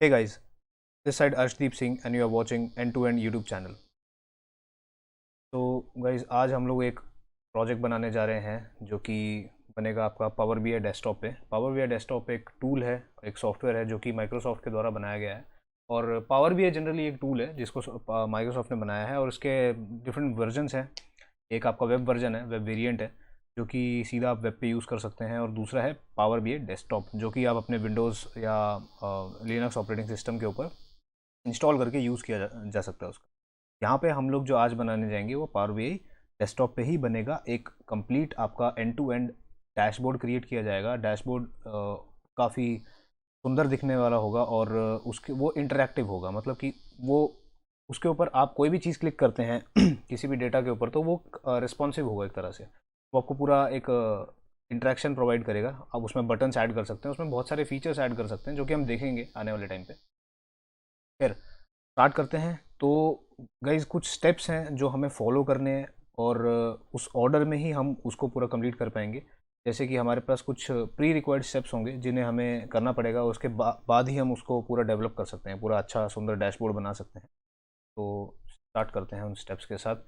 Hey guys, this side Arshdeep Singh and you are watching End-to-End YouTube channel. तो guys आज हम लोग एक प्रोजेक्ट बनाने जा रहे हैं जो कि बनेगा आपका पावर बीआई डेस्कटॉप पे। पावर बीआई डेस्कटॉप एक टूल है, एक सॉफ्टवेयर है जो कि माइक्रोसॉफ्ट के द्वारा बनाया गया है। और पावर बीआई जनरली एक टूल है जिसको माइक्रोसॉफ्ट ने बनाया है और उसके डिफरेंट वर्जन्स हैं। एक आपका वेब वर्जन है, वेब वेरिएंट है जो कि सीधा आप वेब पे यूज़ कर सकते हैं, और दूसरा है पावर बीआई डेस्कटॉप जो कि आप अपने विंडोज़ या लिनक्स ऑपरेटिंग सिस्टम के ऊपर इंस्टॉल करके यूज़ किया जा सकता है उसका। यहाँ पे हम लोग जो आज बनाने जाएंगे वो पावर बीआई डेस्कटॉप पे ही बनेगा। एक कंप्लीट आपका end to end dashboard create किया जाएगा। डैशबोर्ड काफ़ी सुंदर दिखने वाला होगा और उसके वो इंटरेक्टिव होगा, मतलब कि वो उसके ऊपर आप कोई भी चीज़ क्लिक करते हैं किसी भी डेटा के ऊपर तो वो रिस्पॉन्सिव होगा एक तरह से। वो आपको पूरा एक इंटरेक्शन प्रोवाइड करेगा। आप उसमें बटन्स ऐड कर सकते हैं, उसमें बहुत सारे फीचर्स ऐड कर सकते हैं जो कि हम देखेंगे आने वाले टाइम पे। फिर स्टार्ट करते हैं। तो गाइज कुछ स्टेप्स हैं जो हमें फॉलो करने हैं और उस ऑर्डर में ही हम उसको पूरा कंप्लीट कर पाएंगे। जैसे कि हमारे पास कुछ प्री रिक्वायर्ड स्टेप्स होंगे जिन्हें हमें करना पड़ेगा, उसके बाद ही हम उसको पूरा डेवलप कर सकते हैं, पूरा अच्छा सुंदर डैशबोर्ड बना सकते हैं। तो स्टार्ट करते हैं उन स्टेप्स के साथ।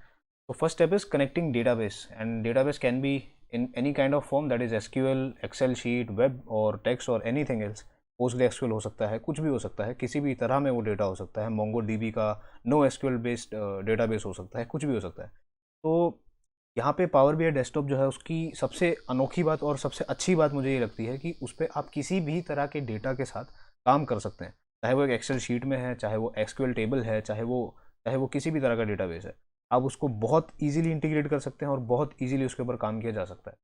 तो first step is connecting database, and database can be in any kind of form, that is SQL, Excel sheet, web और टेक्स्ट और एनीथिंग एल्स। पोस्ट एसक्यूएल हो सकता है, कुछ भी हो सकता है, किसी भी तरह में वो डेटा हो सकता है। मोंगो डीबी का नो एसक्यूएल बेस्ड डेटाबेस हो सकता है, कुछ भी हो सकता है। तो यहाँ पे पावर बीआई डेस्कटॉप जो है उसकी सबसे अनोखी बात और सबसे अच्छी बात मुझे ये लगती है कि उस पर आप किसी भी तरह के डेटा के साथ काम कर सकते हैं, चाहे वो एक एक्सेल शीट में है, चाहे वो एसक्यूएल टेबल है, चाहे वो किसी भी तरह का डेटाबेस है। आप उसको बहुत इजीली इंटीग्रेट कर सकते हैं और बहुत इजीली उसके ऊपर काम किया जा सकता है।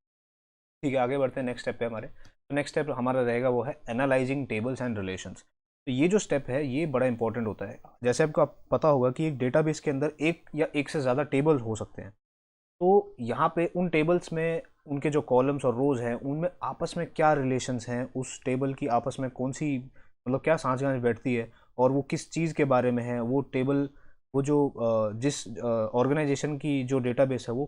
ठीक है, आगे बढ़ते हैं नेक्स्ट स्टेप पे हमारे। तो नेक्स्ट स्टेप हमारा रहेगा वो है एनालाइजिंग टेबल्स एंड रिलेशंस। तो ये जो स्टेप है ये बड़ा इंपॉर्टेंट होता है। जैसे आपको पता होगा कि एक डेटाबेस के अंदर एक या एक से ज़्यादा टेबल हो सकते हैं। तो यहाँ पे उन टेबल्स में उनके जो कॉलम्स और रोज़ हैं उनमें आपस में क्या रिलेशंस हैं, उस टेबल की आपस में कौन सी मतलब क्या साँठगांठ बैठती है, और वो किस चीज़ के बारे में है वो टेबल। वो जो जिस ऑर्गेनाइजेशन की जो डेटाबेस है वो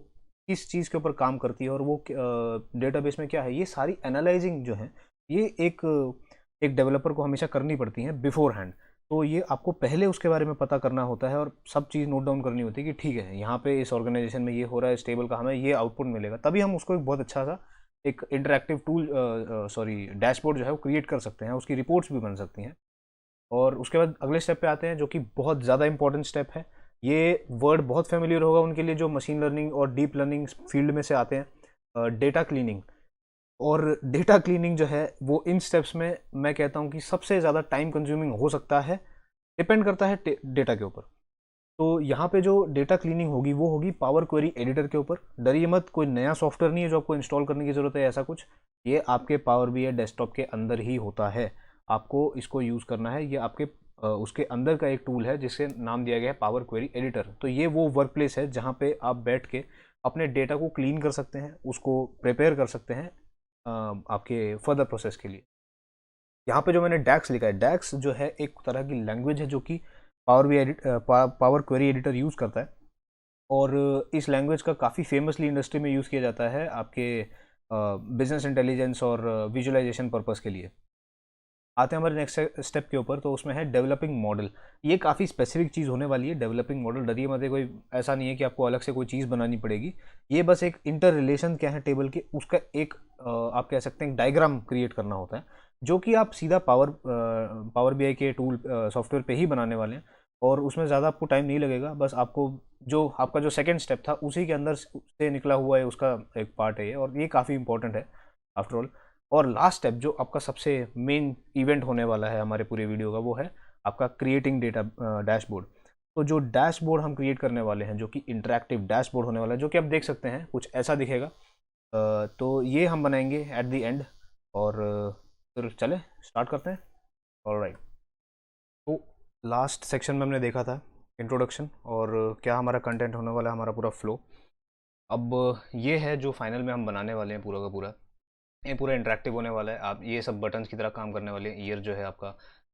किस चीज़ के ऊपर काम करती है और वो डेटाबेस में क्या है, ये सारी एनालाइजिंग जो है ये एक डेवलपर को हमेशा करनी पड़ती है बिफोर हैंड। तो ये आपको पहले उसके बारे में पता करना होता है और सब चीज़ नोट डाउन करनी होती है कि ठीक है यहाँ पे इस ऑर्गेनाइजेशन में ये हो रहा है, इस टेबल का हमें ये आउटपुट मिलेगा, तभी हम उसको एक बहुत अच्छा सा एक इंटरेक्टिव टूल सॉरी डैशबोर्ड जो है वो क्रिएट कर सकते हैं, उसकी रिपोर्ट्स भी बन सकती हैं। और उसके बाद अगले स्टेप पे आते हैं जो कि बहुत ज़्यादा इंपॉर्टेंट स्टेप है। ये वर्ड बहुत फेमिलियर होगा उनके लिए जो मशीन लर्निंग और डीप लर्निंग फील्ड में से आते हैं, डेटा क्लीनिंग। और डेटा क्लीनिंग जो है वो इन स्टेप्स में मैं कहता हूँ कि सबसे ज़्यादा टाइम कंज्यूमिंग हो सकता है, डिपेंड करता है डेटा के ऊपर। तो यहाँ पे जो डेटा क्लीनिंग होगी वो होगी पावर क्वेरी एडिटर के ऊपर। डरिए मत, कोई नया सॉफ्टवेयर नहीं है जो आपको इंस्टॉल करने की ज़रूरत है ऐसा कुछ। ये आपके पावर बीआई डेस्कटॉप के अंदर ही होता है, आपको इसको यूज़ करना है। ये आपके उसके अंदर का एक टूल है जिसे नाम दिया गया है पावर क्वेरी एडिटर। तो ये वो वर्क प्लेस है जहाँ पे आप बैठ के अपने डेटा को क्लीन कर सकते हैं, उसको प्रिपेयर कर सकते हैं आपके फर्दर प्रोसेस के लिए। यहाँ पे जो मैंने डैक्स लिखा है, डैक्स जो है एक तरह की लैंग्वेज है जो कि पावर क्वेरी एडिटर यूज़ करता है। और इस लैंग्वेज का काफ़ी फेमसली इंडस्ट्री में यूज़ किया जाता है आपके बिजनेस इंटेलिजेंस और विजुअलाइजेशन पर्पस के लिए। आते हैं हमारे नेक्स्ट स्टेप के ऊपर, तो उसमें है डेवलपिंग मॉडल। ये काफ़ी स्पेसिफिक चीज़ होने वाली है डेवलपिंग मॉडल। डरिए मत, कोई ऐसा नहीं है कि आपको अलग से कोई चीज़ बनानी पड़ेगी। ये बस एक इंटर रिलेशन क्या है टेबल के, उसका एक आप कह सकते हैं डायग्राम क्रिएट करना होता है जो कि आप सीधा पावर बीआई के टूल सॉफ्टवेयर पे ही बनाने वाले हैं। और उसमें ज़्यादा आपको टाइम नहीं लगेगा, बस आपको जो आपका जो सेकेंड स्टेप था उसी के अंदर से निकला हुआ है, उसका एक पार्ट है ये, और ये काफ़ी इंपॉर्टेंट है आफ्टर ऑल। और लास्ट स्टेप जो आपका सबसे मेन इवेंट होने वाला है हमारे पूरे वीडियो का वो है आपका क्रिएटिंग डेटा डैशबोर्ड। तो जो डैशबोर्ड हम क्रिएट करने वाले हैं जो कि इंटरेक्टिव डैशबोर्ड होने वाला है, जो कि आप देख सकते हैं कुछ ऐसा दिखेगा। तो ये हम बनाएंगे एट द एंड। और फिर चले स्टार्ट करते हैं। ऑलराइट, तो लास्ट सेक्शन में हमने देखा था इंट्रोडक्शन और क्या हमारा कंटेंट होने वाला है, हमारा पूरा फ्लो। अब ये है जो फाइनल में हम बनाने वाले हैं पूरा का पूरा। ये पूरा इंटरेक्टिव होने वाला है, आप ये सब बटन्स की तरह काम करने वाले हैं। ईयर जो है आपका,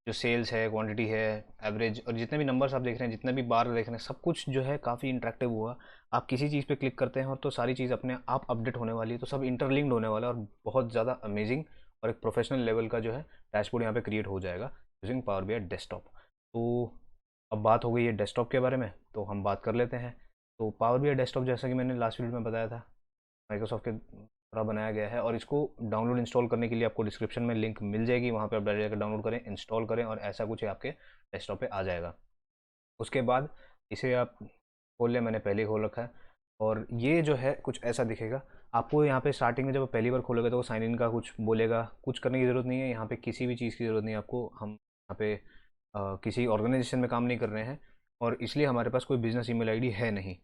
जो सेल्स है, क्वांटिटी है, एवरेज, और जितने भी नंबर्स आप देख रहे हैं, जितने भी बार देख रहे हैं, सब कुछ जो है काफ़ी इंटरेक्टिव हुआ। आप किसी चीज़ पे क्लिक करते हैं और तो सारी चीज़ अपने आप अपडेट होने वाली है। तो सब इंटरलिंक्ड होने वाला है और बहुत ज़्यादा अमेजिंग और एक प्रोफेशनल लेवल का जो है डैशबोर्ड यहाँ पे क्रिएट हो जाएगा using Power B I Desktop. तो अब बात हो गई है डेस्कटॉप के बारे में, तो हम बात कर लेते हैं। तो पावर बी आई डेस्कटॉप, जैसा कि मैंने लास्ट वीडियो में बताया था, माइक्रोसॉफ्ट के द्वारा बनाया गया है, और इसको डाउनलोड इंस्टॉल करने के लिए आपको डिस्क्रिप्शन में लिंक मिल जाएगी, वहाँ पे आप डायरेक्ट जाकर डाउनलोड करें, इंस्टॉल करें, और ऐसा कुछ आपके डेस्कटॉप पे आ जाएगा। उसके बाद इसे आप खोल लें, मैंने पहले ही खोल रखा है, और ये जो है कुछ ऐसा दिखेगा आपको। यहाँ पे स्टार्टिंग में जब पहली बार खोलोगे तो वो साइन इन का कुछ बोलेगा, कुछ करने की ज़रूरत नहीं है, यहाँ पे किसी भी चीज़ की ज़रूरत नहीं है आपको। हम यहाँ पे किसी ऑर्गेनाइजेशन में काम नहीं कर रहे हैं, और इसलिए हमारे पास कोई बिजनेस ईमेल आईडी है नहीं।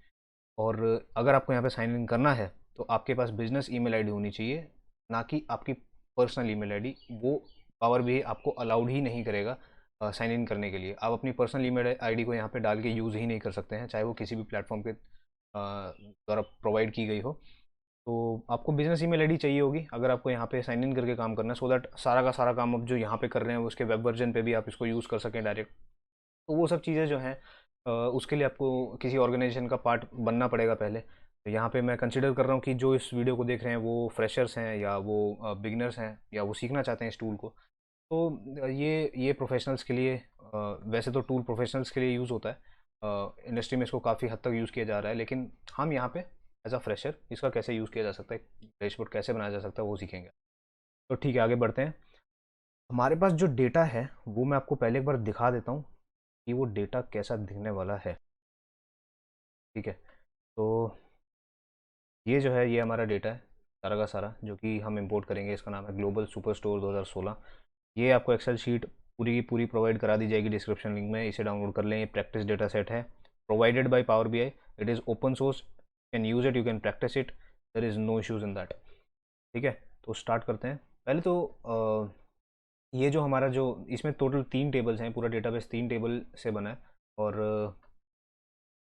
और अगर आपको यहाँ पे साइन इन करना है तो आपके पास बिजनेस ईमेल आईडी होनी चाहिए, ना कि आपकी पर्सनल ईमेल आईडी। वो पावर भी आपको अलाउड ही नहीं करेगा साइन इन करने के लिए। आप अपनी पर्सनल ईमेल आईडी को यहाँ पे डाल के यूज़ ही नहीं कर सकते हैं, चाहे वो किसी भी प्लेटफॉर्म के द्वारा प्रोवाइड की गई हो। तो आपको बिजनेस ईमेल आईडी चाहिए होगी अगर आपको यहाँ पे साइन इन करके काम करना है, सो दैट सारा का सारा काम अब जो यहाँ पे कर रहे हैं उसके वेब वर्जन पे भी आप इसको यूज़ कर सकें डायरेक्ट। तो वो सब चीज़ें जो हैं उसके लिए आपको किसी ऑर्गेनाइजेशन का पार्ट बनना पड़ेगा पहले। तो यहाँ पे मैं कंसिडर कर रहा हूँ कि जो इस वीडियो को देख रहे हैं वो फ्रेशर्स हैं, या वो बिगनर्स हैं, या वो सीखना चाहते हैं इस टूल को। तो ये प्रोफेशनल्स के लिए वैसे तो टूल प्रोफेशनल्स के लिए यूज़ होता है, इंडस्ट्री में इसको काफ़ी हद तक यूज़ किया जा रहा है, लेकिन हम यहाँ पे एज अ फ्रेशर इसका कैसे यूज़ किया जा सकता है, डैशबोर्ड कैसे बनाया जा सकता है, वो सीखेंगे। तो ठीक है, आगे बढ़ते हैं। हमारे पास जो डेटा है वो मैं आपको पहले एक बार दिखा देता हूँ कि वो डेटा कैसा दिखने वाला है। ठीक है, तो ये जो है ये हमारा डेटा है सारा का सारा, जो कि हम इंपोर्ट करेंगे। इसका नाम है ग्लोबल सुपर स्टोर 2016। ये आपको एक्सेल शीट पूरी की पूरी प्रोवाइड करा दी जाएगी डिस्क्रिप्शन लिंक में, इसे डाउनलोड कर लें। ये प्रैक्टिस डेटा सेट है, provided by Power B I. It is open source, can use it, you can practice it, there is no issues in that. ठीक है, तो स्टार्ट करते हैं। पहले तो ये जो हमारा जो इसमें टोटल 3 टेबल्स हैं, पूरा डेटाबेस 3 टेबल से बना है। और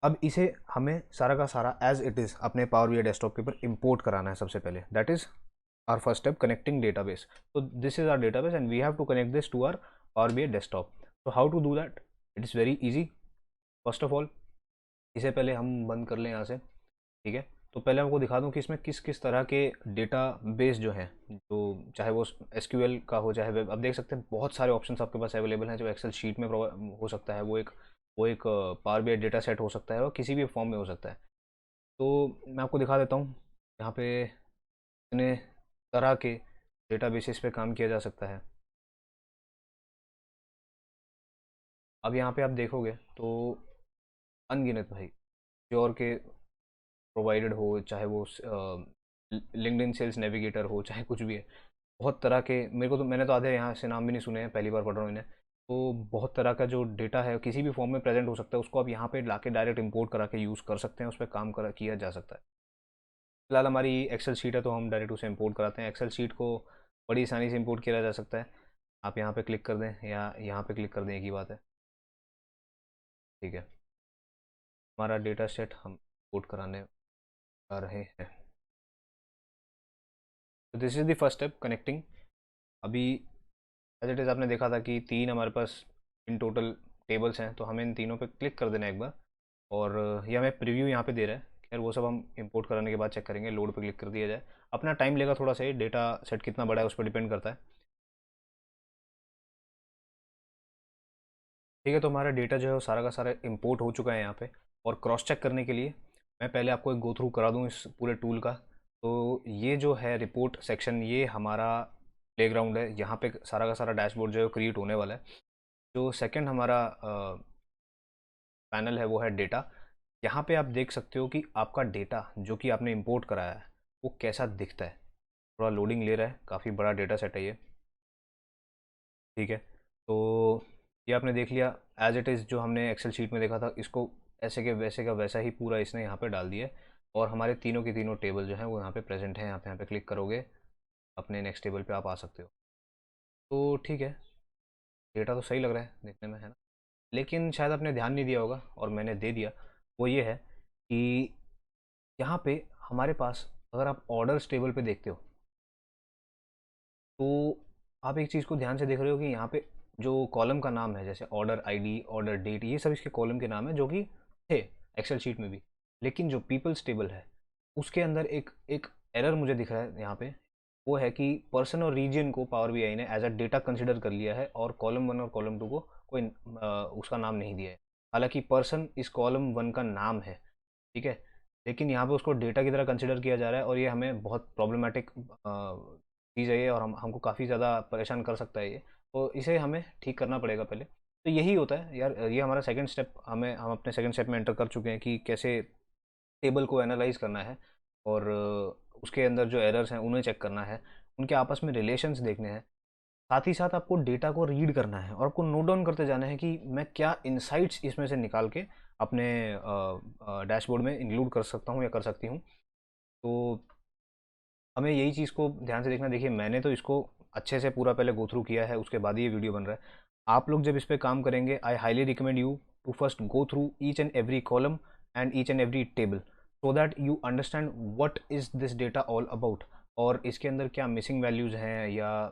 अब इसे हमें सारा का सारा एज इट इज़ अपने पावर बीआई डेस्कटॉप के ऊपर इंपोर्ट कराना है सबसे पहले। That is our first step, connecting database. तो this is our database and we have to connect this to our power BI desktop. तो how to do that? It is very easy. First of all इसे पहले हम बंद कर लें यहाँ से। ठीक है, तो पहले आपको दिखा दूँ कि इसमें किस किस तरह के डेटा बेस जो हैं, जो चाहे वो एसक्यूएल का हो चाहे वेब। अब देख सकते हैं बहुत सारे ऑप्शंस आपके पास अवेलेबल हैं। जो एक्सेल शीट में हो सकता है, वो एक पावर बीआई डेटा सेट हो सकता है, और किसी भी फॉर्म में हो सकता है। तो मैं आपको दिखा देता हूँ यहाँ पे इतने तरह के डेटा बेसिस पे काम किया जा सकता है। अब यहाँ पे आप देखोगे तो अनगिनत भाई श्योर के प्रोवाइडेड हो, चाहे वो लिंक्डइन सेल्स नेविगेटर हो, चाहे कुछ भी है। बहुत तरह के, मेरे को तो मैंने तो आधे यहाँ से नाम भी नहीं सुने हैं, पहली बार पढ़ रहा हूँ इन्हें। तो बहुत तरह का जो डेटा है किसी भी फॉर्म में प्रेजेंट हो सकता है, उसको आप यहाँ पे लाके डायरेक्ट इंपोर्ट करा के यूज़ कर सकते हैं, उस पर काम करा किया जा सकता है। फिलहाल हमारी एक्सेल शीट है तो हम डायरेक्ट उसे इंपोर्ट कराते हैं। एक्सेल शीट को बड़ी आसानी से इंपोर्ट किया जा सकता है। आप यहाँ पे क्लिक कर दें या यहाँ पे क्लिक कर दें, एक ही बात है। ठीक है, हमारा डेटा सेट हम इंपोर्ट कराने जा रहे हैं। तो this is the first step, connecting. अभी एज इट इज़ आपने देखा था कि 3 हमारे पास इन टोटल टेबल्स हैं, तो हमें इन तीनों पे क्लिक कर देना है एक बार। और ये हमें प्रीव्यू यहाँ पे दे रहा है। खैर वो सब हम इंपोर्ट कराने के बाद चेक करेंगे। लोड पे क्लिक कर दिया जाए, अपना टाइम लेगा थोड़ा सा, डेटा सेट कितना बड़ा है उस पर डिपेंड करता है। ठीक है, तो हमारा डेटा जो है वो सारा का सारा इंपोर्ट हो चुका है यहाँ पे। और क्रॉस चेक करने के लिए मैं पहले आपको एक गो थ्रू करा दूँ इस पूरे टूल का। तो ये जो है रिपोर्ट सेक्शन, ये हमारा प्लेग्राउंड है। यहाँ पे सारा का सारा डैशबोर्ड जो है क्रिएट होने वाला है। जो सेकंड हमारा पैनल है वो है डेटा। यहाँ पे आप देख सकते हो कि आपका डेटा जो कि आपने इंपोर्ट कराया है वो कैसा दिखता है। थोड़ा लोडिंग ले रहा है, काफ़ी बड़ा डेटा सेट है ये। ठीक है, तो ये आपने देख लिया एज इट इज़, जो हमने एक्सेल शीट में देखा था, इसको ऐसे के वैसे का वैसा ही पूरा इसने यहाँ पे डाल दिया है। और हमारे तीनों के तीनों टेबल जो हैं वो यहाँ पे प्रेजेंट हैं। आप यहाँ पे क्लिक करोगे, अपने नेक्स्ट टेबल पे आप आ सकते हो। तो ठीक है, डेटा तो सही लग रहा है देखने में, है ना? लेकिन शायद आपने ध्यान नहीं दिया होगा और मैंने दे दिया। वो ये है कि यहाँ पे हमारे पास, अगर आप ऑर्डर्स टेबल पे देखते हो, तो आप एक चीज़ को ध्यान से देख रहे हो कि यहाँ पे जो कॉलम का नाम है, जैसे ऑर्डर आईडी, ऑर्डर डेट, ये सब इसके कॉलम के नाम है जो कि थे एक्सेल शीट में भी। लेकिन जो पीपल्स टेबल है उसके अंदर एक एक एरर मुझे दिख रहा है यहाँ पे। वो है कि पर्सन और रीजन को पावर बीआई ने एज अ डेटा कंसिडर कर लिया है और कॉलम 1 और कॉलम 2 को कोई उसका नाम नहीं दिया है। हालांकि पर्सन इस कॉलम 1 का नाम है, ठीक है, लेकिन यहाँ पे उसको डेटा की तरह कंसिडर किया जा रहा है और ये हमें बहुत प्रॉब्लमेटिक चीज़ है ये, और हमको काफ़ी ज़्यादा परेशान कर सकता है ये। तो इसे हमें ठीक करना पड़ेगा पहले। तो यही होता है यार, ये हमारा सेकंड स्टेप, हम अपने सेकंड स्टेप में एंटर कर चुके हैं कि कैसे टेबल को एनालाइज करना है और उसके अंदर जो एरर्स हैं उन्हें चेक करना है, उनके आपस में रिलेशंस देखने हैं। साथ ही साथ आपको डेटा को रीड करना है और आपको नोट डाउन करते जाना है कि मैं क्या इनसाइट्स इसमें से निकाल के अपने डैशबोर्ड में इंक्लूड कर सकता हूँ या कर सकती हूँ। तो हमें यही चीज़ को ध्यान से देखना। देखिए, मैंने तो इसको अच्छे से पूरा पहले गो थ्रू किया है, उसके बाद ही ये वीडियो बन रहा है। आप लोग जब इस पर काम करेंगे, I highly recommend you to first go through each and every column and each and every table, so that you understand what is this data all about, और इसके अंदर क्या मिसिंग वैल्यूज़ हैं, या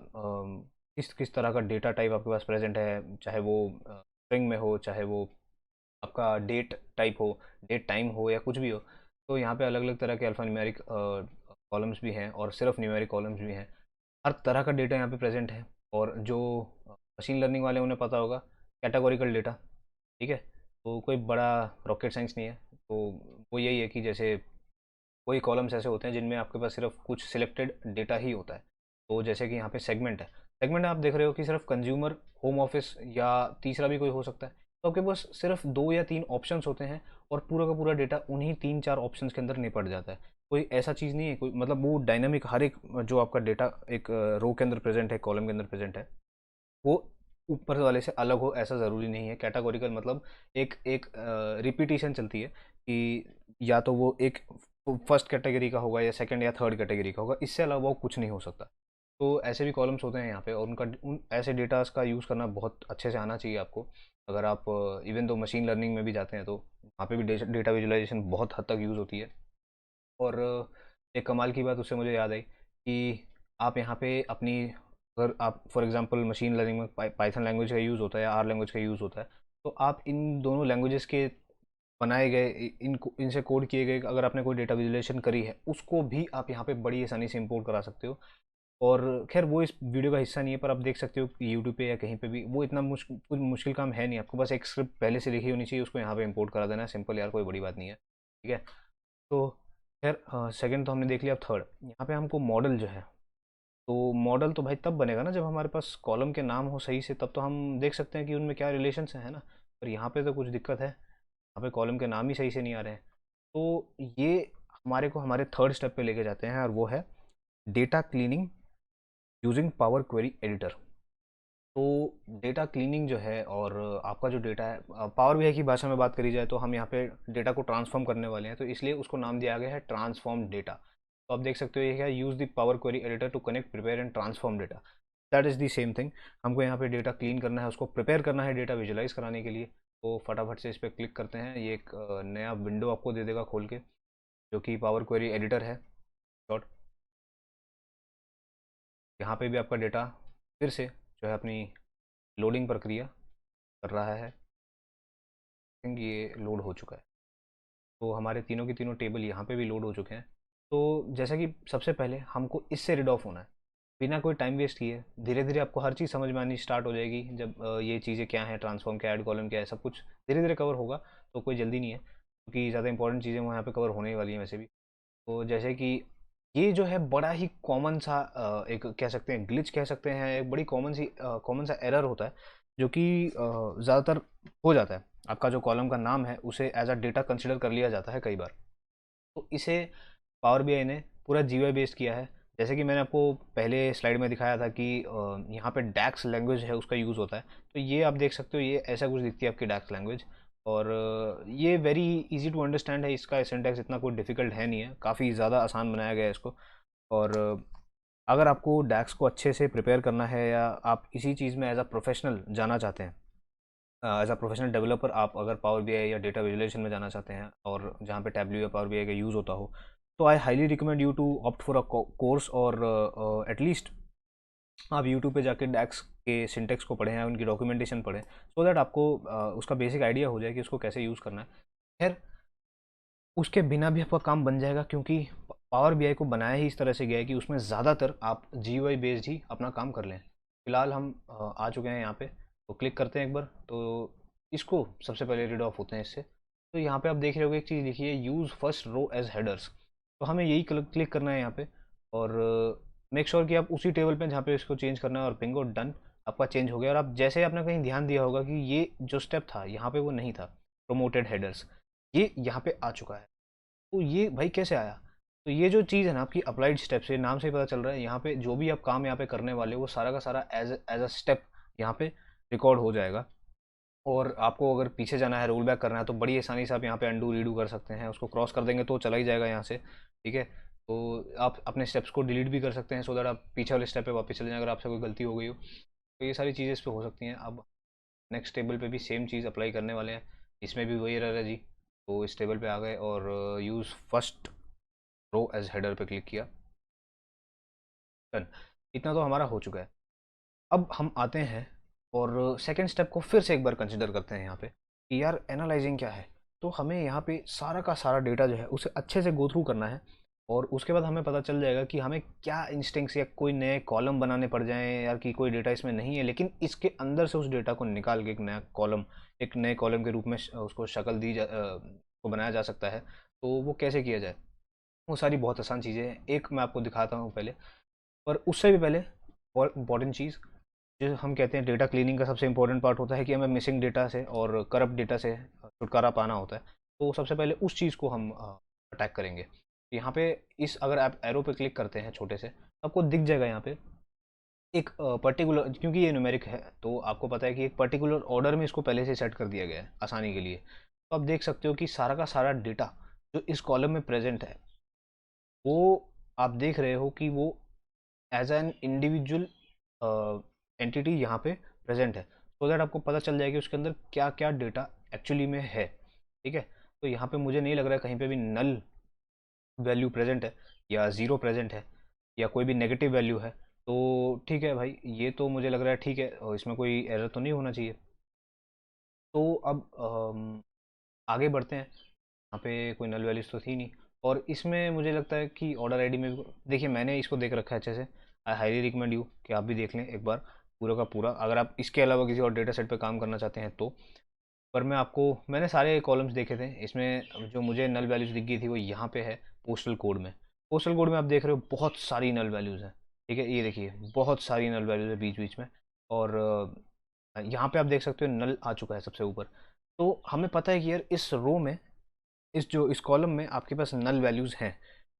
किस किस तरह का डेटा टाइप आपके पास प्रेजेंट है, चाहे वो स्ट्रिंग में हो, चाहे वो आपका डेट टाइप हो, डेट टाइम हो, या कुछ भी हो। तो यहाँ पे अलग अलग तरह के अल्फ़ा न्यूमेरिक कॉलम्स भी हैं और सिर्फ न्यूमेरिक कॉलम्स भी हैं। हर तरह का डेटा यहाँ पे प्रेजेंट है। और जो मशीन लर्निंग वाले उन्हें पता होगा, कैटेगोरिकल डेटा, ठीक है, तो कोई बड़ा रॉकेट साइंस नहीं है। तो वो यही है कि जैसे कोई कॉलम्स ऐसे होते हैं जिनमें आपके पास सिर्फ कुछ सिलेक्टेड डेटा ही होता है। तो जैसे कि यहाँ पे सेगमेंट है, सेगमेंट आप देख रहे हो कि सिर्फ कंज्यूमर, होम ऑफिस या तीसरा भी कोई हो सकता है। तो आपके पास सिर्फ 2 या 3 ऑप्शंस होते हैं और पूरा का पूरा डेटा उन्हीं 3-4 ऑप्शंस के अंदर निपट जाता है। कोई ऐसा चीज़ नहीं है, कोई मतलब वो डायनामिक, हर एक जो आपका डेटा एक रो के अंदर प्रेजेंट है, कॉलम के अंदर प्रेजेंट है, वो ऊपर वाले से अलग हो ऐसा ज़रूरी नहीं है। कैटेगोरिकल मतलब एक एक रिपीटिशन चलती है कि या तो वो एक फर्स्ट कैटेगरी का होगा या सेकंड या थर्ड कैटेगरी का होगा, इससे अलावा वो कुछ नहीं हो सकता। तो ऐसे भी कॉलम्स होते हैं यहाँ पे, और उनका उन ऐसे डेटास का यूज़ करना बहुत अच्छे से आना चाहिए आपको। अगर आप इवन तो मशीन लर्निंग में भी जाते हैं तो वहाँ पे भी डेटा विजुअलाइजेशन बहुत हद तक यूज़ होती है। और एक कमाल की बात उससे मुझे याद आई कि आप यहाँ पे अपनी, अगर आप फॉर एग्जांपल मशीन लर्निंग में पाइथन लैंग्वेज का यूज़ होता है या आर लैंग्वेज का यूज़ होता है, तो आप इन दोनों लैंग्वेजेस के बनाए गए, इनको इनसे कोड किए गए, अगर आपने कोई डेटा विजुअलाइजेशन करी है उसको भी आप यहाँ पे बड़ी आसानी से इंपोर्ट करा सकते हो। और खैर वो इस वीडियो का हिस्सा नहीं है, पर आप देख सकते हो कि यूट्यूब पे या कहीं पे भी, वो इतना कुछ मुश्किल काम है नहीं। आपको बस एक स्क्रिप्ट पहले से लिखी होनी चाहिए, उसको यहाँ पे इंपोर्ट करा देना है, सिंपल यार, कोई बड़ी बात नहीं है, ठीक है। तो खैर सेकंड तो हमने देख लिया। अब थर्ड, यहाँ पे हमको मॉडल जो है, तो मॉडल तो भाई तब बनेगा ना जब हमारे पास कॉलम के नाम हो सही से, तब तो हम देख सकते हैं कि उनमें क्या रिलेशंस है ना। पर यहाँ पे तो कुछ दिक्कत है, यहाँ पे कॉलम के नाम ही सही से नहीं आ रहे हैं। तो ये हमारे को हमारे थर्ड स्टेप पे लेके जाते हैं, और वो है data cleaning using power Query editor. तो डेटा क्लीनिंग जो है, और आपका जो डेटा है, पावर बीआई की भाषा में बात करी जाए तो हम यहाँ पे डेटा को ट्रांसफॉर्म करने वाले हैं, तो इसलिए उसको नाम दिया गया है ट्रांसफॉर्म डेटा। तो आप देख सकते हो ये क्या, use the Power Query Editor to connect, prepare and transform data. That is the same thing. हमको यहाँ पे डेटा क्लीन करना है, उसको प्रिपेयर करना है डेटा विजुलाइज कराने के लिए। तो फटाफट से इस पर क्लिक करते हैं। ये एक नया विंडो आपको दे देगा खोल के, जो कि पावर क्वेरी एडिटर है डॉट। यहाँ पे भी आपका डेटा फिर से जो है अपनी लोडिंग प्रक्रिया कर रहा है। थिंक ये लोड हो चुका है। तो हमारे तीनों के तीनों टेबल यहाँ पे भी लोड हो चुके हैं। तो जैसा कि सबसे पहले हमको इससे रिड ऑफ होना है, बिना कोई टाइम वेस्ट किए। धीरे धीरे आपको हर चीज़ समझ में आनी स्टार्ट हो जाएगी जब ये चीज़ें क्या हैं, ट्रांसफॉर्म क्या, ऐड कॉलम क्या है, सब कुछ धीरे धीरे कवर होगा। तो कोई जल्दी नहीं है, क्योंकि ज़्यादा इंपॉर्टेंट चीज़ें वो यहाँ पे कवर होने ही वाली हैं वैसे भी। तो जैसे कि ये जो है बड़ा ही कॉमन सा एक कह सकते हैं ग्लिच कह सकते हैं, एक बड़ी कॉमन सा एरर होता है, जो कि ज़्यादातर हो जाता है। आपका जो कॉलम का नाम है उसे एज अ डेटा कंसिडर कर लिया जाता है कई बार। तो इसे पावर बीआई ने पूरा जीयूआई बेस्ड किया है। जैसे कि मैंने आपको पहले स्लाइड में दिखाया था कि यहाँ पे डैक्स लैंग्वेज है उसका यूज़ होता है। तो ये आप देख सकते हो, ये ऐसा कुछ दिखती है आपकी डैक्स लैंग्वेज। और ये वेरी इजी टू अंडरस्टैंड है, इसका सिंटैक्स इतना कोई डिफ़िकल्ट है नहीं है, काफ़ी ज़्यादा आसान बनाया गया है इसको। और अगर आपको डैक्स को अच्छे से प्रिपेयर करना है, या आप इसी चीज़ में एज अ प्रोफेशनल जाना चाहते हैं, एज अ प्रोफेशनल डेवलपर, आप अगर पावर बीआई या डेटा विजुअलाइजेशन में जाना चाहते हैं और जहाँ पे टैबल्यू या पावर बीआई का यूज़ होता हो, तो I highly recommend you to opt for a course, और एटलीस्ट आप यूट्यूब पे जाके डैक्स के सिंटेक्स को पढ़ें या उनकी डॉक्यूमेंटेशन पढ़ें, सो दैट आपको उसका बेसिक आइडिया हो जाए कि उसको कैसे यूज़ करना है। खैर, उसके बिना भी आपका काम बन जाएगा, क्योंकि पावर बीआई को बनाया ही इस तरह से गया है कि उसमें ज़्यादातर आप जीयूआई बेस्ड ही अपना काम कर लें। फिलहाल हम आ चुके हैं यहाँ पे, तो क्लिक करते हैं एक बार, तो इसको सबसे पहले रीड ऑफ होते हैं इससे। तो यहाँ पे आप देख रहे होगे एक चीज़ लिखी है, use first row as headers. तो हमें यही क्लिक करना है यहाँ पे, और मेक श्योर कि आप उसी टेबल पे जहाँ पे इसको चेंज करना है, और बिंगो डन, आपका चेंज हो गया। और आप जैसे आपने कहीं ध्यान दिया होगा कि ये जो स्टेप था यहाँ पे वो नहीं था, प्रोमोटेड हेडर्स, ये यहाँ पे आ चुका है। तो ये भाई कैसे आया? तो ये जो चीज़ है ना आपकी अप्लाइड स्टेप से, नाम से ही पता चल रहा है, यहाँ पे जो भी आप काम यहाँ पे करने वाले हो वो सारा का सारा एज एज अ स्टेप यहाँ पे रिकॉर्ड हो जाएगा। और आपको अगर पीछे जाना है, रोल बैक करना है, तो बड़ी आसानी से आप यहाँ पे अंडू रीडू कर सकते हैं, उसको क्रॉस कर देंगे तो चला ही जाएगा यहाँ से, ठीक है। तो आप अपने स्टेप्स को डिलीट भी कर सकते हैं, सो दैट आप पीछे वाले स्टेप पे वापस चले जाएं अगर आपसे कोई गलती हो गई हो। तो ये सारी चीज़ें इस पर हो सकती हैं। अब नेक्स्ट टेबल पे भी सेम चीज़ अप्लाई करने वाले हैं, इसमें भी वही एरर है जी। तो इस टेबल पे आ गए और use first row as header पे क्लिक किया, डन। इतना तो हमारा हो चुका है। अब हम आते हैं और सेकेंड स्टेप को फिर से एक बार कंसिडर करते हैं यहाँ पे कि यार एनालाइजिंग क्या है। तो हमें यहाँ पे सारा का सारा डेटा जो है उसे अच्छे से गो थ्रू करना है, और उसके बाद हमें पता चल जाएगा कि हमें क्या इंस्टिंक्ट्स या कोई नए कॉलम बनाने पड़ जाएं, यार कि कोई डेटा इसमें नहीं है लेकिन इसके अंदर से उस डेटा को निकाल के एक नया कॉलम, एक नए कॉलम के रूप में उसको शक्ल को बनाया जा सकता है। तो वो कैसे किया जाए, वो सारी बहुत आसान चीज़ें हैं, एक मैं आपको दिखाता हूँ पहले। पर उससे भी पहले और इम्पॉर्टेंट चीज़, जो हम कहते हैं डेटा क्लीनिंग का सबसे इंपॉर्टेंट पार्ट होता है कि हमें मिसिंग डेटा से और करप्ट डेटा से छुटकारा पाना होता है। तो सबसे पहले उस चीज़ को हम अटैक करेंगे। यहाँ पे इस अगर आप एरो पे क्लिक करते हैं छोटे से, तो आपको दिख जाएगा यहाँ पे एक पर्टिकुलर, क्योंकि ये न्यूमेरिक है तो आपको पता है कि एक पर्टिकुलर ऑर्डर में इसको पहले से सेट कर दिया गया है आसानी के लिए। तो आप देख सकते हो कि सारा का सारा डेटा जो इस कॉलम में प्रेजेंट है, वो आप देख रहे हो कि वो एज एन इंडिविजुअल एंटिटी यहाँ पे प्रेजेंट है, सो दैट आपको पता चल जाएगा कि उसके अंदर क्या क्या डेटा एक्चुअली में है, ठीक है। तो यहाँ पे मुझे नहीं लग रहा है कहीं पे भी नल वैल्यू प्रेजेंट है, या ज़ीरो प्रेजेंट है, या कोई भी नेगेटिव वैल्यू है। तो ठीक है भाई, ये तो मुझे लग रहा है ठीक है, और इसमें कोई एरर तो नहीं होना चाहिए। तो अब आगे बढ़ते हैं। यहाँ पे कोई नल वैल्यूज तो थी नहीं, और इसमें मुझे लगता है कि ऑर्डर आईडी में भी, देखिए मैंने इसको देख रखा है अच्छे से, आई हाईली रिकमेंड यू कि आप भी देख लें एक बार पूरा का पूरा, अगर आप इसके अलावा किसी और डेटा सेट पे काम करना चाहते हैं तो। पर मैं आपको, मैंने सारे कॉलम्स देखे थे, इसमें जो मुझे नल वैल्यूज दिख गई थी वो यहाँ पे है पोस्टल कोड में। पोस्टल कोड में आप देख रहे हो बहुत सारी नल वैल्यूज हैं, ठीक है, ये देखिए बहुत सारी नल वैल्यूज है बीच बीच में। और यहाँ पे आप देख सकते हो नल आ चुका है सबसे ऊपर। तो हमें पता है कि यार इस रो में, इस कॉलम में आपके पास नल वैल्यूज़ हैं।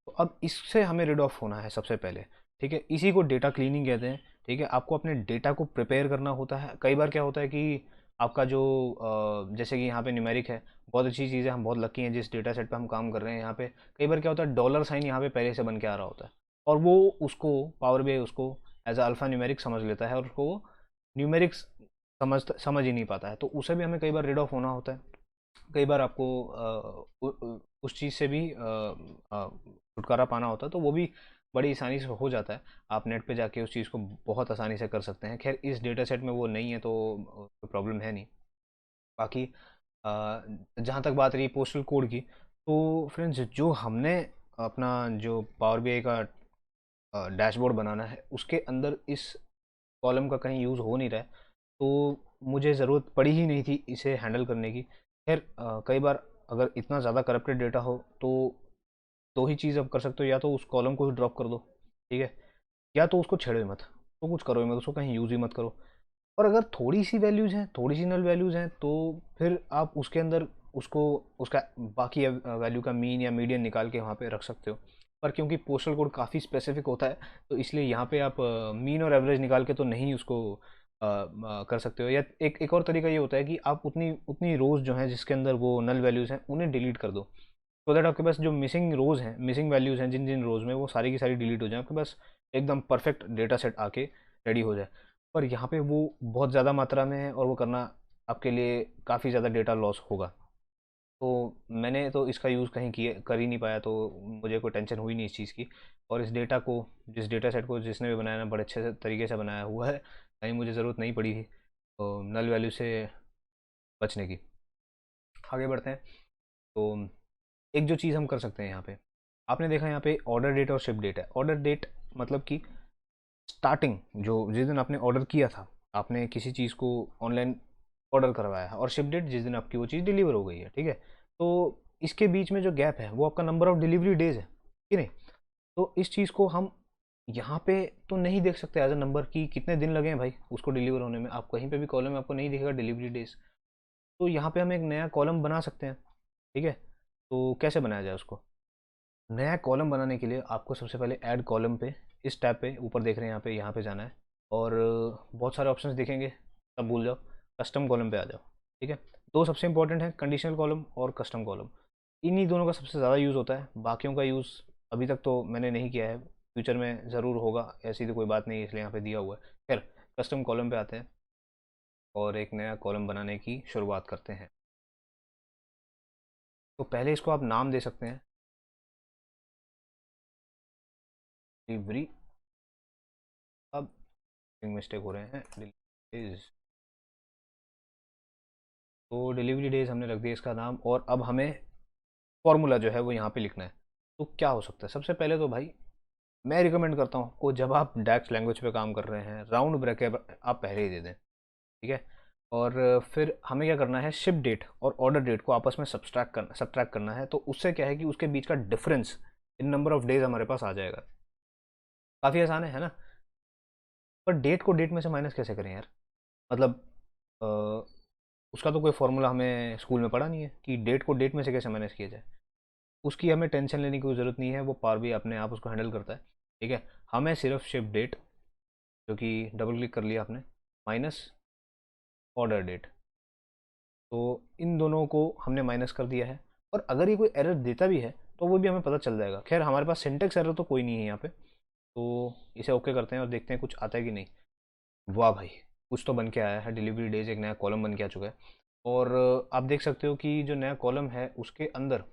तो अब इससे हमें रिड ऑफ होना है सबसे पहले, ठीक है। इसी को डेटा क्लीनिंग कहते हैं, ठीक है। आपको अपने डेटा को प्रिपेयर करना होता है। कई बार क्या होता है कि आपका जो जैसे कि यहाँ पे न्यूमेरिक है, बहुत अच्छी चीज़ है, हम बहुत लकी हैं जिस डेटा सेट पे हम काम कर रहे हैं। यहाँ पे कई बार क्या होता है, डॉलर साइन यहाँ पे पहले से बन के आ रहा होता है, और वो उसको पावर बीआई उसको एज अल्फा न्यूमेरिक समझ लेता है, और उसको न्यूमेरिक्स समझ ही नहीं पाता है। तो उसे भी हमें कई बार रिड ऑफ होना होता है। कई बार आपको उस चीज़ से भी छुटकारा पाना होता है, तो वो भी बड़ी आसानी से हो जाता है। आप नेट पे जाके उस चीज़ को बहुत आसानी से कर सकते हैं। खैर इस डेटा सेट में वो नहीं है तो कोई प्रॉब्लम है नहीं। बाकी जहाँ तक बात रही पोस्टल कोड की, तो फ्रेंड्स जो हमने अपना जो पावर बीआई का डैशबोर्ड बनाना है उसके अंदर इस कॉलम का कहीं यूज़ हो नहीं रहा है, तो मुझे ज़रूरत पड़ी ही नहीं थी इसे हैंडल करने की। खैर कई बार अगर इतना ज़्यादा करप्टेड डेटा हो तो दो ही चीज़ आप कर सकते हो, या तो उस कॉलम को ही ड्रॉप कर दो, ठीक है, या तो उसको छेड़ो ही मत, तो कुछ करो ही मत, उसको कहीं यूज़ ही मत करो। और अगर थोड़ी सी वैल्यूज़ हैं, थोड़ी सी नल वैल्यूज़ हैं, तो फिर आप उसके अंदर उसको, उसका बाकी वैल्यू का मीन या मीडियन निकाल के वहाँ पे रख सकते हो। पर क्योंकि पोस्टल कोड काफ़ी स्पेसिफिक होता है, तो इसलिए यहाँ पे आप मीन और एवरेज निकाल के तो नहीं उसको कर सकते हो। या एक और तरीका ये होता है कि आप उतनी उतनी रोज़ जो हैं जिसके अंदर वो नल वैल्यूज़ हैं उन्हें डिलीट कर दो, सो दैट आपके पास जो मिसिंग रोज़ हैं, मिसिंग वैल्यूज़ हैं जिन जिन रोज़ में, वो सारी की सारी डिलीट हो जाए, आपके पास एकदम परफेक्ट डेटा सेट आके रेडी हो जाए। पर यहाँ पे वो बहुत ज़्यादा मात्रा में है और वो करना आपके लिए काफ़ी ज़्यादा डेटा लॉस होगा। तो मैंने तो इसका यूज़ कहीं किए कर ही नहीं पाया, तो मुझे कोई टेंशन हुई नहीं इस चीज़ की। और इस डेटा को, जिस डेटा सेट को जिसने भी बनाया ना, बड़े अच्छे से तरीके से बनाया हुआ है, कहीं मुझे ज़रूरत नहीं पड़ी थी तो नल वैल्यू से बचने की। आगे बढ़ते हैं। तो एक जो चीज़ हम कर सकते हैं यहाँ पे, आपने देखा यहाँ पे ऑर्डर डेट और शिप डेट है। ऑर्डर डेट मतलब कि स्टार्टिंग, जो जिस दिन आपने ऑर्डर किया था, आपने किसी चीज़ को ऑनलाइन ऑर्डर करवाया है, और शिप डेट जिस दिन आपकी वो चीज़ डिलीवर हो गई है, ठीक है। तो इसके बीच में जो गैप है वो आपका नंबर ऑफ डिलीवरी डेज है कि नहीं। तो इस चीज़ को हम यहाँ पे तो नहीं देख सकते एज अ नंबर कि कितने दिन लगे हैं भाई उसको डिलीवर होने में। आप कहीं पे भी कॉलम में आपको नहीं दिखेगा डिलीवरी डेज। तो यहाँ पे हम एक नया कॉलम बना सकते हैं, ठीक है। तो कैसे बनाया जाए उसको? नया कॉलम बनाने के लिए आपको सबसे पहले ऐड कॉलम पे, इस टैब पे ऊपर देख रहे हैं यहाँ पे जाना है, और बहुत सारे ऑप्शंस दिखेंगे, तब भूल जाओ, कस्टम कॉलम पे आ जाओ, ठीक है। दो सबसे इंपॉर्टेंट है, कंडीशनल कॉलम और कस्टम कॉलम। इन्हीं दोनों का सबसे ज़्यादा यूज़ होता है, बाकियों का यूज़ अभी तक तो मैंने नहीं किया है, फ्यूचर में ज़रूर होगा, ऐसी तो कोई बात नहीं है, इसलिए यहाँ पे दिया हुआ है। खैर, कस्टम कॉलम पे आते हैं और एक नया कॉलम बनाने की शुरुआत करते हैं। तो पहले इसको आप नाम दे सकते हैं, डिलीवरी। अब मिस्टेक हो रहे हैं, डिलीवरीज। तो डिलीवरी डेज हमने रख दिया इसका नाम, और अब हमें फॉर्मूला जो है वो यहाँ पे लिखना है। तो क्या हो सकता है? सबसे पहले तो भाई मैं रिकमेंड करता हूँ को, जब आप डैक्स लैंग्वेज पे काम कर रहे हैं, राउंड ब्रैकेट आप पहले ही दे दें, ठीक है। और फिर हमें क्या करना है, शिप डेट और ऑर्डर डेट को आपस में सब्ट्रैक्ट करना है। तो उससे क्या है कि उसके बीच का difference in number of days हमारे पास आ जाएगा। काफ़ी आसान है ना? पर डेट को डेट में से माइनस कैसे करें यार? मतलब अ, उसका तो कोई फॉर्मूला हमें स्कूल में पढ़ा नहीं है कि डेट को डेट में से कैसे माइनस किया जाए। उसकी हमें टेंशन लेने की कोई ज़रूरत नहीं है, वो पावर भी अपने आप उसको हैंडल करता है, ठीक है। हमें सिर्फ शिप डेट, जो कि डबल क्लिक कर लिया आपने, माइनस ऑर्डर डेट, तो इन दोनों को हमने माइनस कर दिया है। और अगर ये कोई एरर देता भी है तो वो भी हमें पता चल जाएगा। खैर, हमारे पास सिंटेक्स एरर तो कोई नहीं है यहाँ पे, तो इसे ओके करते हैं और देखते हैं कुछ आता है कि नहीं। वाह भाई, कुछ तो बन के आया है, डिलीवरी डेज एक नया कॉलम बन के आ चुका है। और आप देख सकते हो कि जो नया कॉलम है उसके अंदर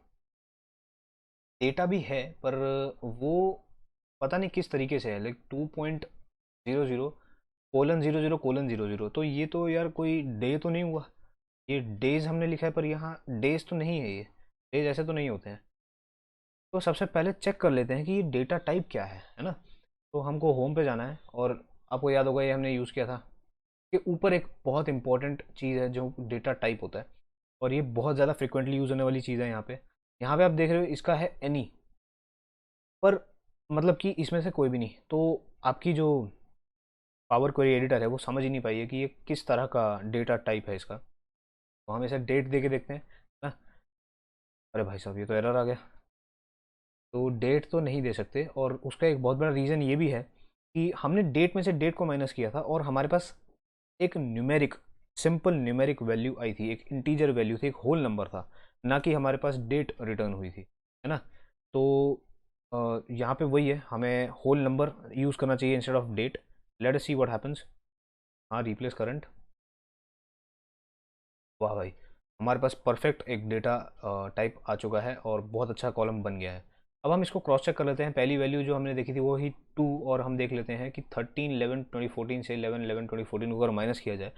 डेटा भी है, पर वो पता नहीं किस तरीके से है, लाइक 2.00:00:00:00। तो ये तो यार कोई डे तो नहीं हुआ, ये डेज हमने लिखा है, पर यहाँ डेज तो नहीं है, ये डेज ऐसे तो नहीं होते हैं। तो सबसे पहले चेक कर लेते हैं कि ये डेटा टाइप क्या है ना। तो हमको होम पे जाना है, और आपको याद होगा ये हमने यूज़ किया था कि ऊपर एक बहुत इंपॉर्टेंट चीज़ है जो डेटा टाइप होता है, और ये बहुत ज़्यादा फ्रिक्वेंटली यूज़ होने वाली चीज़ है। यहाँ पे आप देख रहे हो इसका है एनी, पर मतलब कि इसमें से कोई भी नहीं। तो आपकी जो पावर क्वेरी एडिटर है वो समझ ही नहीं पाई है कि ये किस तरह का डेटा टाइप है इसका। तो हम इसे डेट दे के देखते हैं ना। अरे भाई साहब, ये तो एरर आ गया। तो डेट तो नहीं दे सकते, और उसका एक बहुत बड़ा रीज़न ये भी है कि हमने डेट में से डेट को माइनस किया था, और हमारे पास एक न्यूमेरिक, सिंपल न्यूमेरिक वैल्यू आई थी, एक इंटीजर वैल्यू थी, एक होल नंबर था, ना कि हमारे पास डेट रिटर्न हुई थी, है ना। तो यहाँ पे वही है, हमें होल नंबर यूज़ करना चाहिए instead of date. Let us see what happens. हाँ, रिप्लेस करंट। वाह भाई, हमारे पास परफेक्ट एक डेटा टाइप आ चुका है, और बहुत अच्छा कॉलम बन गया है। अब हम इसको क्रॉस चेक कर लेते हैं। पहली वैल्यू जो हमने देखी थी वो ही 2, और हम देख लेते हैं कि 13/11/2014 से 11/11/2014 को अगर माइनस किया जाए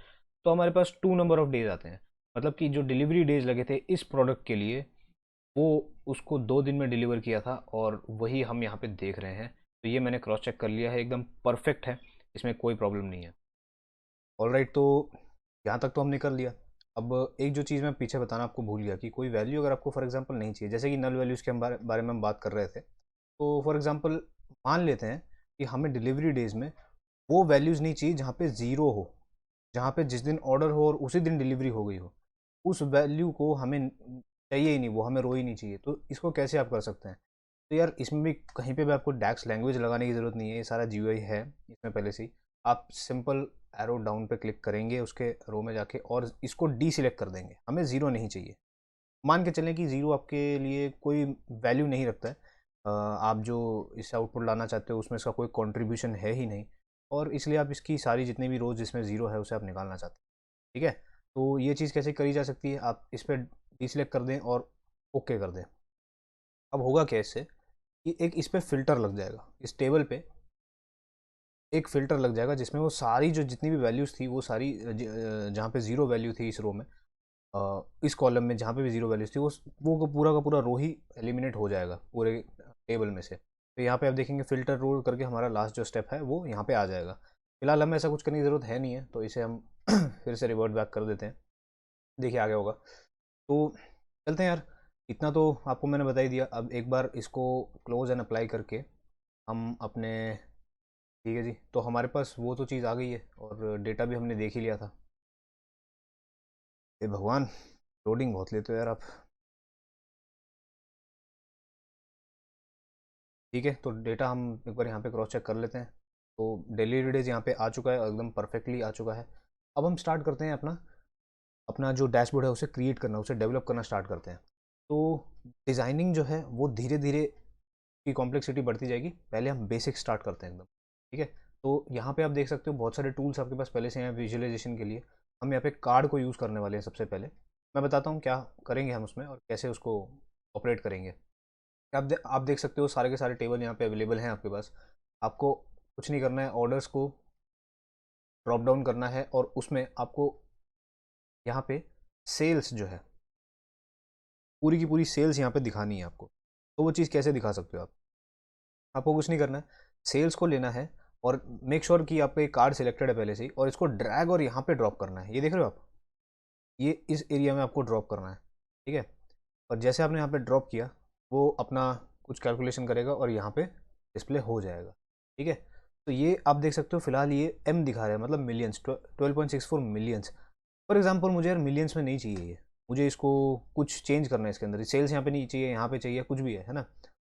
तो हमारे पास 2 नंबर ऑफ डेज आते हैं। मतलब कि जो डिलीवरी डेज लगे थे इस प्रोडक्ट के लिए, वो उसको 2 दिन में डिलीवर किया था, और वही हम यहाँ पे देख रहे हैं। तो ये मैंने क्रॉस चेक कर लिया है, एकदम परफेक्ट है, इसमें कोई प्रॉब्लम नहीं है। ऑल राइट, तो यहाँ तक तो हमने कर लिया। अब एक जो चीज़ मैं पीछे बताना आपको भूल गया, कि कोई वैल्यू अगर आपको फॉर एग्जांपल नहीं चाहिए, जैसे कि नल वैल्यूज़ के हम बारे में हम बात कर रहे थे, तो फॉर एग्जांपल मान लेते हैं कि हमें डिलीवरी डेज में वो वैल्यूज़ नहीं चाहिए जहाँ पे ज़ीरो हो, जहाँ पे जिस दिन ऑर्डर हो और उसी दिन डिलीवरी हो गई हो, उस वैल्यू को हमें चाहिए ही नहीं, वो हमें रो ही नहीं चाहिए। तो इसको कैसे आप कर सकते हैं? तो यार इसमें भी कहीं पे भी आपको डैक्स लैंग्वेज लगाने की ज़रूरत नहीं है, ये सारा जीयूआई है इसमें पहले से ही। आप सिंपल एरो डाउन पे क्लिक करेंगे उसके रो में जाके, और इसको डी सिलेक्ट कर देंगे, हमें ज़ीरो नहीं चाहिए। मान के चलें कि ज़ीरो आपके लिए कोई वैल्यू नहीं रखता है, आप जो इससे आउटपुट लाना चाहते हो उसमें इसका कोई कंट्रीब्यूशन है ही नहीं, और इसलिए आप इसकी सारी जितनी भी रोज जिसमें ज़ीरो है उसे आप निकालना चाहते हैं, ठीक है। तो ये चीज़ कैसे करी जा सकती है, आप इस पर डी सिलेक्ट कर दें और ओके कर दें। अब होगा क्या इससे, कि एक इस पर फिल्टर लग जाएगा, इस टेबल पे एक फ़िल्टर लग जाएगा जिसमें वो सारी जो जितनी भी वैल्यूज़ थी वो सारी जहाँ पे ज़ीरो वैल्यू थी इस रो में, इस कॉलम में जहाँ पे भी ज़ीरो वैल्यूज़ थी, वो का पूरा रो ही एलिमिनेट हो जाएगा पूरे टेबल में से। तो यहाँ पे आप देखेंगे फ़िल्टर रूल करके हमारा लास्ट जो स्टेप है वो यहाँ पे आ जाएगा। फिलहाल हमें ऐसा कुछ करने की ज़रूरत है नहीं है, तो इसे हम फिर से रिवर्ट बैक कर देते हैं। देखिए आ गया होगा। तो चलते हैं यार, इतना तो आपको मैंने बता ही दिया। अब एक बार इसको क्लोज एंड अप्लाई करके हम अपने, ठीक है जी, तो हमारे पास वो तो चीज़ आ गई है और डेटा भी हमने देख ही लिया था। ए भगवान, लोडिंग बहुत लेते हो यार आप। ठीक है, तो डेटा हम एक बार यहाँ पे क्रॉस चेक कर लेते हैं। तो डेली डेज यहाँ पे आ चुका है, एकदम परफेक्टली आ चुका है। अब हम स्टार्ट करते हैं अपना अपना जो डैशबोर्ड है उसे क्रिएट करना, उसे डेवलप करना स्टार्ट करते हैं। तो डिज़ाइनिंग जो है वो धीरे धीरे की कॉम्प्लेक्सिटी बढ़ती जाएगी। पहले हम बेसिक स्टार्ट करते हैं एकदम, ठीक है। तो यहाँ पे आप देख सकते हो बहुत सारे टूल्स आपके पास पहले से हैं विजुअलाइजेशन के लिए। हम यहाँ पे कार्ड को यूज़ करने वाले हैं। सबसे पहले मैं बताता हूँ क्या करेंगे हम उसमें और कैसे उसको ऑपरेट करेंगे। आप देख सकते हो सारे के सारे टेबल यहाँ पे अवेलेबल हैं आपके पास। आपको कुछ नहीं करना है, ऑर्डर्स को ड्रॉप डाउन करना है और उसमें आपको यहाँ पे सेल्स जो है, पूरी की पूरी सेल्स यहाँ पे दिखानी है आपको। तो वो चीज़ कैसे दिखा सकते हो आप? आपको कुछ नहीं करना है, सेल्स को लेना है और मेक श्योर कि आपका एक कार्ड सिलेक्टेड है पहले से ही, और इसको ड्रैग और यहाँ पे ड्रॉप करना है। ये देख रहे हो आप, ये इस एरिया में आपको ड्रॉप करना है, ठीक है। और जैसे आपने यहाँ पे ड्रॉप किया, वो अपना कुछ कैलकुलेशन करेगा और यहाँ पे डिस्प्ले हो जाएगा, ठीक है। तो ये आप देख सकते हो फिलहाल ये एम दिखा रहा है, मतलब मिलियंस, 12.64 मिलियंस। फॉर एग्जाम्पल मुझे यार मिलियंस में नहीं चाहिए ये, मुझे इसको कुछ चेंज करना है इसके अंदर। सेल्स यहाँ पे नहीं चाहिए, यहाँ पे चाहिए, कुछ भी है ना।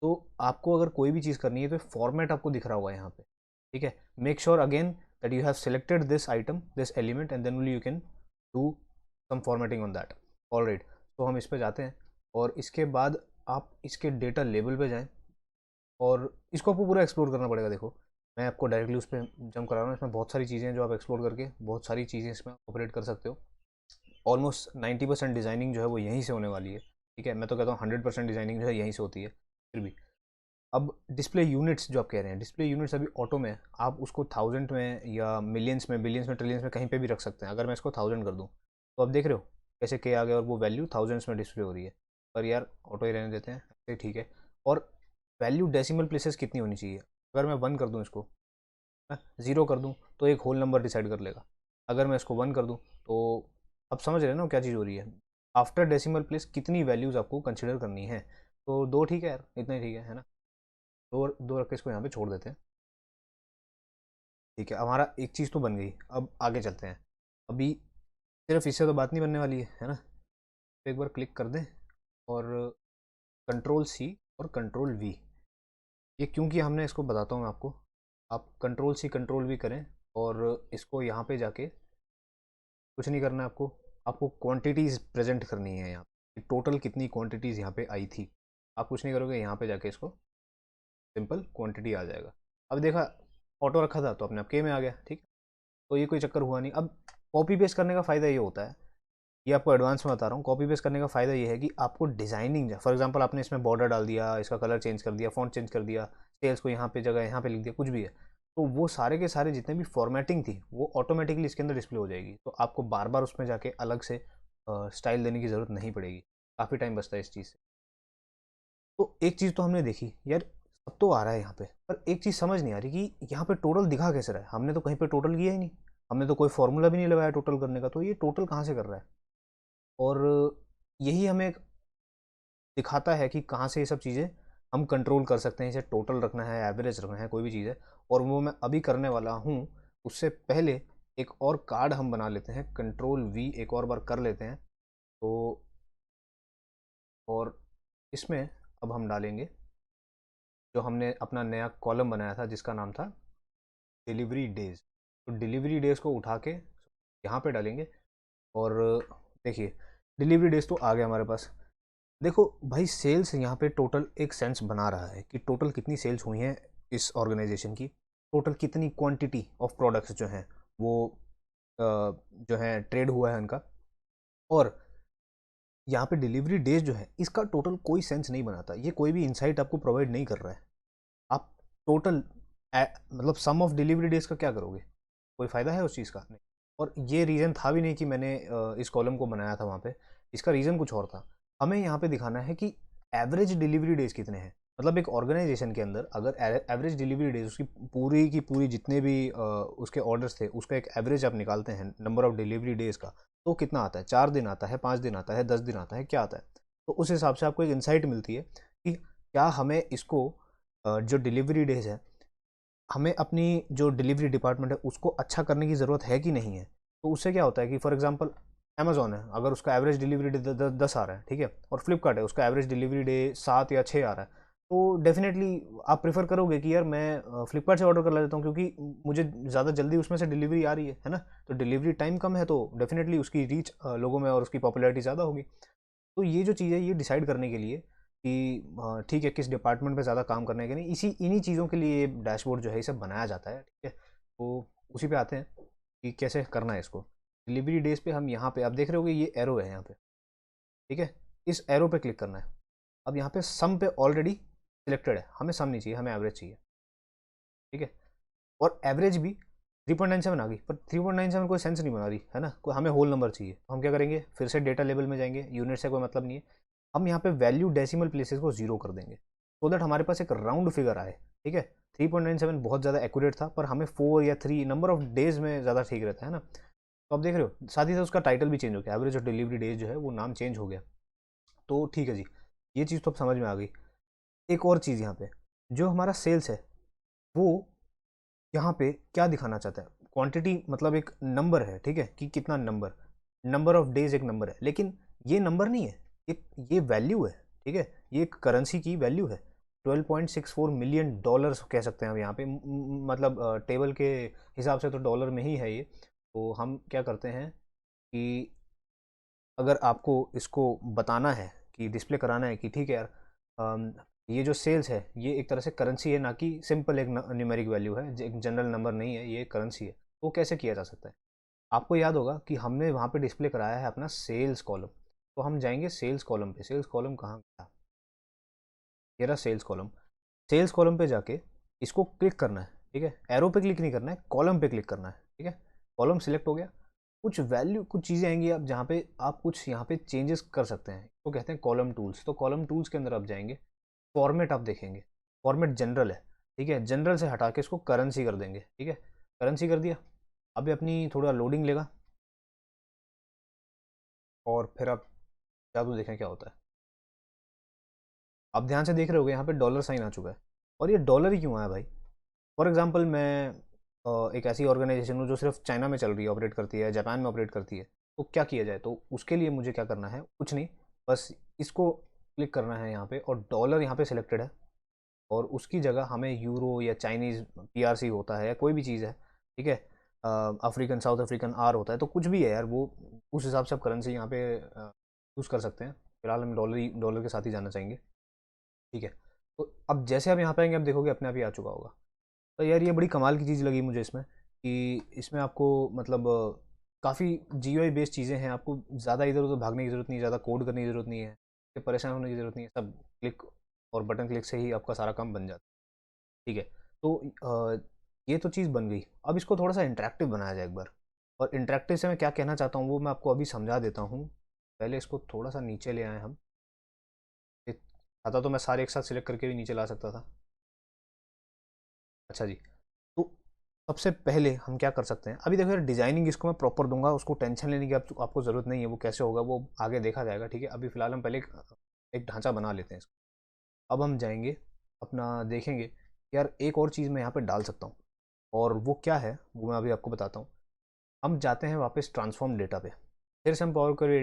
तो आपको अगर कोई भी चीज़ करनी है तो फॉर्मेट आपको दिख रहा होगा यहाँ पे, ठीक है। Make sure again that you have selected this item, this element, and then only you can do some formatting on that. Alright, तो हम इस पे जाते हैं और इसके बाद आप इसके डेटा लेवल पे जाएं और इसको आपको पूरा एक्सप्लोर करना पड़ेगा। देखो मैं आपको डायरेक्टली उस पर जंप करा रहा हूँ। इसमें बहुत सारी चीज़ें हैं जो आप एक्सप्लोर करके बहुत सारी चीज़ें इसमें ऑपरेट कर सकते हो। ऑलमोस्ट 90% डिज़ाइनिंग जो है वो यहीं से होने वाली है, ठीक है। मैं तो कहता हूँ 100% डिज़ाइनिंग जो है यहीं से होती है फिर भी। अब डिस्प्ले यूनिट्स जो आप कह रहे हैं, डिस्प्ले यूनिट्स अभी ऑटो में आप उसको 1000 में या मिलियंस में, बिलियंस में, ट्रिलियंस में कहीं पे भी रख सकते हैं। अगर मैं इसको 1000 कर दूँ तो आप देख रहे हो कैसे के आ गया और वो वैल्यू थाउजेंड्स में डिस्प्ले हो रही है। पर यार ऑटो ही रहने देते हैं ऐसे, ठीक है। और वैल्यू डेसिमल प्लेसेस कितनी होनी चाहिए? अगर मैं 1 कर दूँ इसको, 0 कर दूँ तो एक होल नंबर डिसाइड कर लेगा। अगर मैं इसको 1 कर दूँ तो अब समझ रहे हैं ना क्या चीज़ हो रही है। आफ्टर डेसिमल प्लेस कितनी वैल्यूज़ आपको कंसिडर करनी है। तो 2 ठीक है यार, इतना ही ठीक है ना। दो दो रख के इसको यहाँ पे छोड़ देते हैं, ठीक है। हमारा एक चीज़ तो बन गई। अब आगे चलते हैं। अभी सिर्फ इससे तो बात नहीं बनने वाली है ना। तो एक बार क्लिक कर दें और कंट्रोल सी और कंट्रोल वी। ये क्योंकि हमने इसको बताता हूँ मैं आपको। आप कंट्रोल सी कंट्रोल वी करें और इसको यहाँ पे जाके कुछ नहीं करना है आपको। आपको क्वांटिटीज़ प्रेजेंट करनी है यहाँ पे, टोटल कितनी क्वांटिटीज़ यहाँ पे आई थी। आप कुछ नहीं करोगे, यहाँ पे जाके इसको सिंपल क्वांटिटी आ जाएगा। अब देखा ऑटो रखा था तो अपने आप के में आ गया, ठीक। तो ये कोई चक्कर हुआ नहीं। अब कॉपी पेस्ट करने का फ़ायदा ये होता है, ये आपको एडवांस में बता रहा हूँ। कॉपी पेस्ट करने का फ़ायदा ये है कि आपको डिज़ाइनिंग, फॉर एग्जांपल आपने इसमें बॉर्डर डाल दिया, इसका कलर चेंज कर दिया, फॉन्ट चेंज कर दिया, सेल्स को यहाँ पे जगह यहाँ पे लिख दिया, कुछ भी है, तो वो सारे के सारे जितने भी फॉर्मेटिंग थी वो ऑटोमेटिकली इसके अंदर डिस्प्ले हो जाएगी। तो आपको बार बार उसमें जाके अलग से स्टाइल देने की ज़रूरत नहीं पड़ेगी। काफ़ी टाइम बचता है इस चीज़ से। तो एक चीज़ तो हमने देखी यार, सब तो आ रहा है यहाँ पे, पर एक चीज़ समझ नहीं आ रही कि यहाँ पे टोटल दिखा कैसे रहा है। हमने तो कहीं पे टोटल किया ही नहीं, हमने तो कोई फॉर्मूला भी नहीं लगाया टोटल करने का, तो ये टोटल कहाँ से कर रहा है? और यही हमें दिखाता है कि कहाँ से ये सब चीज़ें हम कंट्रोल कर सकते हैं। इसे टोटल रखना है, एवरेज रखना है, कोई भी चीज़ है। और वो मैं अभी करने वाला हूँ। उससे पहले एक और कार्ड हम बना लेते हैं, कंट्रोल वी एक और बार कर लेते हैं। तो और इसमें अब हम डालेंगे जो हमने अपना नया कॉलम बनाया था जिसका नाम था डिलीवरी डेज। तो डिलीवरी डेज को उठा के यहाँ पे डालेंगे और देखिए डिलीवरी डेज तो आ गया हमारे पास। देखो भाई सेल्स यहाँ पे टोटल एक सेंस बना रहा है कि टोटल कितनी सेल्स हुई हैं इस ऑर्गेनाइजेशन की, टोटल कितनी क्वांटिटी ऑफ प्रोडक्ट्स जो हैं वो जो है ट्रेड हुआ है उनका। और यहाँ पे डिलीवरी डेज जो है इसका टोटल कोई सेंस नहीं बनाता, ये कोई भी इंसाइट आपको प्रोवाइड नहीं कर रहा है। आप टोटल मतलब सम ऑफ डिलीवरी डेज का क्या करोगे? कोई फ़ायदा है उस चीज़ का? नहीं। और ये रीज़न था भी नहीं कि मैंने इस कॉलम को बनाया था वहाँ पे। इसका रीज़न कुछ और था। हमें यहाँ पे दिखाना है कि एवरेज डिलीवरी डेज कितने हैं। मतलब एक ऑर्गेनाइजेशन के अंदर अगर एवरेज डिलीवरी डेज उसकी पूरी की पूरी जितने भी उसके ऑर्डर्स थे उसका एक एवरेज आप निकालते हैं नंबर ऑफ डिलीवरी डेज का, तो कितना आता है? 4 दिन आता है, 5 दिन आता है, 10 दिन आता है, क्या आता है? तो उस हिसाब से आपको एक इंसाइट मिलती है कि क्या हमें इसको जो डिलीवरी डेज है, हमें अपनी जो डिलीवरी डिपार्टमेंट है उसको अच्छा करने की ज़रूरत है कि नहीं है। तो उससे क्या होता है कि फॉर एग्जांपल अमेजोन है, अगर उसका एवरेज डिलीवरी डे 10 आ रहा है, ठीक है, और फ्लिपकार्ट है उसका एवरेज डिलीवरी डे 7 या 6 आ रहा है, तो डेफिनेटली आप प्रेफर करोगे कि यार मैं फ्लिपकार्ट से ऑर्डर कर लेता हूँ क्योंकि मुझे ज़्यादा जल्दी उसमें से डिलीवरी आ रही है ना। तो डिलीवरी टाइम कम है तो डेफिनेटली उसकी रीच लोगों में और उसकी पॉपुलैरिटी ज़्यादा होगी। तो ये जो चीज़ है ये डिसाइड करने के लिए कि ठीक है किस डिपार्टमेंट पे ज़्यादा काम करने के नहीं, इसी इन्हीं चीज़ों के लिए डैशबोर्ड जो है इसे बनाया जाता है, ठीक है। तो उसी पे आते हैं कि कैसे करना है इसको। डिलीवरी डेज पे हम यहाँ पे आप देख रहे होगे ये एरो है यहाँ पे, ठीक है। इस एरो पे क्लिक करना है। अब यहाँ पे सम पे ऑलरेडी सिलेक्टेड है, हमें सम नहीं चाहिए, हमें एवरेज चाहिए, ठीक है। और एवरेज भी 3.97 आ गई, पर 3.97 कोई सेंस नहीं बना रही है ना, कोई हमें होल नंबर चाहिए। तो हम क्या करेंगे, फिर से डेटा लेवल में जाएंगे, यूनिट से कोई मतलब नहीं है, हम यहाँ पे वैल्यू डेसिमल प्लेसेस को जीरो कर देंगे सो दैट हमारे पास एक राउंड फिगर आए, ठीक है। 3.97 बहुत ज़्यादा एक्यूरेट था, पर हमें 4 या 3 नंबर ऑफ डेज में ज़्यादा ठीक रहता है ना। तो आप देख रहे हो साथ ही साथ उसका टाइटल भी चेंज हो गया, एवरेज ऑफ डिलीवरी डेज जो है वो नाम चेंज हो गया। तो ठीक है जी, ये चीज़ तो अब समझ में आ गई। एक और चीज़ यहाँ पे, जो हमारा सेल्स है वो यहाँ पे क्या दिखाना चाहता है, क्वांटिटी मतलब एक नंबर है, ठीक है, कि कितना नंबर, नंबर ऑफ डेज एक नंबर है, लेकिन ये नंबर नहीं है, ये वैल्यू है, ठीक है। ये एक करेंसी की वैल्यू है। 12.64 मिलियन डॉलर्स कह सकते हैं हम यहाँ पे, मतलब टेबल के हिसाब से तो डॉलर में ही है ये। तो हम क्या करते हैं कि अगर आपको इसको बताना है कि डिस्प्ले कराना है कि ठीक है यार, ये जो सेल्स है ये एक तरह से करेंसी है, ना कि सिंपल एक न्यूमेरिक वैल्यू है, एक जनरल नंबर नहीं है, ये करेंसी है। तो कैसे किया जा सकता है? आपको याद होगा कि हमने वहाँ पे डिस्प्ले कराया है अपना सेल्स कॉलम। तो हम जाएंगे सेल्स कॉलम पे। सेल्स कॉलम कहाँ गया? ये रहा सेल्स कॉलम। सेल्स कॉलम पे जाके इसको क्लिक करना है, ठीक है। एरो पे क्लिक नहीं करना है, कॉलम पे क्लिक करना है, ठीक है। कॉलम सिलेक्ट हो गया। कुछ वैल्यू कुछ चीज़ें आएंगी आप जहाँ पे आप कुछ यहाँ पे चेंजेस कर सकते हैं, तो कहते हैं कॉलम टूल्स। तो कॉलम टूल्स के अंदर आप जाएंगे, फॉर्मेट आप देखेंगे, फॉर्मेट जनरल है, ठीक है। जनरल से हटा के इसको करेंसी कर देंगे, ठीक है। करेंसी कर दिया। अभी अपनी थोड़ा लोडिंग लेगा और फिर आप जादू देखें क्या होता है। आप ध्यान से देख रहे होगे यहाँ पे डॉलर साइन आ चुका है। और ये डॉलर ही क्यों आया भाई? फॉर एग्जांपल मैं एक ऐसी ऑर्गेनाइजेशन हूँ जो सिर्फ चाइना में चल रही है, ऑपरेट करती है, जापान में ऑपरेट करती है। तो क्या किया जाए? तो उसके लिए मुझे क्या करना है, कुछ नहीं, बस इसको क्लिक करना है यहाँ पे, और डॉलर यहाँ पे सिलेक्टेड है, और उसकी जगह हमें यूरो या चाइनीज़ पीआरसी होता है या कोई भी चीज़ है, ठीक है, अफ्रीकन साउथ अफ्रीकन आर होता है, तो कुछ भी है यार वो, उस हिसाब से आप करेंसी यहाँ पे यूज़ कर सकते हैं। फिलहाल हम डॉलर के साथ ही जाना चाहेंगे, ठीक है। तो अब जैसे आप यहाँ पे आएंगे आप देखोगे अपने आप ही आ चुका होगा। तो यार ये बड़ी कमाल की चीज़ लगी मुझे इसमें, कि इसमें आपको मतलब काफ़ी जीयूआई बेस्ड चीज़ें हैं, आपको ज़्यादा इधर उधर भागने की ज़रूरत नहीं है, ज़्यादा कोड करने की ज़रूरत नहीं है, परेशान होने की ज़रूरत नहीं है, सब क्लिक और बटन क्लिक से ही आपका सारा काम बन जाता है, ठीक है। तो ये तो चीज़ बन गई। अब इसको थोड़ा सा इंटरेक्टिव बनाया जाए एक बार। और इंटरेक्टिव से मैं क्या कहना चाहता हूँ वो मैं आपको अभी समझा देता हूँ। पहले इसको थोड़ा सा नीचे ले आए हम। आता तो मैं सारे एक साथ सिलेक्ट करके भी नीचे ला सकता था। अच्छा जी। तो सबसे पहले हम क्या कर सकते हैं, अभी देखो यार डिजाइनिंग इसको मैं प्रॉपर दूंगा, उसको टेंशन लेने की आपको ज़रूरत नहीं है, वो कैसे होगा वो आगे देखा जाएगा, ठीक है। अभी फ़िलहाल हम पहले एक ढांचा बना लेते हैं इसको। अब हम जाएंगे अपना देखेंगे यार एक और चीज़ मैं यहाँ पे डाल सकता हूँ, और वो क्या है वो मैं अभी आपको बताता हूँ। हम जाते हैं वापस ट्रांसफॉर्म डेटा पे, फिर से हम पावर क्वेरी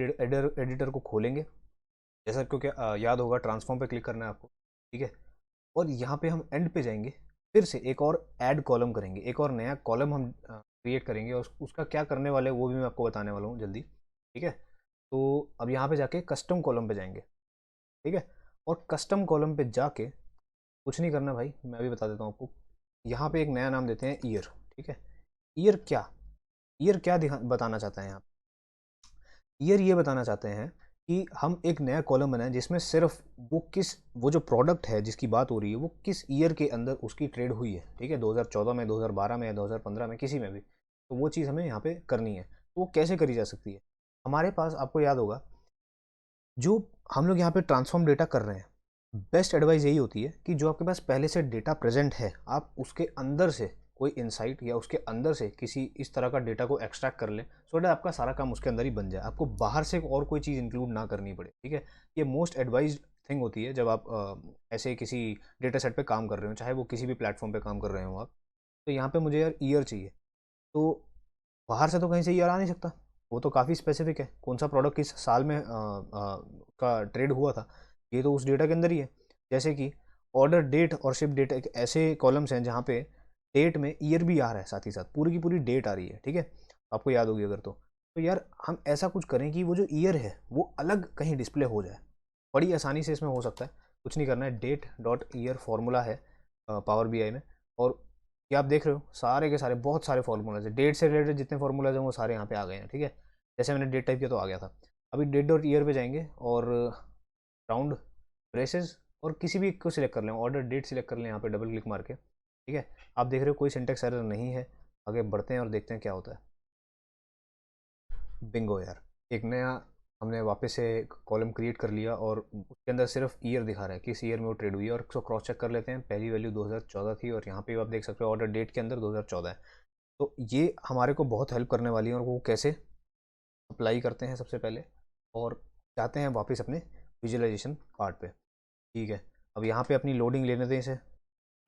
एडिटर को खोलेंगे, जैसा क्योंकि याद होगा ट्रांसफॉर्म पे क्लिक करना है आपको, ठीक है। और यहाँ पे हम एंड पे जाएंगे, फिर से एक और ऐड कॉलम करेंगे, एक और नया कॉलम हम क्रिएट करेंगे, और उसका क्या करने वाले वो भी मैं आपको बताने वाला हूँ जल्दी, ठीक है। तो अब यहाँ पे जाके कस्टम कॉलम पे जाएंगे, ठीक है। और कस्टम कॉलम पे जाके कुछ नहीं करना भाई, मैं अभी बता देता हूँ आपको। यहाँ पे एक नया नाम देते हैं ईयर, ठीक है। ईयर क्या, ईयर क्या बताना चाहता है यहाँ? ईयर ये बताना चाहते हैं कि हम एक नया कॉलम बनाएं जिसमें सिर्फ वो जो प्रोडक्ट है जिसकी बात हो रही है वो किस ईयर के अंदर उसकी ट्रेड हुई है, ठीक है। 2014 में, 2012 में या 2015 में, किसी में भी। तो वो चीज़ हमें यहाँ पे करनी है। तो वो कैसे करी जा सकती है? हमारे पास आपको याद होगा जो हम लोग यहाँ पे ट्रांसफॉर्म डेटा कर रहे हैं, बेस्ट एडवाइस यही होती है कि जो आपके पास पहले से डेटा प्रेजेंट है, आप उसके अंदर से कोई इंसाइट या उसके अंदर से किसी इस तरह का डेटा को एक्सट्रैक्ट कर लें, सो दैट आपका सारा काम उसके अंदर ही बन जाए, आपको बाहर से और कोई चीज़ इंक्लूड ना करनी पड़े। ठीक है, ये मोस्ट एडवाइज थिंग होती है जब आप ऐसे किसी डेटा सेट पे काम कर रहे हो, चाहे वो किसी भी प्लेटफॉर्म पे काम कर रहे हो आप। तो यहाँ पे मुझे यार ईयर चाहिए, तो बाहर से तो कहीं से ईयर आ नहीं सकता, वो तो काफ़ी स्पेसिफिक है, कौन सा प्रोडक्ट किस साल में का ट्रेड हुआ था, ये तो उस डेटा के अंदर ही है। जैसे कि ऑर्डर डेट और शिप डेट एक ऐसे कॉलम्स हैं जहाँ पे डेट में ईयर भी आ रहा है, साथ ही साथ पूरी की पूरी डेट आ रही है। ठीक है, आपको याद होगी अगर तो यार हम ऐसा कुछ करें कि वो जो ईयर है वो अलग कहीं डिस्प्ले हो जाए, बड़ी आसानी से इसमें हो सकता है। कुछ नहीं करना है, डेट डॉट ईयर फार्मूला है पावर बी आई में, और ये आप देख रहे हो सारे के सारे बहुत सारे फार्मूलाज है, डेट से रिलेटेड जितने फार्मूलाज हैं वो सारे यहाँ पे आ गए हैं। ठीक है, जैसे मैंने डेट टाइप किया तो आ गया था। अभी डेट डॉट ईयर पे जाएंगे और राउंड ब्रेसेस और किसी भी एक को सिलेक्ट कर लें, ऑर्डर डेट सिलेक्ट कर लें यहाँ पे डबल क्लिक मार के। ठीक है, आप देख रहे हो कोई सिंटेक्स एरर नहीं है। आगे बढ़ते हैं और देखते हैं क्या होता है। बिंगो यार, एक नया हमने वापस से कॉलम क्रिएट कर लिया और उसके अंदर सिर्फ ईयर दिखा रहा है, किस ईयर में वो ट्रेड हुई है, और उसको क्रॉस चेक कर लेते हैं। पहली वैल्यू 2014 थी और यहाँ पे आप देख सकते हो ऑर्डर डेट के अंदर 2014 है। तो ये हमारे को बहुत हेल्प करने वाली है, और वो कैसे अप्लाई करते हैं सबसे पहले, और जाते हैं वापस अपने विजुअलाइजेशन पार्ट पे। ठीक है, अब यहाँ पे अपनी लोडिंग लेने दें इसे।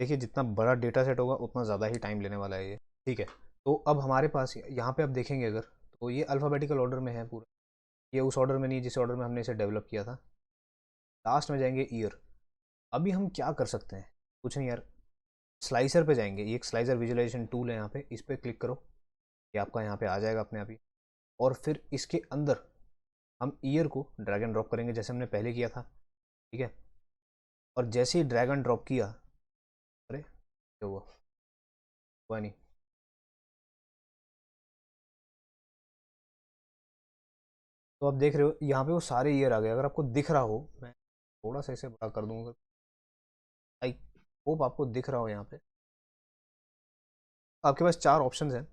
देखिए जितना बड़ा डेटा सेट होगा उतना ज़्यादा ही टाइम लेने वाला है ये। ठीक है, तो अब हमारे पास यहाँ पे आप देखेंगे अगर, तो ये अल्फ़ाबेटिकल ऑर्डर में है पूरा, ये उस ऑर्डर में नहीं जिस ऑर्डर में हमने इसे डेवलप किया था। लास्ट में जाएंगे ईयर। अभी हम क्या कर सकते हैं, कुछ नहीं यार, स्लाइसर पे जाएंगे, ये एक स्लाइसर विजुअलाइजेशन टूल है, यहाँ पे इस पर क्लिक करो, ये आपका यहाँ पे आ जाएगा अपने आप ही। और फिर इसके अंदर हम ईयर को ड्रैग एंड ड्रॉप करेंगे जैसे हमने पहले किया था। ठीक है, और जैसे ही ड्रैग एंड ड्रॉप किया, अरे क्या हुआ, हुआ नहीं। तो आप देख रहे हो यहाँ पे वो सारे ईयर आ गए, अगर आपको दिख रहा हो, मैं थोड़ा सा इसे बड़ा कर दूंगा, आई होप आपको दिख रहा हो। यहाँ पे आपके पास चार ऑप्शंस हैं,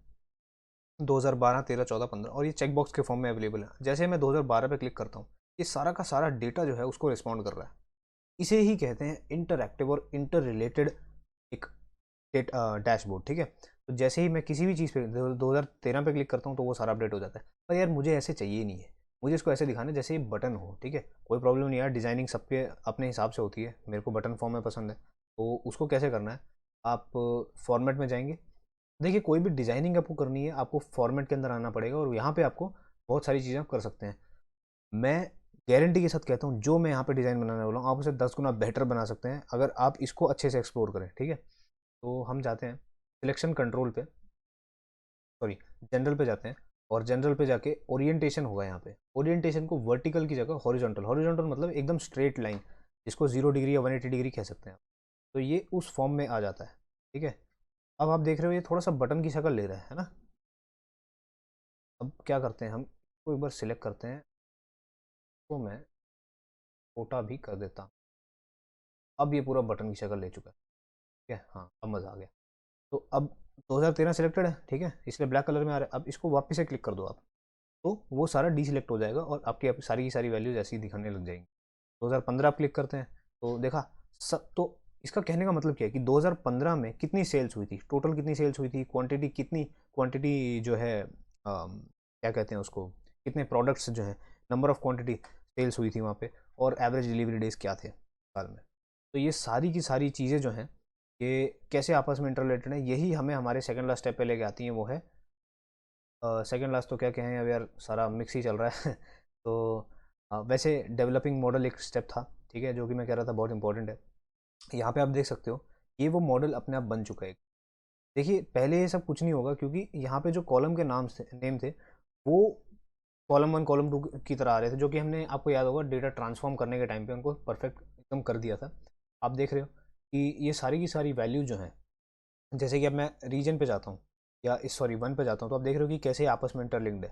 2012, 13, 14, 15, और ये चेक बॉक्स के फॉर्म में अवेलेबल है। जैसे मैं 2012 पे क्लिक करता हूँ, ये सारा का सारा डेटा जो है उसको रिस्पॉन्ड कर रहा है। इसे ही कहते हैं इंटरएक्टिव और इंटर रिलेटेड एक डैशबोर्ड। ठीक है, तो जैसे ही मैं किसी भी चीज़ पे 2013 पे क्लिक करता हूँ तो वो सारा अपडेट हो जाता है। पर यार मुझे ऐसे चाहिए ही नहीं है, मुझे इसको ऐसे दिखाना है जैसे ये बटन हो। ठीक है, कोई प्रॉब्लम नहीं यार, डिज़ाइनिंग सबके अपने हिसाब से होती है, मेरे को बटन फॉर्म में पसंद है। तो उसको कैसे करना है, आप फॉर्मेट में जाएंगे। देखिए कोई भी डिज़ाइनिंग आपको करनी है, आपको फॉर्मेट के अंदर आना पड़ेगा, और यहाँ पे आपको बहुत सारी चीज़ें आप कर सकते हैं। मैं गारंटी के साथ कहता हूँ जो मैं यहाँ पे डिज़ाइन बनाने वाला हूँ, आप उसे 10 गुना बेटर बना सकते हैं अगर आप इसको अच्छे से एक्सप्लोर करें। ठीक है, तो हम जाते हैं सिलेक्शन कंट्रोल पे, सॉरी जनरल पे जाते हैं, और जनरल पे जाके ओरिएंटेशन होगा। यहाँ पे ओरिएंटेशन को वर्टिकल की जगह हॉरिजॉन्टल, हॉरिजॉन्टल मतलब एकदम स्ट्रेट लाइन, जिसको 0 डिग्री या 180 डिग्री कह सकते हैं आप। तो ये उस फॉर्म में आ जाता है। ठीक है, अब आप देख रहे हो ये थोड़ा सा बटन की शक्ल ले रहा है ना। अब क्या करते हैं, हम इसको एक बार सिलेक्ट करते हैं, तो मैं छोटा भी कर देता हूँ। अब ये पूरा बटन की शक्ल ले चुका है। ठीक है, हाँ अब मज़ा आ गया। तो अब 2013 सिलेक्टेड है, ठीक है, इसलिए ब्लैक कलर में आ रहा है। अब इसको वापस से क्लिक कर दो आप, तो वो सारा डी सिलेक्ट हो जाएगा और आपकी सारी की सारी वैल्यूज ऐसी दिखाने लग जाएंगी। 2015 आप क्लिक करते हैं, तो देखा सब। तो इसका कहने का मतलब क्या है कि 2015 में कितनी सेल्स हुई थी, टोटल कितनी सेल्स हुई थी, क्वांटिटी कितनी, क्वांटिटी जो है क्या कहते हैं उसको, कितने प्रोडक्ट्स जो है, नंबर ऑफ क्वांटिटी सेल्स हुई थी वहाँ पे, और एवरेज डिलीवरी डेज क्या थे साल में। तो ये सारी की सारी चीज़ें जो हैं, ये कैसे आपस में इंटरलेटेड है, यही हमें हमारे सेकंड लास्ट स्टेप पे लेके आती हैं। वो है सेकंड लास्ट तो क्या कहें, अब यार सारा मिक्स ही चल रहा है तो वैसे डेवलपिंग मॉडल एक स्टेप था, ठीक है, जो कि मैं कह रहा था बहुत इंपॉर्टेंट है। यहाँ पे आप देख सकते हो ये वो मॉडल अपने आप बन चुका है। देखिए पहले ये सब कुछ नहीं होगा, क्योंकि यहाँ पे जो कॉलम के नाम थे, नेम थे, वो कॉलम 1 कॉलम 2 की तरह आ रहे थे, जो कि हमने, आपको याद होगा, डेटा ट्रांसफॉर्म करने के टाइम पे उनको परफेक्ट एकदम कर दिया था। आप देख रहे हो कि ये सारी की सारी वैल्यू जो हैं, जैसे कि अब मैं रीजन पे जाता हूँ, या इस सॉरी वन पे जाता हूँ, तो आप देख रहे हो कि कैसे आपस में इंटरलिंक्ड है।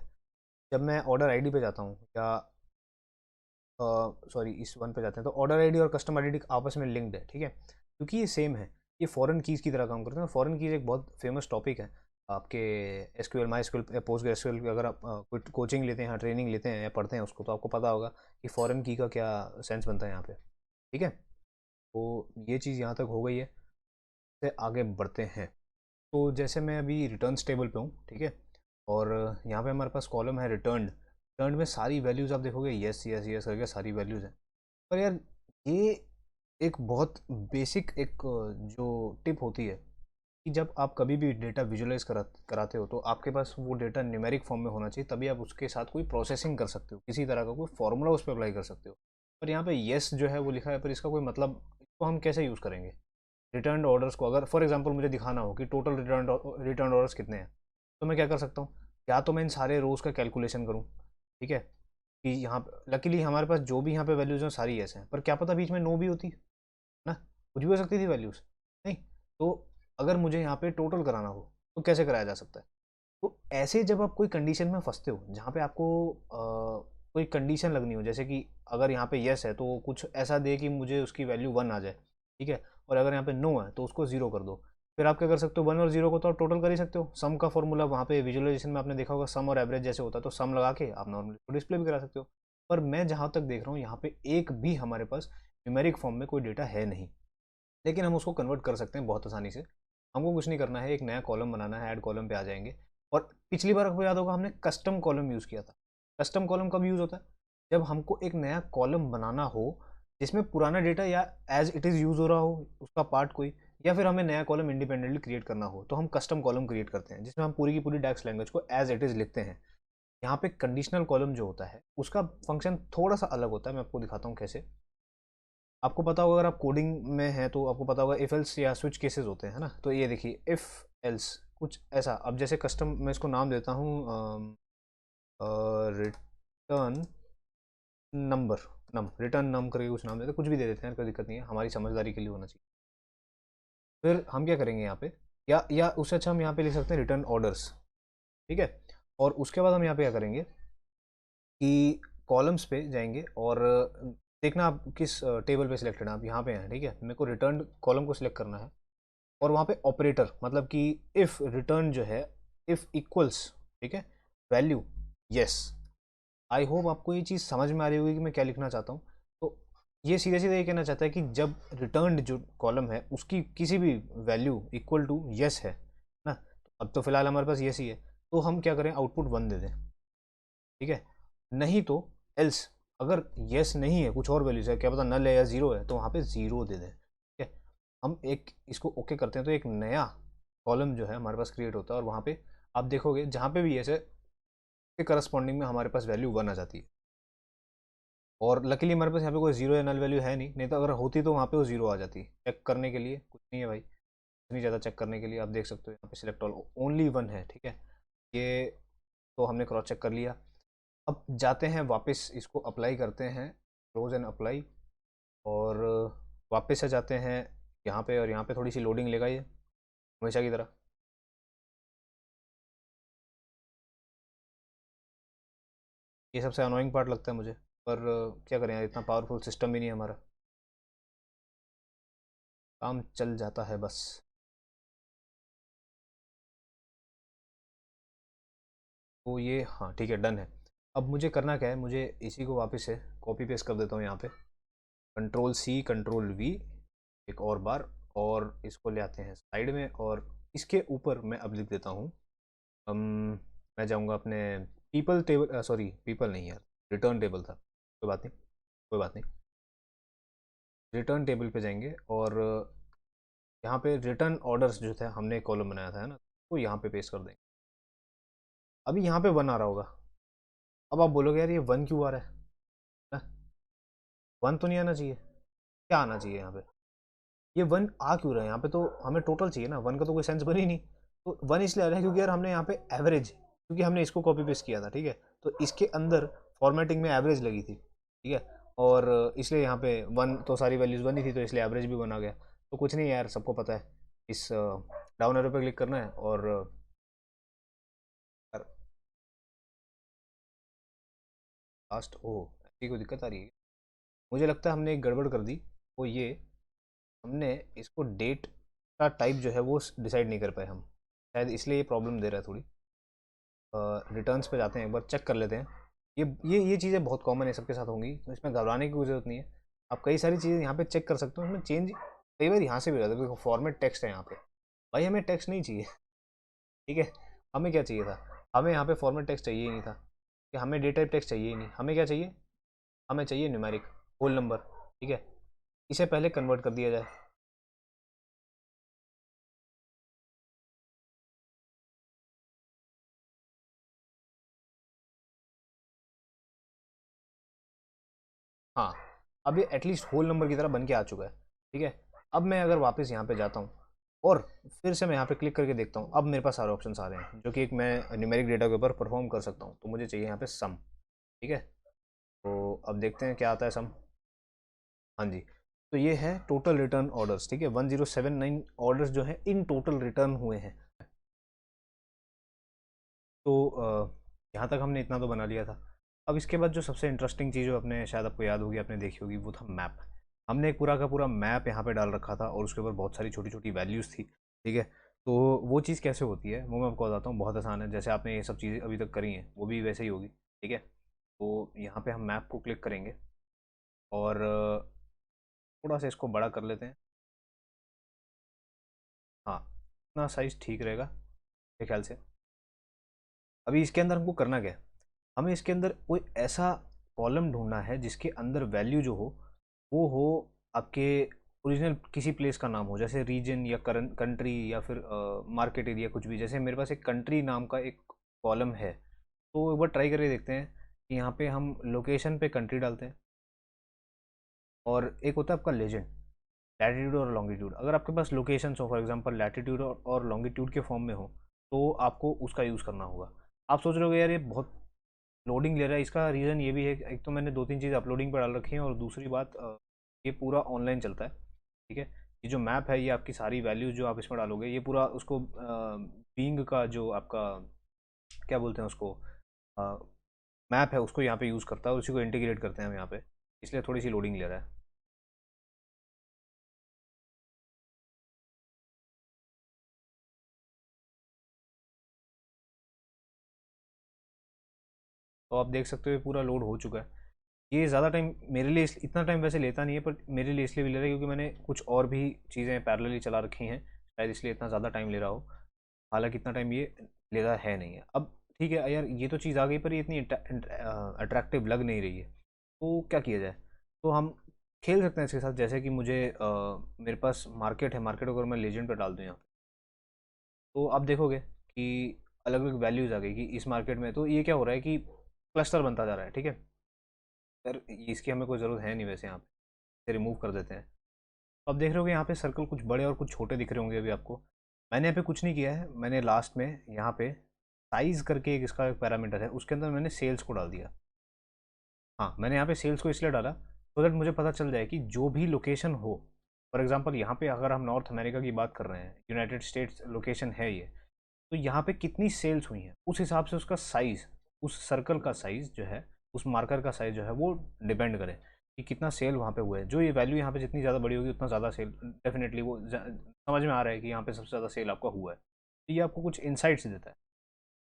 जब मैं ऑर्डर आईडी पे जाता हूँ, या सॉरी इस वन पे जाते हैं, तो ऑर्डर आईडी और कस्टम आईडी आपस में लिंक्ड है। ठीक है, क्योंकि ये सेम है, ये फॉरेन कीज़ की तरह काम करते हैं। फॉरेन कीज़ एक बहुत फेमस टॉपिक है आपके SQL, my SQL, post SQL, अगर आप कोई कोचिंग लेते हैं, ट्रेनिंग लेते हैं या पढ़ते हैं उसको, तो आपको पता होगा कि फॉरेन की का क्या सेंस बनता है यहाँ पे। ठीक है, तो ये चीज़ यहाँ तक हो गई है, से आगे बढ़ते हैं। तो जैसे मैं अभी रिटर्न्स टेबल पे हूँ, ठीक है, और यहाँ पे हमारे पास कॉलम है रिटर्न। रिटर्न में सारी वैल्यूज़ आप देखोगे यस यस यस करके सारी वैल्यूज़ हैं। पर यार ये एक बहुत बेसिक एक जो टिप होती है कि जब आप कभी भी डेटा विजुअलाइज कराते हो तो आपके पास वो डेटा न्यूमेरिक फॉर्म में होना चाहिए, तभी आप उसके साथ कोई प्रोसेसिंग कर सकते हो, किसी तरह का कोई फॉर्मूला उस पर अप्लाई कर सकते हो। पर यहाँ पे येस जो है वो लिखा है, पर इसका कोई मतलब, इसको हम कैसे यूज़ करेंगे? रिटर्न ऑर्डर्स को अगर फॉर एग्जांपल मुझे दिखाना हो कि टोटल रिटर्न ऑर्डर्स कितने हैं, तो मैं क्या कर सकता हूँ? या तो मैं इन सारे रोज का कैलकुलेशन करूँ, ठीक है, कि यहाँ लकीली हमारे पास जो भी यहाँ पे वैल्यूज़ हैं सारी येस हैं, पर क्या पता बीच में नो भी होती ना, कुछ भी हो सकती थी वैल्यूज़, नहीं। तो अगर मुझे यहाँ पे टोटल कराना हो तो कैसे कराया जा सकता है? तो ऐसे जब आप कोई कंडीशन में फंसते हो जहाँ पे आपको कोई कंडीशन लगनी हो, जैसे कि अगर यहाँ पे यस है तो कुछ ऐसा दे कि मुझे उसकी वैल्यू 1 आ जाए, ठीक है, और अगर यहाँ पे नो है तो उसको 0 कर दो। फिर आप क्या कर सकते हो, 1 और 0 को तो आप टोटल कर ही सकते हो। सम का फॉर्मूला वहाँ पे विजुअलाइजेशन में आपने देखा होगा, सम और एवरेज जैसे होता है, तो सम लगा के आप नॉर्मली डिस्प्ले भी करा सकते हो। पर मैं जहाँ तक देख रहा हूँ यहाँ पे एक भी हमारे पास न्यूमेरिक फॉर्म में कोई डेटा है नहीं, लेकिन हम उसको कन्वर्ट कर सकते हैं बहुत आसानी से। हमको कुछ नहीं करना है, एक नया कॉलम बनाना है, ऐड कॉलम पे आ जाएंगे। और पिछली बार आपको याद होगा हमने कस्टम कॉलम यूज़ किया था। कस्टम कॉलम कब यूज़ होता है? जब हमको एक नया कॉलम बनाना हो जिसमें पुराना डेटा या एज इट इज़ यूज़ हो रहा हो उसका पार्ट कोई, या फिर हमें नया कॉलम इंडिपेंडेंटली क्रिएट करना हो, तो हम कस्टम कॉलम क्रिएट करते हैं जिसमें हम पूरी की पूरी डैक्स लैंग्वेज को एज इट इज़ लिखते हैं। यहाँ पे कंडीशनल कॉलम जो होता है उसका फंक्शन थोड़ा सा अलग होता है, मैं आपको दिखाता हूँ कैसे। आपको पता होगा, अगर आप कोडिंग में हैं तो आपको पता होगा इफ एल्स या स्विच केसेस होते हैं, है ना। तो ये देखिए इफ एल्स कुछ ऐसा, अब जैसे कस्टम मैं इसको नाम देता हूँ रिटर्न नंबर, नम रिटर्न नम करके कुछ नाम देते हैं, कुछ भी दे देते हैं, कोई दिक्कत नहीं है, हमारी समझदारी के लिए होना चाहिए। फिर हम क्या करेंगे यहाँ पे, या उससे अच्छा हम यहाँ पे लिख सकते हैं रिटर्न ऑर्डर्स, ठीक है। और उसके बाद हम यहाँ पे क्या करेंगे कि कॉलम्स पे जाएंगे और देखना आप किस टेबल पे सिलेक्टेड है, आप यहाँ पे हैं, ठीक है। मेरे को रिटर्न कॉलम को सिलेक्ट करना है और वहाँ पे ऑपरेटर मतलब कि इफ रिटर्न जो है इफ इक्वल्स, ठीक है, वैल्यू यस। आई होप आपको ये चीज़ समझ में आ रही होगी कि मैं क्या लिखना चाहता हूँ। तो ये सीधे सीधे ये कहना चाहता है कि जब रिटर्न जो कॉलम है उसकी किसी भी वैल्यू इक्वल टू यस है ना, तो अब तो फिलहाल हमारे पास यस ही है, तो हम क्या करें, आउटपुट 1 दे दें, ठीक है। नहीं तो एल्स, अगर यस नहीं है कुछ और वैल्यूज है, क्या पता नल है या जीरो है, तो वहाँ पे जीरो दे दें, ठीक है। हम एक इसको ओके करते हैं तो एक नया कॉलम जो है हमारे पास क्रिएट होता है, और वहाँ पे आप देखोगे जहाँ पे भी ऐसे के करस्पॉन्डिंग में हमारे पास वैल्यू 1 आ जाती है। और लकीली हमारे पास यहाँ पे कोई जीरो या नल वैल्यू है नहीं, नहीं तो अगर होती तो वहाँ पे वो जीरो आ जाती। चेक करने के लिए कुछ नहीं है भाई, इतनी ज़्यादा चेक करने के लिए आप देख सकते हो यहाँ पे सिलेक्ट ऑल ओनली 1 है, ठीक है। ये तो हमने क्रॉस चेक कर लिया। अब जाते हैं वापस, इसको अप्लाई करते हैं, क्लोज एंड अप्लाई, और वापस से जाते हैं यहाँ पे, और यहाँ पे थोड़ी सी लोडिंग लेगा ये हमेशा की तरह। ये सबसे अनोइंग पार्ट लगता है मुझे, पर क्या करें यार, इतना पावरफुल सिस्टम भी नहीं है हमारा, काम चल जाता है बस। तो ये हाँ ठीक है, डन है। अब मुझे करना क्या है, मुझे इसी को वापस से कॉपी पेस्ट कर देता हूँ यहाँ पे, कंट्रोल सी कंट्रोल वी एक और बार, और इसको ले आते हैं साइड में, और इसके ऊपर मैं अब लिख देता हूँ, हम मैं जाऊँगा अपने पीपल टेबल, सॉरी पीपल नहीं यार, रिटर्न टेबल था, कोई बात नहीं, कोई बात नहीं। रिटर्न टेबल पे जाएंगे और यहाँ पे रिटर्न ऑर्डर्स जो था हमने एक कॉलम बनाया था, है ना, वो यहाँ पे पेस्ट कर देंगे। अभी यहाँ पे 1 आ रहा होगा, अब आप बोलोगे यार ये 1 क्यों आ रहा है, 1 तो नहीं आना चाहिए, क्या आना चाहिए यहाँ पे, ये 1 आ क्यों रहा है यहाँ पे, तो हमें टोटल चाहिए ना, 1 का तो कोई सेंस बनी नहीं। तो 1 इसलिए आ रहा है क्योंकि यार हमने यहाँ पे एवरेज, क्योंकि हमने इसको कॉपी पेस्ट किया था, ठीक है, तो इसके अंदर फॉर्मेटिंग में एवरेज लगी थी, ठीक है, और इसलिए यहाँ पे 1 तो सारी वैल्यूज़ 1 ही थी, तो इसलिए एवरेज भी 1 आ गया। तो कुछ नहीं यार, सबको पता है, इस डाउन एरो पे क्लिक करना है और लास्ट, ओह ऐसी कोई दिक्कत आ रही है, मुझे लगता है हमने एक गड़बड़ कर दी। वो ये, हमने इसको डेट का टाइप जो है वो डिसाइड नहीं कर पाए हम, शायद इसलिए ये प्रॉब्लम दे रहा है थोड़ी। रिटर्न्स पे जाते हैं, एक बार चेक कर लेते हैं। ये चीज़ें बहुत कॉमन है, सबके साथ होंगी, तो इसमें घबराने की कोई ज़रूरत नहीं है। आप कई सारी चीज़ें यहाँ पे चेक कर सकते हो, उसमें चेंज कई बार यहाँ से भी हो जाता है। देखो फॉर्मेट टेक्स्ट है यहाँ पे, भाई हमें टेक्स्ट नहीं चाहिए। ठीक है, हमें क्या चाहिए था, हमें यहाँ पे फॉर्मेट टेक्स्ट चाहिए ही नहीं था, कि हमें डेटा टाइप टेक्स्ट चाहिए ही नहीं, हमें क्या चाहिए, हमें चाहिए न्यूमेरिक होल नंबर। ठीक है, इसे पहले कन्वर्ट कर दिया जाए। हाँ, अब ये एटलीस्ट होल नंबर की तरह बन के आ चुका है। ठीक है, अब मैं अगर वापस यहाँ पे जाता हूँ और फिर से मैं यहाँ पे क्लिक करके देखता हूँ, अब मेरे पास सारे ऑप्शंस आ रहे हैं जो कि एक मैं न्यूमेरिक डेटा के ऊपर परफॉर्म कर सकता हूँ। तो मुझे चाहिए यहाँ पे सम। ठीक है, तो अब देखते हैं क्या आता है सम। हाँ जी, तो ये है टोटल रिटर्न ऑर्डर्स। ठीक है, 1079 ऑर्डर्स जो है इन टोटल रिटर्न हुए हैं। तो यहाँ तक हमने इतना तो बना लिया था। अब इसके बाद जो सबसे इंटरेस्टिंग चीज़ जो अपने शायद आपको याद होगी, आपने देखी होगी, वो था मैप। हमने एक पूरा का पूरा मैप यहाँ पे डाल रखा था और उसके ऊपर बहुत सारी छोटी छोटी वैल्यूज़ थी। ठीक है, तो वो चीज़ कैसे होती है वो मैं आपको बताता हूँ, बहुत आसान है। जैसे आपने ये सब चीज़ें अभी तक करी हैं वो भी वैसे ही होगी। ठीक है, तो यहाँ पे हम मैप को क्लिक करेंगे और थोड़ा सा इसको बड़ा कर लेते हैं। हाँ, इतना साइज़ ठीक रहेगा मेरे ख्याल से। अभी इसके अंदर हमको करना क्या है, हमें इसके अंदर कोई ऐसा कॉलम ढूंढना है जिसके अंदर वैल्यू जो हो वो हो आपके ओरिजिनल किसी प्लेस का नाम हो, जैसे रीजन या करंट कंट्री या फिर मार्केट एरिया, कुछ भी। जैसे मेरे पास एक कंट्री नाम का एक कॉलम है, तो एक बार ट्राई करके देखते हैं कि यहाँ पे हम लोकेशन पे कंट्री डालते हैं और एक होता है आपका लेजेंड, लैटिट्यूड और लॉन्गिट्यूड। अगर आपके पास लोकेशन हो, फॉर एग्जांपल लैटिट्यूड और लॉन्गिट्यूड के फॉर्म में हो, तो आपको उसका यूज़ करना होगा। आप सोच रहे हो यार ये बहुत लोडिंग ले रहा है, इसका रीज़न ये भी है कि एक तो मैंने दो तीन चीज़ अपलोडिंग पर डाल रखी हैं और दूसरी बात ये पूरा ऑनलाइन चलता है। ठीक है, ये जो मैप है ये आपकी सारी वैल्यूज जो आप इसमें डालोगे ये पूरा उसको बीइंग का जो आपका क्या बोलते हैं उसको, मैप है उसको यहाँ पे यूज़ करता है और उसी को इंटीग्रेट करते हैं हम यहाँ पे, इसलिए थोड़ी सी लोडिंग ले रहा है। तो आप देख सकते हो ये पूरा लोड हो चुका है। ये ज़्यादा टाइम मेरे लिए इतना टाइम वैसे लेता नहीं है, पर मेरे लिए इसलिए भी ले रहा है क्योंकि मैंने कुछ और भी चीज़ें पैरेलली चला रखी हैं, शायद इसलिए इतना ज़्यादा टाइम ले रहा हो। हालांकि इतना टाइम ये लेता है नहीं है। अब ठीक है यार, ये तो चीज़ आ गई पर ये इतनी अट्रैक्टिव लग नहीं रही है, तो क्या किया जाए। तो हम खेल सकते हैं इसके साथ। जैसे कि मुझे मेरे पास मार्केट है, मार्केट अगर मैं लेजेंड पर डाल दूँ यहाँ, तो आप देखोगे कि अलग अलग वैल्यूज़ आ गई कि इस मार्केट में। तो ये क्या हो रहा है कि क्लस्टर बनता जा रहा है। ठीक है, सर इसकी हमें कोई ज़रूरत है नहीं वैसे, यहाँ पे रिमूव कर देते हैं। तो आप देख रहे हो कि यहाँ पे सर्कल कुछ बड़े और कुछ छोटे दिख रहे होंगे अभी आपको। मैंने यहाँ पे कुछ नहीं किया है, मैंने लास्ट में यहाँ पे साइज़ करके एक इसका एक पैरामीटर है, उसके अंदर मैंने सेल्स को डाल दिया। हाँ, मैंने यहाँ पे सेल्स को इसलिए डाला सो दैट मुझे पता चल जाए कि जो भी लोकेशन हो, फॉर एग्जांपल यहाँ पे अगर हम नॉर्थ अमेरिका की बात कर रहे हैं, यूनाइटेड स्टेट्स लोकेशन है ये, तो यहाँ पे कितनी सेल्स हुई हैं उस हिसाब से उसका साइज़, उस सर्कल का साइज़ जो है, उस मार्कर का साइज़ जो है वो डिपेंड करे कि कितना सेल वहाँ पे हुआ है। जो ये वैल्यू यहाँ पे जितनी ज़्यादा बड़ी होगी उतना ज़्यादा सेल डेफिनेटली वो समझ में आ रहा है कि यहाँ पे सबसे ज़्यादा सेल आपका हुआ है। तो ये आपको कुछ इंसाइट्स देता है।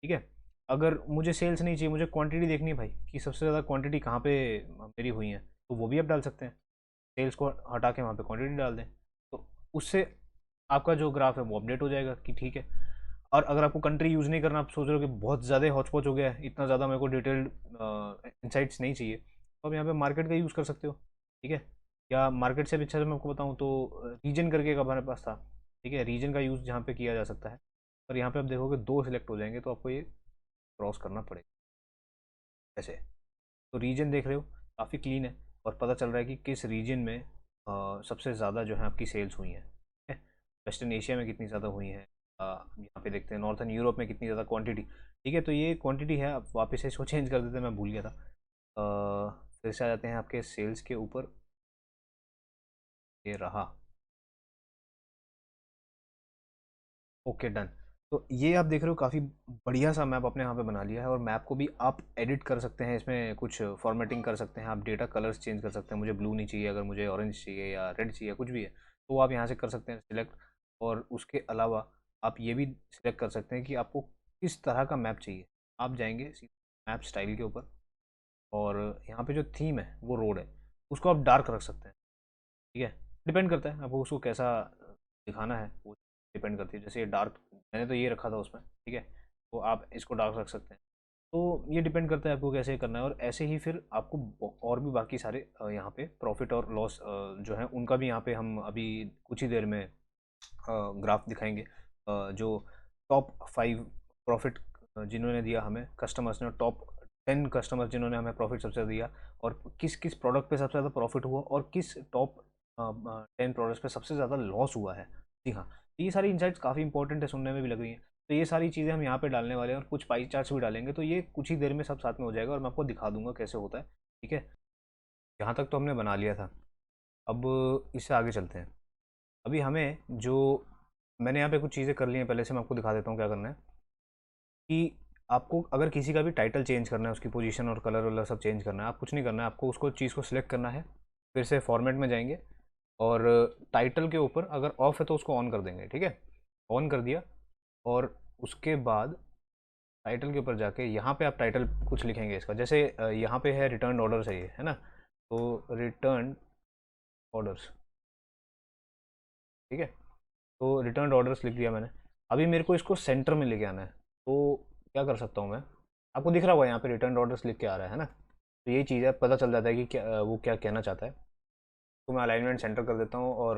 ठीक है, अगर मुझे सेल्स नहीं चाहिए, मुझे क्वांटिटी देखनी है भाई कि सबसे ज़्यादा क्वांटिटी कहाँ पे मेरी हुई है, तो वो भी आप डाल सकते हैं। सेल्स को हटा के वहाँ पे क्वांटिटी डाल दें, तो उससे आपका जो ग्राफ है वो अपडेट हो जाएगा कि ठीक है। और अगर आपको कंट्री यूज़ नहीं करना, आप सोच रहे हो कि बहुत ज़्यादा हौच पौच हो गया है, इतना ज़्यादा मेरे को डिटेल्ड इंसाइट्स नहीं चाहिए, तो आप यहाँ पे मार्केट का यूज़ कर सकते हो। ठीक है, या मार्केट से भी अच्छा, मैं आपको बताऊँ तो रीजन करके एक हमारे पास था। ठीक है, रीजन का यूज़ जहाँ पे किया जा सकता है, पर यहाँ पे आप देखोगे दो सिलेक्ट हो जाएंगे, तो आपको ये क्रॉस करना पड़ेगा ऐसे। तो रीजन देख रहे हो काफ़ी क्लीन है और पता चल रहा है कि किस रीजन में सबसे ज़्यादा जो है आपकी सेल्स हुई हैं। ठीक है, वेस्टर्न एशिया में कितनी ज़्यादा हुई हैं, यहाँ पे देखते हैं नॉर्थन यूरोप में कितनी ज़्यादा क्वांटिटी। ठीक है, तो ये क्वांटिटी है। आप वापस से इसको चेंज कर देते हैं, मैं भूल गया था। फिर से आ जाते हैं आपके सेल्स के ऊपर, ये रहा। Okay done. तो ये आप देख रहे हो काफ़ी बढ़िया सा मैप आपने यहाँ पे बना लिया है, और मैप को भी आप एडिट कर सकते हैं, इसमें कुछ फॉर्मेटिंग कर सकते हैं, आप डेटा कलर्स चेंज कर सकते हैं। मुझे ब्लू नहीं चाहिए, अगर मुझे ऑरेंज चाहिए या रेड चाहिए, कुछ भी है तो आप यहाँ से कर सकते हैं सिलेक्ट। और उसके अलावा आप ये भी सिलेक्ट कर सकते हैं कि आपको किस तरह का मैप चाहिए। आप जाएंगे मैप स्टाइल के ऊपर और यहाँ पे जो थीम है वो रोड है, उसको आप डार्क रख सकते हैं। ठीक है। डिपेंड करता है आपको उसको कैसा दिखाना है, वो डिपेंड करती है। जैसे ये डार्क मैंने तो ये रखा था उसमें, ठीक है, तो आप इसको डार्क रख सकते हैं। तो ये डिपेंड करता है आपको कैसे करना है। और ऐसे ही फिर आपको और भी बाकी सारे यहाँ पे प्रॉफिट और लॉस जो है उनका भी यहाँ पे हम अभी कुछ ही देर में ग्राफ दिखाएंगे। जो टॉप 5 प्रॉफिट जिन्होंने दिया हमें कस्टमर्स ने, टॉप 10 कस्टमर्स जिन्होंने हमें प्रॉफिट सबसे ज़्यादा दिया, और किस किस प्रोडक्ट पे सबसे ज़्यादा प्रॉफिट हुआ, और किस टॉप 10 प्रोडक्ट्स पे सबसे ज़्यादा लॉस हुआ है। जी हाँ, तो ये सारी इंसाइट्स काफ़ी इंपॉर्टेंट है, सुनने में भी लग रही हैं। तो ये सारी चीज़ें हम यहाँ पे डालने वाले हैं, और कुछ पाई चार्ट्स भी डालेंगे। तो ये कुछ ही देर में सब साथ में हो जाएगा, और मैं आपको दिखा दूंगा कैसे होता है। ठीक है, यहाँ तक तो हमने बना लिया था। अब इससे आगे चलते हैं। अभी हमें जो मैंने यहाँ पे कुछ चीज़ें कर ली हैं पहले से, मैं आपको दिखा देता हूँ क्या करना है। कि आपको अगर किसी का भी टाइटल चेंज करना है, उसकी पोजीशन और कलर वलर सब चेंज करना है, आप कुछ नहीं करना है, आपको उसको चीज़ को सिलेक्ट करना है, फिर से फॉर्मेट में जाएंगे, और टाइटल के ऊपर अगर ऑफ है तो उसको ऑन कर देंगे। ठीक है, ऑन कर दिया, और उसके बाद टाइटल के ऊपर जाके यहाँ पे आप टाइटल कुछ लिखेंगे इसका। जैसे यहाँ पे है रिटर्न ऑर्डर चाहिए, है ना, तो रिटर्न ऑर्डर्स, ठीक है, तो रिटर्न ऑर्डर्स लिख दिया मैंने। अभी मेरे को इसको सेंटर में लेके आना है, तो क्या कर सकता हूँ मैं, आपको दिख रहा होगा यहाँ पे रिटर्न ऑर्डर्स लिख के आ रहा है ना, तो यही चीज़ है, पता चल जाता है कि क्या वो क्या कहना चाहता है। तो मैं अलाइनमेंट सेंटर कर देता हूँ, और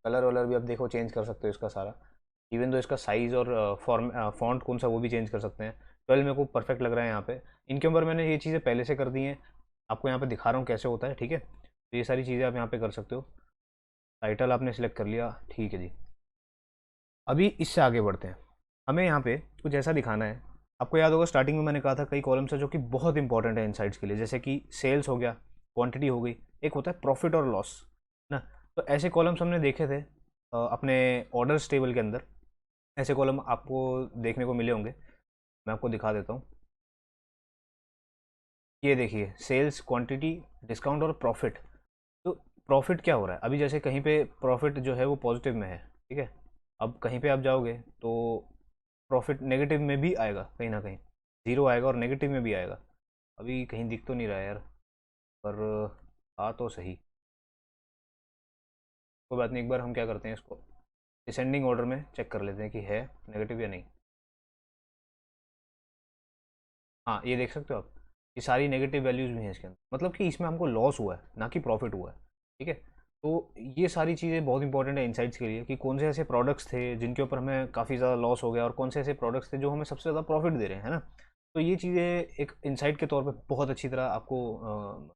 कलर वलर भी आप देखो चेंज कर सकते हो इसका सारा। इवन तो इसका साइज़ और फॉन्ट कौन सा वो भी चेंज कर सकते हैं। 12 मेरे को परफेक्ट लग रहा है यहाँ पे। इनके ऊपर मैंने ये चीज़ें पहले से कर दी हैं, आपको यहाँ पे दिखा रहा हूँ कैसे होता है। ठीक है, तो ये सारी चीज़ें आप यहाँ पे कर सकते हो। टाइटल आपने सेलेक्ट कर लिया, ठीक है जी। अभी इससे आगे बढ़ते हैं। हमें यहाँ पे कुछ ऐसा दिखाना है। आपको याद होगा स्टार्टिंग में मैंने कहा था कई कॉलम्स है जो कि बहुत इंपॉर्टेंट है इनसाइट्स के लिए, जैसे कि सेल्स हो गया, क्वांटिटी हो गई, एक होता है प्रॉफिट और लॉस ना। तो ऐसे कॉलम्स हमने देखे थे अपने ऑर्डर्स टेबल के अंदर। ऐसे कॉलम आपको देखने को मिले होंगे, मैं आपको दिखा देता हूँ। ये देखिए, सेल्स, क्वांटिटी, डिस्काउंट और प्रॉफिट। तो प्रॉफिट क्या हो रहा है अभी, जैसे कहीं पे प्रॉफिट जो है वो पॉजिटिव में है, ठीक है। अब कहीं पे आप जाओगे तो प्रॉफिट नेगेटिव में भी आएगा, कहीं ना कहीं जीरो आएगा और नेगेटिव में भी आएगा। अभी कहीं दिख तो नहीं रहा है यार, पर आ तो सही, कोई बात नहीं। एक बार हम क्या करते हैं, इसको डिसेंडिंग ऑर्डर में चेक कर लेते हैं कि है नेगेटिव या नहीं। हाँ, ये देख सकते हो आप, ये सारी नेगेटिव वैल्यूज़ भी हैं इसके अंदर, मतलब कि इसमें हमको लॉस हुआ है ना कि प्रॉफिट हुआ है। ठीक है, तो ये सारी चीज़ें बहुत इंपॉर्टेंट है इनसाइट्स के लिए, कि कौन से ऐसे प्रोडक्ट्स थे जिनके ऊपर हमें काफ़ी ज़्यादा लॉस हो गया, और कौन से ऐसे प्रोडक्ट्स थे जो हमें सबसे ज़्यादा प्रॉफिट दे रहे हैं, है ना। तो ये चीज़ें एक इंसाइट के तौर पर बहुत अच्छी तरह आपको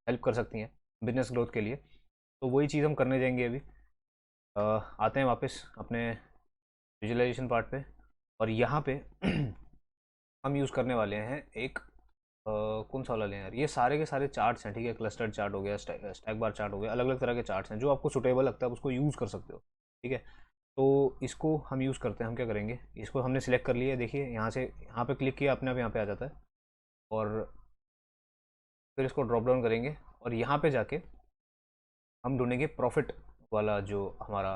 हेल्प कर सकती हैं बिजनेस ग्रोथ के लिए। तो वही चीज़ हम करने जाएंगे अभी। आते हैं वापस अपने विजुअलाइजेशन पार्ट पे, और यहाँ पे हम यूज़ करने वाले हैं एक कौन सा वाला लें यार, ये सारे के सारे चार्ट्स हैं। ठीक है, क्लस्टर्ड चार्ट हो गया, स्टैक बार चार्ट हो गया, अलग अलग तरह के चार्ट्स हैं, जो आपको सुटेबल लगता है उसको यूज़ कर सकते हो। ठीक है, तो इसको हम यूज़ करते हैं। हम क्या करेंगे, इसको हमने सिलेक्ट कर लिया है, देखिए यहाँ से यहाँ पे क्लिक किया, अपने आप यहाँ पे आ जाता है। और फिर इसको ड्रॉप डाउन करेंगे, और यहाँ पे जाके हम ढूंढेंगे प्रॉफिट वाला जो हमारा,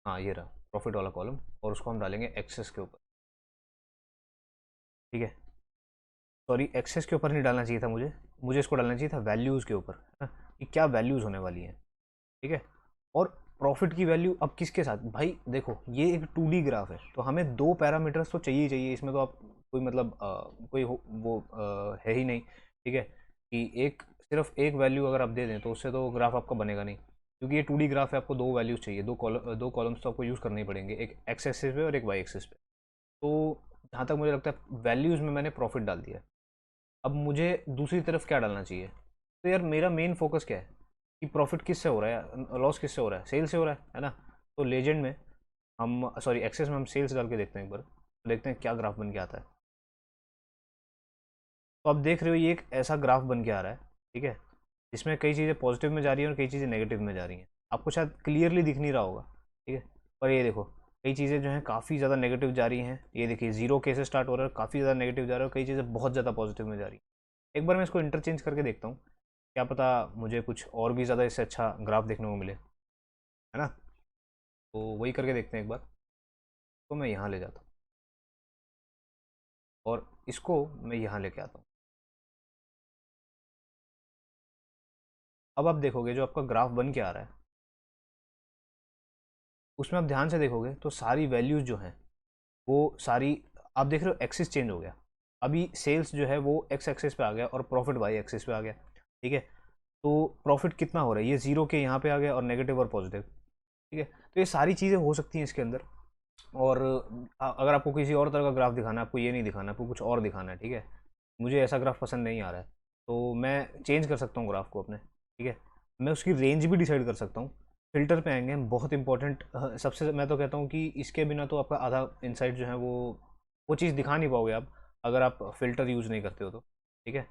हाँ ये रहा प्रॉफिट वाला कॉलम, और उसको हम डालेंगे एक्सेस के ऊपर। ठीक है, सॉरी, एक्सेस के ऊपर नहीं डालना चाहिए था मुझे, मुझे इसको डालना चाहिए था वैल्यूज़ के ऊपर, है ना, कि क्या वैल्यूज़ होने वाली हैं। ठीक है, और प्रॉफिट की वैल्यू अब किसके साथ, भाई देखो ये एक 2D ग्राफ है, तो हमें 2 पैरामीटर्स तो चाहिए ही चाहिए इसमें। तो आप कोई मतलब वो है ही नहीं। ठीक है, कि एक सिर्फ एक वैल्यू अगर आप दे दें तो उससे तो ग्राफ आपका बनेगा नहीं, क्योंकि ये 2D ग्राफ है, आपको दो वैल्यूज़ चाहिए, दो कॉलम्स तो आपको यूज़ करने ही पड़ेंगे, एक एक्स एक्सिस पे और एक वाई एक्सिस पे। तो जहाँ तक मुझे लगता है वैल्यूज़ में मैंने प्रॉफिट डाल दिया है। अब मुझे दूसरी तरफ क्या डालना चाहिए, तो यार मेरा मेन फोकस क्या है कि प्रॉफिट किससे हो रहा है, लॉस किससे हो रहा है, सेल से हो रहा है ना। तो लेजेंड में हम, सॉरी एक्सेस में हम सेल्स डाल के देखते हैं एक बार, देखते हैं क्या ग्राफ बन के आता है। तो आप देख रहे हो ये एक ऐसा ग्राफ बन के आ रहा है, ठीक है, जिसमें कई चीज़ें पॉजिटिव में जा रही हैं और कई चीज़ें नेगेटिव में जा रही हैं। आपको शायद क्लियरली दिख नहीं रहा होगा, ठीक है, पर ये देखो कई चीज़ें जो हैं काफ़ी ज़्यादा नेगेटिव जा रही हैं। ये देखिए जीरो के से स्टार्ट हो रहा है, काफ़ी ज़्यादा नेगेटिव जा रहा है, कई चीज़ें बहुत ज़्यादा पॉजिटिव में जा रही हैं। एक बार मैं इसको इंटरचेंज करके देखता हूँ, क्या पता मुझे कुछ और भी ज़्यादा इससे अच्छा ग्राफ देखने को मिले, है ना। तो वही करके देखते हैं एक बार। तो मैं यहाँ ले जाता हूँ, और इसको मैं यहाँ लेके आता हूँ। अब आप देखोगे जो आपका ग्राफ बन के आ रहा है, उसमें आप ध्यान से देखोगे तो सारी वैल्यूज़ जो हैं वो सारी, आप देख रहे हो एक्सिस चेंज हो गया। अभी सेल्स जो है वो एक्स एक्सिस पे आ गया और प्रॉफिट वाई एक्सिस पे आ गया, ठीक है। तो प्रॉफिट कितना हो रहा है, ये जीरो के यहाँ पे आ गया और नेगेटिव और पॉजिटिव, ठीक है। तो ये सारी चीज़ें हो सकती हैं इसके अंदर। और अगर आपको किसी और तरह का ग्राफ दिखाना है, आपको ये नहीं दिखाना, आपको कुछ और दिखाना है, ठीक है, मुझे ऐसा ग्राफ पसंद नहीं आ रहा है, तो मैं चेंज कर सकता हूँ ग्राफ को अपने, ठीक है। मैं उसकी रेंज भी डिसाइड कर सकता हूँ। फिल्टर पे आएंगे हम, बहुत इंपॉर्टेंट, सबसे मैं तो कहता हूँ कि इसके बिना तो आपका आधा इंसाइट जो है वो चीज़ दिखा नहीं पाओगे आप, अगर आप फिल्टर यूज़ नहीं करते हो तो, ठीक है।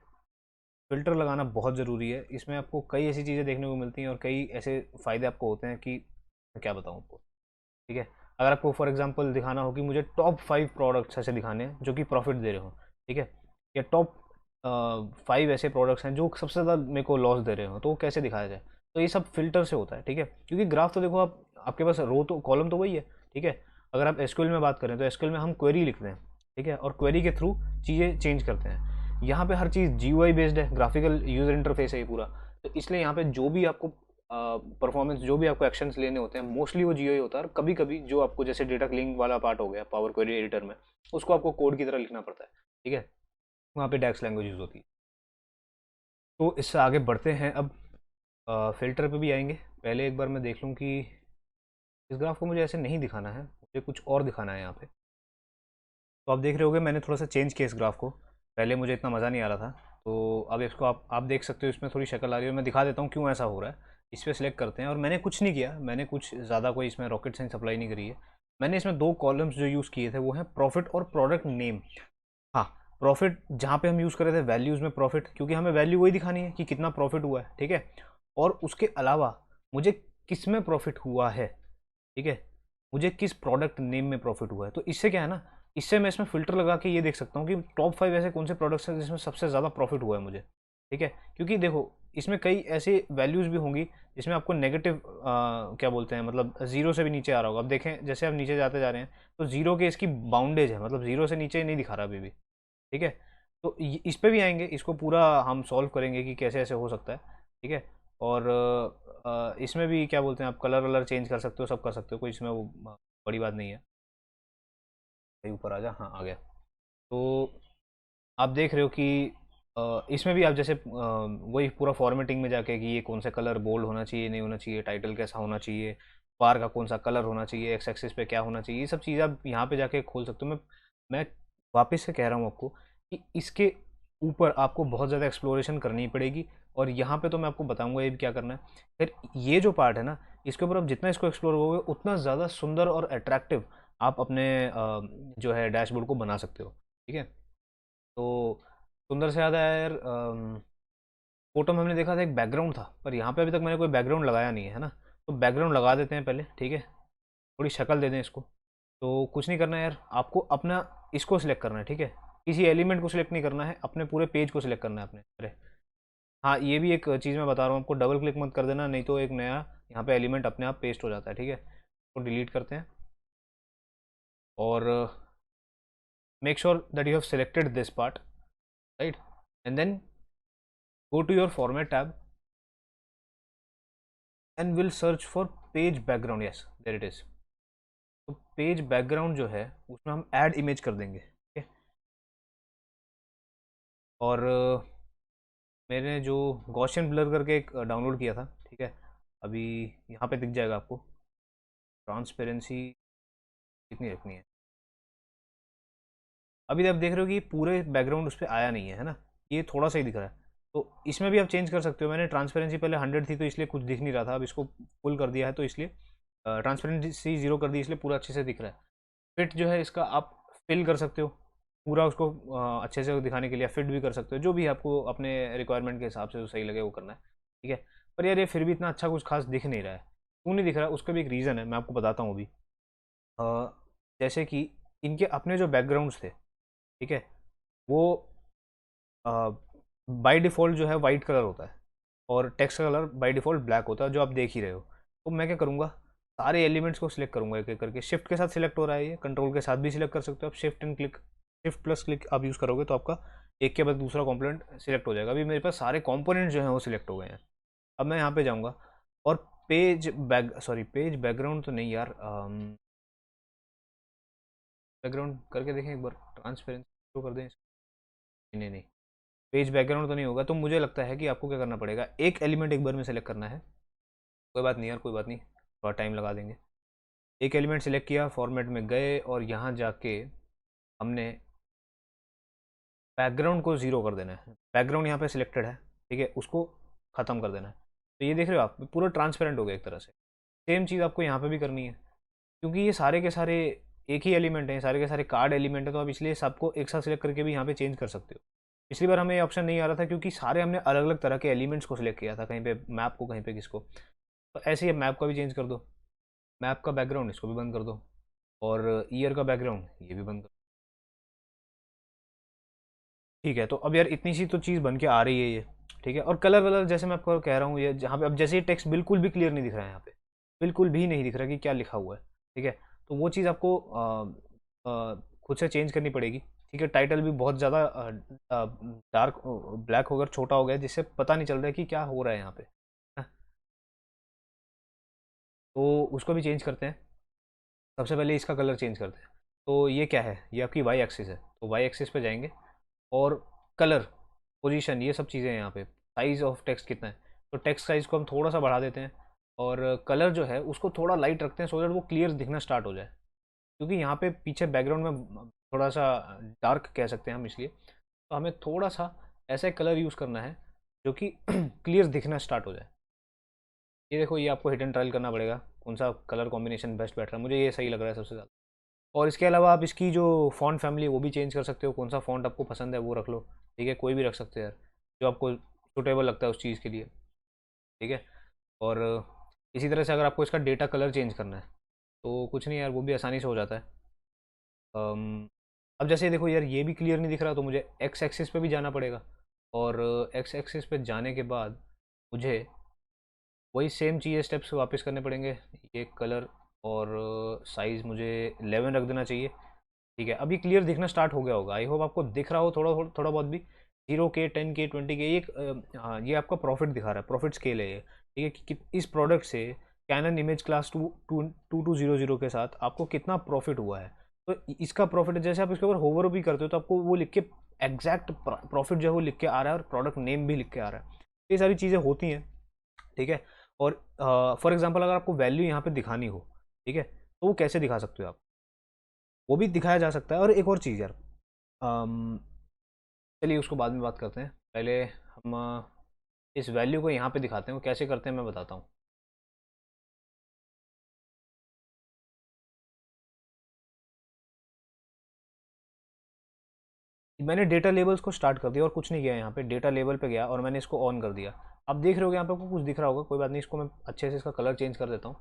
फिल्टर लगाना बहुत ज़रूरी है, इसमें आपको कई ऐसी चीज़ें देखने को मिलती हैं और कई ऐसे फ़ायदे आपको होते हैं कि मैं क्या बताऊँ आपको, ठीक है। अगर आपको फॉर एग्जांपल दिखाना हो कि मुझे टॉप 5 प्रोडक्ट्स ऐसे दिखाने हैं जो कि प्रॉफिट दे रहे हो, ठीक है, या टॉप 5 ऐसे प्रोडक्ट्स हैं जो सबसे ज़्यादा मेरे को लॉस दे रहे हो, तो वो कैसे दिखाया जाए, तो ये सब फिल्टर से होता है, ठीक है। क्योंकि ग्राफ तो देखो आप, आपके पास रो तो कॉलम तो वही है, ठीक है। अगर आप एसक्यूएल में बात करें तो एसक्यूएल में हम क्वेरी लिखते हैं, ठीक है, और क्वेरी के थ्रू चीज़ें चेंज करते हैं। यहाँ पे हर चीज़ जीयूआई बेस्ड है, ग्राफिकल यूजर इंटरफेस है ये पूरा, तो इसलिए यहाँ पे जो भी आपको परफॉर्मेंस, जो भी आपको एक्शंस लेने होते हैं, मोस्टली वो जीओई होता है। और कभी कभी जो आपको जैसे डेटा क्लिंग वाला पार्ट हो गया पावर क्वेरी एडिटर में, उसको आपको कोड की तरह लिखना पड़ता है, ठीक है, वहाँ पे डैक्स लैंग्वेज यूज होती है। तो इससे आगे बढ़ते हैं अब, फिल्टर पे भी आएंगे। पहले एक बार मैं देख लूँ कि इस ग्राफ को मुझे ऐसे नहीं दिखाना है, मुझे कुछ और दिखाना है यहाँ पे। तो आप देख रहे होगे मैंने थोड़ा सा चेंज किया इस ग्राफ को, पहले मुझे इतना मज़ा नहीं आ रहा था, तो अब इसको आप देख सकते हो, इसमें थोड़ी शक्ल आ रही है। मैं दिखा देता हूँ क्यों ऐसा हो रहा है। इस पर सिलेक्ट करते हैं और मैंने कुछ नहीं किया, मैंने कुछ ज़्यादा कोई इसमें रॉकेट साइंस अप्लाई नहीं करी है। मैंने इसमें दो कॉलम्स जो यूज़ किए थे वो हैं प्रॉफिट और प्रोडक्ट नेम। हाँ, प्रॉफिट जहाँ पे हम यूज़ कर रहे थे वैल्यूज़ में प्रॉफिट, क्योंकि हमें वैल्यू वही दिखानी है कि कितना प्रॉफिट हुआ है, ठीक है। और उसके अलावा मुझे किस में प्रॉफिट हुआ है, ठीक है, मुझे किस प्रोडक्ट नेम में प्रॉफिट हुआ है। तो इससे क्या है ना, इससे मैं इसमें फिल्टर लगा के ये देख सकता हूँ कि टॉप 5 ऐसे कौन से प्रोडक्ट्स हैं जिसमें सबसे ज़्यादा प्रॉफिट हुआ है मुझे, ठीक है। क्योंकि देखो इसमें कई ऐसे वैल्यूज़ भी होंगी जिसमें आपको नेगेटिव, क्या बोलते हैं, मतलब जीरो से भी नीचे आ रहा होगा। अब देखें जैसे आप नीचे जाते जा रहे हैं तो जीरो के इसकी बाउंडेज है, मतलब जीरो से नीचे नहीं दिखा रहा अभी भी, ठीक है। तो इस पे भी आएंगे, इसको पूरा हम सॉल्व करेंगे कि कैसे ऐसे हो सकता है, ठीक है। और इसमें भी क्या बोलते हैं, आप कलर वलर चेंज कर सकते हो, सब कर सकते हो, कोई इसमें वो बड़ी बात नहीं है। भाई ऊपर आ जा, हाँ आ गया। तो आप देख रहे हो कि इसमें भी आप जैसे वही पूरा फॉर्मेटिंग में जाके कि ये कौन सा कलर बोल्ड होना चाहिए, नहीं होना चाहिए, टाइटल कैसा होना चाहिए, बार का कौन सा कलर होना चाहिए, एक्स एक्सिस पे क्या होना चाहिए, ये सब चीज़ें आप यहाँ पे जाके खोल सकते हो। मैं वापस से कह रहा हूँ आपको कि इसके ऊपर आपको बहुत ज़्यादा एक्सप्लोरेशन करनी पड़ेगी। और यहाँ पे तो मैं आपको बताऊंगा ये भी क्या करना है। फिर ये जो पार्ट है ना, इसके ऊपर आप जितना इसको एक्सप्लोर करोगे उतना ज़्यादा सुंदर और अट्रैक्टिव आप अपने जो है डैशबोर्ड को बना सकते हो, ठीक है। तो सुंदर से याद आया यार, फोटो में हमने देखा था एक बैकग्राउंड था, पर यहाँ पे अभी तक मैंने कोई बैकग्राउंड लगाया नहीं है ना। तो बैकग्राउंड लगा देते हैं पहले, ठीक है, थोड़ी शक्ल दे दें इसको। तो कुछ नहीं करना है यार, आपको अपना इसको सिलेक्ट करना है, ठीक है। किसी एलिमेंट को सिलेक्ट नहीं करना है, अपने पूरे पेज को सिलेक्ट करना है अपने। अरे हाँ, ये भी एक चीज़ मैं बता रहा हूँ आपको, डबल क्लिक मत कर देना, नहीं तो एक नया यहाँ पे एलिमेंट अपने आप पेस्ट हो जाता है, ठीक है। तो डिलीट करते हैं और make sure that you have selected this part, right, and then go to your format tab and will search for page background, yes there it is। तो पेज बैकग्राउंड जो है उसमें हम ऐड इमेज कर देंगे, ठीक है। और मैंने जो गॉसियन ब्लर करके एक डाउनलोड किया था, ठीक है, अभी यहाँ पे दिख जाएगा आपको। ट्रांसपेरेंसी कितनी रखनी है, अभी आप देख रहे हो कि पूरे बैकग्राउंड उस पर आया नहीं है, है ना, ये थोड़ा सा ही दिख रहा है। तो इसमें भी आप चेंज कर सकते हो। मैंने ट्रांसपेरेंसी पहले 100 थी तो इसलिए कुछ दिख नहीं रहा था, अब इसको फुल कर दिया है तो इसलिए ट्रांसपेरेंसी 0 कर दी, इसलिए पूरा अच्छे से दिख रहा है। फिट जो है इसका आप फिल कर सकते हो पूरा उसको, अच्छे से दिखाने के लिए फिट भी कर सकते हो, जो भी आपको अपने रिक्वायरमेंट के हिसाब से जो सही लगे वो करना है, ठीक है। पर यार ये फिर भी इतना अच्छा कुछ खास दिख नहीं रहा है। क्यों नहीं दिख रहा है, उसका भी एक रीज़न है, मैं आपको बताता हूँ अभी। जैसे कि इनके अपने जो बैकग्राउंड्स थे, ठीक है, वो बाय डिफ़ॉल्ट जो है वाइट कलर होता है और टेक्स्ट का कलर बाय डिफ़ॉल्ट ब्लैक होता है, जो आप देख ही रहे हो। तो मैं क्या करूँगा, सारे एलिमेंट्स को सिलेक्ट करूँगा एक एक करके। शिफ्ट के साथ सिलेक्ट हो रहा है, ये कंट्रोल के साथ भी सिलेक्ट कर सकते हो आप। Shift and click, shift plus click आप यूज़ करोगे तो आपका एक के बाद दूसरा कॉम्पोनेंट सिलेक्ट हो जाएगा। अभी मेरे पास सारे कॉम्पोनेंट जो हैं वो सिलेक्ट हो गए हैं। अब मैं यहाँ पे जाऊँगा और पेज बैकग्राउंड तो नहीं यार, बैकग्राउंड करके देखें एक बार, ट्रांसपेरेंसी शो कर दें नहीं नहीं नहीं, पेज बैकग्राउंड तो नहीं होगा। तो मुझे लगता है कि आपको क्या करना पड़ेगा, एक एलिमेंट एक बार में सेलेक्ट करना है। कोई बात नहीं यार, कोई बात नहीं, थोड़ा टाइम लगा देंगे। एक एलिमेंट सेलेक्ट किया, फॉर्मेट में गए और यहाँ जाके हमने बैकग्राउंड को ज़ीरो कर देना है। बैकग्राउंड यहाँ पे सिलेक्टेड है, ठीक है, उसको ख़त्म कर देना है। तो ये देख रहे हो आप, पूरा ट्रांसपेरेंट हो गया एक तरह से। सेम चीज़ आपको यहाँ पे भी करनी है, क्योंकि ये सारे के सारे एक ही एलिमेंट हैं, सारे के सारे कार्ड एलिमेंट है, तो आप इसलिए सबको एक साथ सिलेक्ट करके भी यहाँ पे चेंज कर सकते हो। पिछली बार हमें ये ऑप्शन नहीं आ रहा था क्योंकि सारे हमने अलग अलग तरह के एलिमेंट्स को सिलेक्ट किया था, कहीं पे मैप को, कहीं पे किसको। तो ऐसे ही मैप का भी चेंज कर दो, मैप का बैकग्राउंड इसको भी बंद कर दो, और ईयर का बैकग्राउंड ये भी बंद कर दो। ठीक है, तो अब यार इतनी सी तो चीज़ बन के आ रही है ये, ठीक है। और कलर वलर जैसे मैं आपको कह रहा हूँ, ये जहाँ पे अब जैसे ये टेक्स्ट बिल्कुल भी क्लियर नहीं दिख रहा है यहाँ पे, बिल्कुल भी नहीं दिख रहा कि क्या लिखा हुआ है, ठीक है। तो वो चीज़ आपको खुद से चेंज करनी पड़ेगी, ठीक है। टाइटल भी बहुत ज़्यादा डार्क ब्लैक होकर छोटा हो गया, जिससे पता नहीं चल रहा है कि क्या हो रहा है यहाँ पे, हाँ, तो उसको भी चेंज करते हैं। सबसे पहले इसका कलर चेंज करते हैं। तो ये क्या है, ये आपकी वाई एक्सिस है, तो वाई एक्सिस पे जाएंगे और कलर, पोजीशन, ये सब चीज़ें हैं यहाँ पे। साइज ऑफ टेक्स्ट कितना है, तो टेक्स्ट साइज को हम थोड़ा सा बढ़ा देते हैं, और कलर जो है उसको थोड़ा लाइट रखते हैं, सो दैट वो क्लियर दिखना स्टार्ट हो जाए। क्योंकि यहाँ पे पीछे बैकग्राउंड में थोड़ा सा डार्क कह सकते हैं हम, इसलिए तो हमें थोड़ा सा ऐसा कलर यूज़ करना है जो कि क्लियर दिखना स्टार्ट हो जाए। ये देखो, ये आपको हिट एंड ट्रायल करना पड़ेगा, कौन सा कलर कॉम्बिनेशन बेस्ट बैठ रहा है। मुझे ये सही लग रहा है सबसे ज़्यादा। और इसके अलावा आप इसकी जो फ़ॉन्ट फैमिली है वो भी चेंज कर सकते हो, कौन सा फ़ॉन्ट आपको पसंद है वो रख लो, ठीक है। कोई भी रख सकते हो यार, जो आपको सुटेबल लगता है उस चीज़ के लिए, ठीक है। और इसी तरह से अगर आपको इसका डेटा कलर चेंज करना है तो कुछ नहीं यार, वो भी आसानी से हो जाता है। अब जैसे देखो यार, ये भी क्लियर नहीं दिख रहा, तो मुझे एक्स एक्सिस पे भी जाना पड़ेगा, और एक्स एक्सिस पे जाने के बाद मुझे वही सेम चीज़ स्टेप्स वापस करने पड़ेंगे। ये कलर और साइज़ मुझे 11 रख देना चाहिए, ठीक है। अभी क्लियर दिखना स्टार्ट हो गया होगा, आई होप आपको दिख रहा हो थोड़ा थोड़ा बहुत भी। 0K 10K 20K, ये हाँ, ये आपका प्रॉफिट दिखा रहा है, प्रॉफिट स्केल है ये, ठीक है। इस प्रोडक्ट से कैनन इमेज क्लास 2200 के साथ आपको कितना प्रॉफिट हुआ है। तो इसका प्रॉफिट जैसे आप इसके ऊपर होवर भी करते हो तो आपको वो लिख के एग्जैक्ट प्रॉफिट जो है वो लिख के आ रहा है, और प्रोडक्ट नेम भी लिख के आ रहा है। ये सारी चीज़ें होती हैं, ठीक है। और फॉर एग्जांपल अगर आपको वैल्यू यहाँ पे दिखानी हो, ठीक है, तो वो कैसे दिखा सकते हो आप, वो भी दिखाया जा सकता है। और एक और चीज़ यार, अम, चलिए उसको बाद में बात करते हैं, पहले हम इस वैल्यू को यहाँ पे दिखाते हैं, वो कैसे करते हैं मैं बताता हूँ। मैंने डेटा लेबल्स को स्टार्ट कर दिया और कुछ नहीं किया, यहाँ पे डेटा लेबल पे गया और मैंने इसको ऑन कर दिया। अब देख रहे हो यहाँ पे आपको कुछ दिख रहा होगा, कोई बात नहीं, इसको मैं अच्छे से इसका कलर चेंज कर देता हूँ।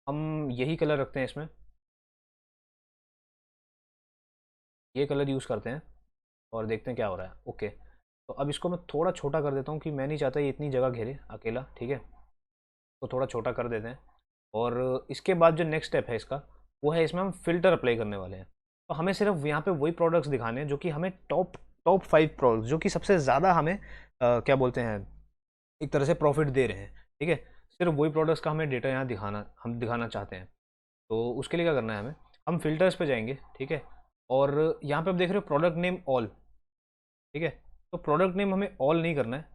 हम यही कलर रखते हैं इसमें, ये कलर यूज़ करते हैं, और देखते हैं क्या हो रहा है। ओके, तो अब इसको मैं थोड़ा छोटा कर देता हूँ, कि मैं नहीं चाहता ये इतनी जगह घेरे अकेला, ठीक है। तो थोड़ा छोटा कर देते हैं, और इसके बाद जो नेक्स्ट स्टेप है इसका, वो है इसमें हम फ़िल्टर अप्लाई करने वाले हैं। तो हमें सिर्फ यहाँ पे वही प्रोडक्ट्स दिखाने हैं जो कि हमें टॉप टॉप 5 प्रोडक्ट्स, जो कि सबसे ज़्यादा हमें क्या बोलते हैं, एक तरह से प्रॉफिट दे रहे हैं, ठीक है। सिर्फ वही प्रोडक्ट्स का हमें डेटा यहाँ दिखाना, हम दिखाना चाहते हैं। तो उसके लिए क्या करना है हमें, हम फिल्टर्स पे जाएंगे, ठीक है। और यहाँ पे आप देख रहे हो प्रोडक्ट नेम ऑल, ठीक है। तो प्रोडक्ट नेम हमें ऑल नहीं करना है,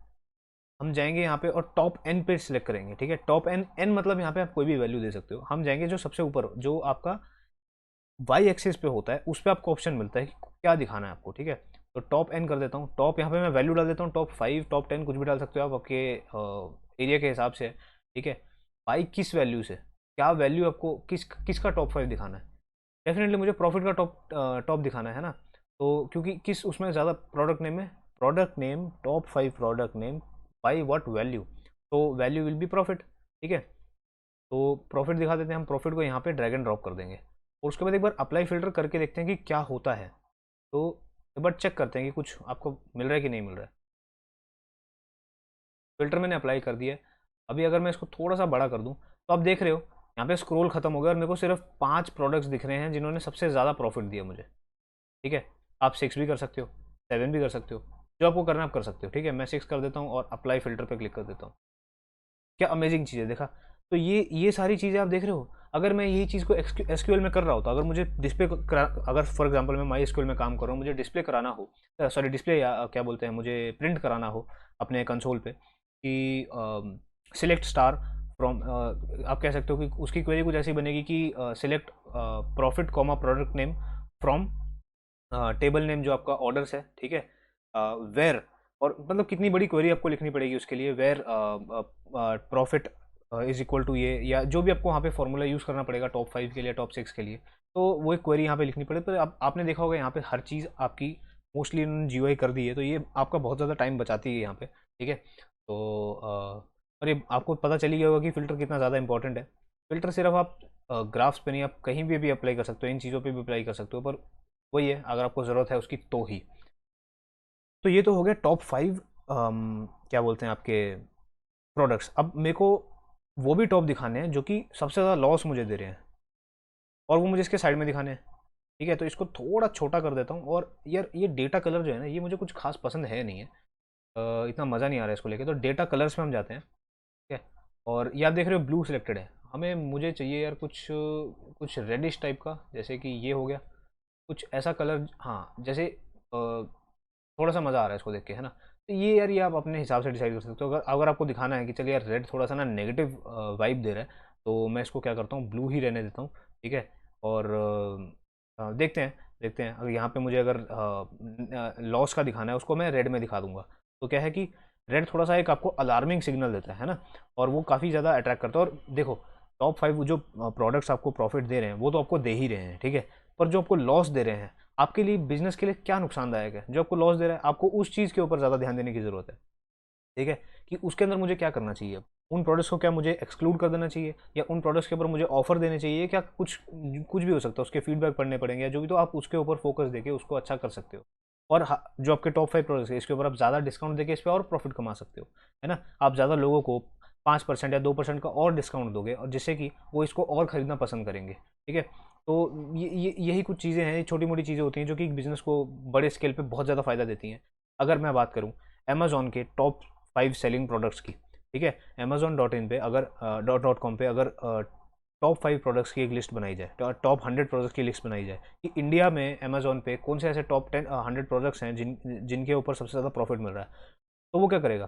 हम जाएंगे यहाँ पे और टॉप एन पे सिलेक्ट करेंगे, ठीक है। टॉप एन, एन मतलब यहाँ पे आप कोई भी वैल्यू दे सकते हो। हम जाएंगे जो सबसे ऊपर, जो आपका वाई एक्सिस पे होता है, उस पर आपको ऑप्शन मिलता है कि क्या दिखाना है आपको, ठीक है। तो टॉप एन कर देता हूँ, टॉप यहाँ पे मैं वैल्यू डाल देता हूँ, टॉप 5 टॉप 10 कुछ भी डाल सकते हो आप आपके एरिया के हिसाब से, ठीक है। बाई किस वैल्यू से, क्या वैल्यू आपको किसका टॉप 5 दिखाना है। डेफिनेटली मुझे प्रॉफिट का टॉप दिखाना है ना। तो क्योंकि किस उसमें ज़्यादा प्रोडक्ट नेम है, product name top 5 product name by what value, तो वैल्यू विल बी प्रॉफिट, ठीक है। तो प्रॉफिट दिखा देते हैं, हम प्रॉफिट को यहाँ पे ड्रैग एंड ड्रॉप कर देंगे, और उसके बाद एक बार अप्लाई फिल्टर करके देखते हैं कि क्या होता है। तो एक बार चेक करते हैं कि कुछ आपको मिल रहा है कि नहीं मिल रहा है। फिल्टर मैंने अप्लाई कर दिया है। अभी अगर मैं इसको थोड़ा सा बड़ा कर दूं, तो आप देख रहे हो यहाँ पे स्क्रॉल खत्म हो गया, और मेरे को सिर्फ 5 प्रोडक्ट्स दिख रहे हैं जिन्होंने सबसे ज़्यादा प्रॉफिट दिया मुझे, ठीक है। आप 6 भी कर सकते हो, 7 भी कर सकते हो, जो आपको करना आप कर सकते हो, ठीक है। मैं 6 कर देता हूँ और अप्लाई फिल्टर पर क्लिक कर देता हूँ। क्या अमेजिंग चीज़ है, देखा। तो ये सारी चीज़ें आप देख रहे हो। अगर मैं यही चीज़ को एसक्यूएल में कर रहा होता, अगर मुझे डिस्प्ले अगर फॉर एग्जांपल मैं माई एसक्यूएल में काम कर रहा हूँ, मुझे डिस्प्ले कराना हो, सॉरी डिस्प्ले या क्या बोलते हैं, मुझे प्रिंट कराना हो अपने कंसोल पे कि सिलेक्ट स्टार फ्रॉम, आप कह सकते हो कि उसकी क्वेरी कुछ ऐसी बनेगी कि select profit comma product name from table name जो आपका ऑर्डर्स है, ठीक है, वेयर, और मतलब कितनी बड़ी क्वेरी आपको लिखनी पड़ेगी उसके लिए, where profit is equal to ये, या जो भी आपको वहाँ पे फॉर्मूला यूज़ करना पड़ेगा टॉप 5 के लिए, टॉप 6 के लिए, तो वो एक क्वेरी यहाँ पे लिखनी पड़े। पर आपने देखा होगा यहाँ पे हर चीज़ आपकी मोस्टली इन्होंने जीयूआई कर दी है, तो ये आपका बहुत ज़्यादा टाइम बचाती है यहाँ पे, ठीक है। तो और ये आपको पता चली गया होगा कि फ़िल्टर कितना ज़्यादा इंपॉर्टेंट है। फ़िल्टर सिर्फ आप ग्राफ्स पे नहीं, आप कहीं भी अप्लाई कर सकते हो, इन चीज़ों पे भी अप्लाई कर सकते हो, पर वही है, अगर आपको ज़रूरत है उसकी तो ही। तो ये तो हो गया टॉप 5 क्या बोलते हैं आपके प्रोडक्ट्स। अब मेरे को वो भी टॉप दिखाने हैं जो कि सबसे ज़्यादा लॉस मुझे दे रहे हैं, और वो मुझे इसके साइड में दिखाने हैं, ठीक है। तो इसको थोड़ा छोटा कर देता हूँ। और यार ये डेटा कलर जो है ना, ये मुझे कुछ खास पसंद है नहीं है, इतना मज़ा नहीं आ रहा है इसको लेके। तो डेटा कलर्स में हम जाते हैं, ठीक है। और ये आप देख रहे हो ब्लू सिलेक्टेड है, हमें मुझे चाहिए यार कुछ कुछ रेडिश टाइप का, जैसे कि ये हो गया कुछ ऐसा कलर, हाँ, जैसे थोड़ा सा मज़ा आ रहा है इसको देख के, है ना। तो ये यार, ये आप अपने हिसाब से डिसाइड कर सकते हो। अगर अगर आपको दिखाना है कि चलिए यार रेड थोड़ा सा ना नेगेटिव वाइब दे रहा है, तो मैं इसको क्या करता हूँ, ब्लू ही रहने देता हूँ, ठीक है। और देखते हैं अगर यहाँ पे मुझे अगर लॉस का दिखाना है, उसको मैं रेड में दिखा दूंगा। तो क्या है कि रेड थोड़ा सा एक आपको अलार्मिंग सिग्नल देता है ना, और वो काफ़ी ज़्यादा अट्रैक्ट करता है। और देखो, टॉप 5 जो प्रोडक्ट्स आपको प्रॉफिट दे रहे हैं वो तो आपको दे ही रहे हैं, ठीक है। पर जो आपको लॉस दे रहे हैं, आपके लिए बिजनेस के लिए क्या नुकसानदायक है, जो आपको लॉस दे रहा है, आपको उस चीज़ के ऊपर ज़्यादा ध्यान देने की ज़रूरत है, ठीक है। कि उसके अंदर मुझे क्या करना चाहिए, उन प्रोडक्ट्स को क्या मुझे एक्सक्लूड कर देना चाहिए, या उन प्रोडक्ट्स के ऊपर मुझे ऑफर देने चाहिए, क्या कुछ कुछ भी हो सकता है, उसके फीडबैक पढ़ने पड़ेंगे या जो भी, तो आप उसके ऊपर फोकस देके उसको अच्छा कर सकते हो। और जो आपके टॉप 5 प्रोडक्ट्स है, इसके ऊपर आप ज़्यादा डिस्काउंट देके इस पर और प्रॉफिट कमा सकते हो, है ना। आप ज़्यादा लोगों को 5% या 2% का और डिस्काउंट दोगे, और जिससे कि वो इसको और ख़रीदना पसंद करेंगे, ठीक है। तो यही कुछ चीज़ें हैं, छोटी मोटी चीज़ें होती हैं जो कि बिज़नेस को बड़े स्केल पे बहुत ज़्यादा फ़ायदा देती हैं। अगर मैं बात करूँ अमेज़ॉन के टॉप 5 सेलिंग प्रोडक्ट्स की, ठीक है, अमेज़ॉन.in पे अगर .com पे अगर टॉप 5 प्रोडक्ट्स की एक लिस्ट बनाई जाए, टॉप 100 प्रोडक्ट्स की लिस्ट बनाई जाए कि इंडिया में अमेज़ॉन पे कौन से ऐसे टॉप 100 प्रोडक्ट्स हैं जिनके ऊपर सबसे ज़्यादा प्रॉफिट मिल रहा है, तो वो क्या करेगा,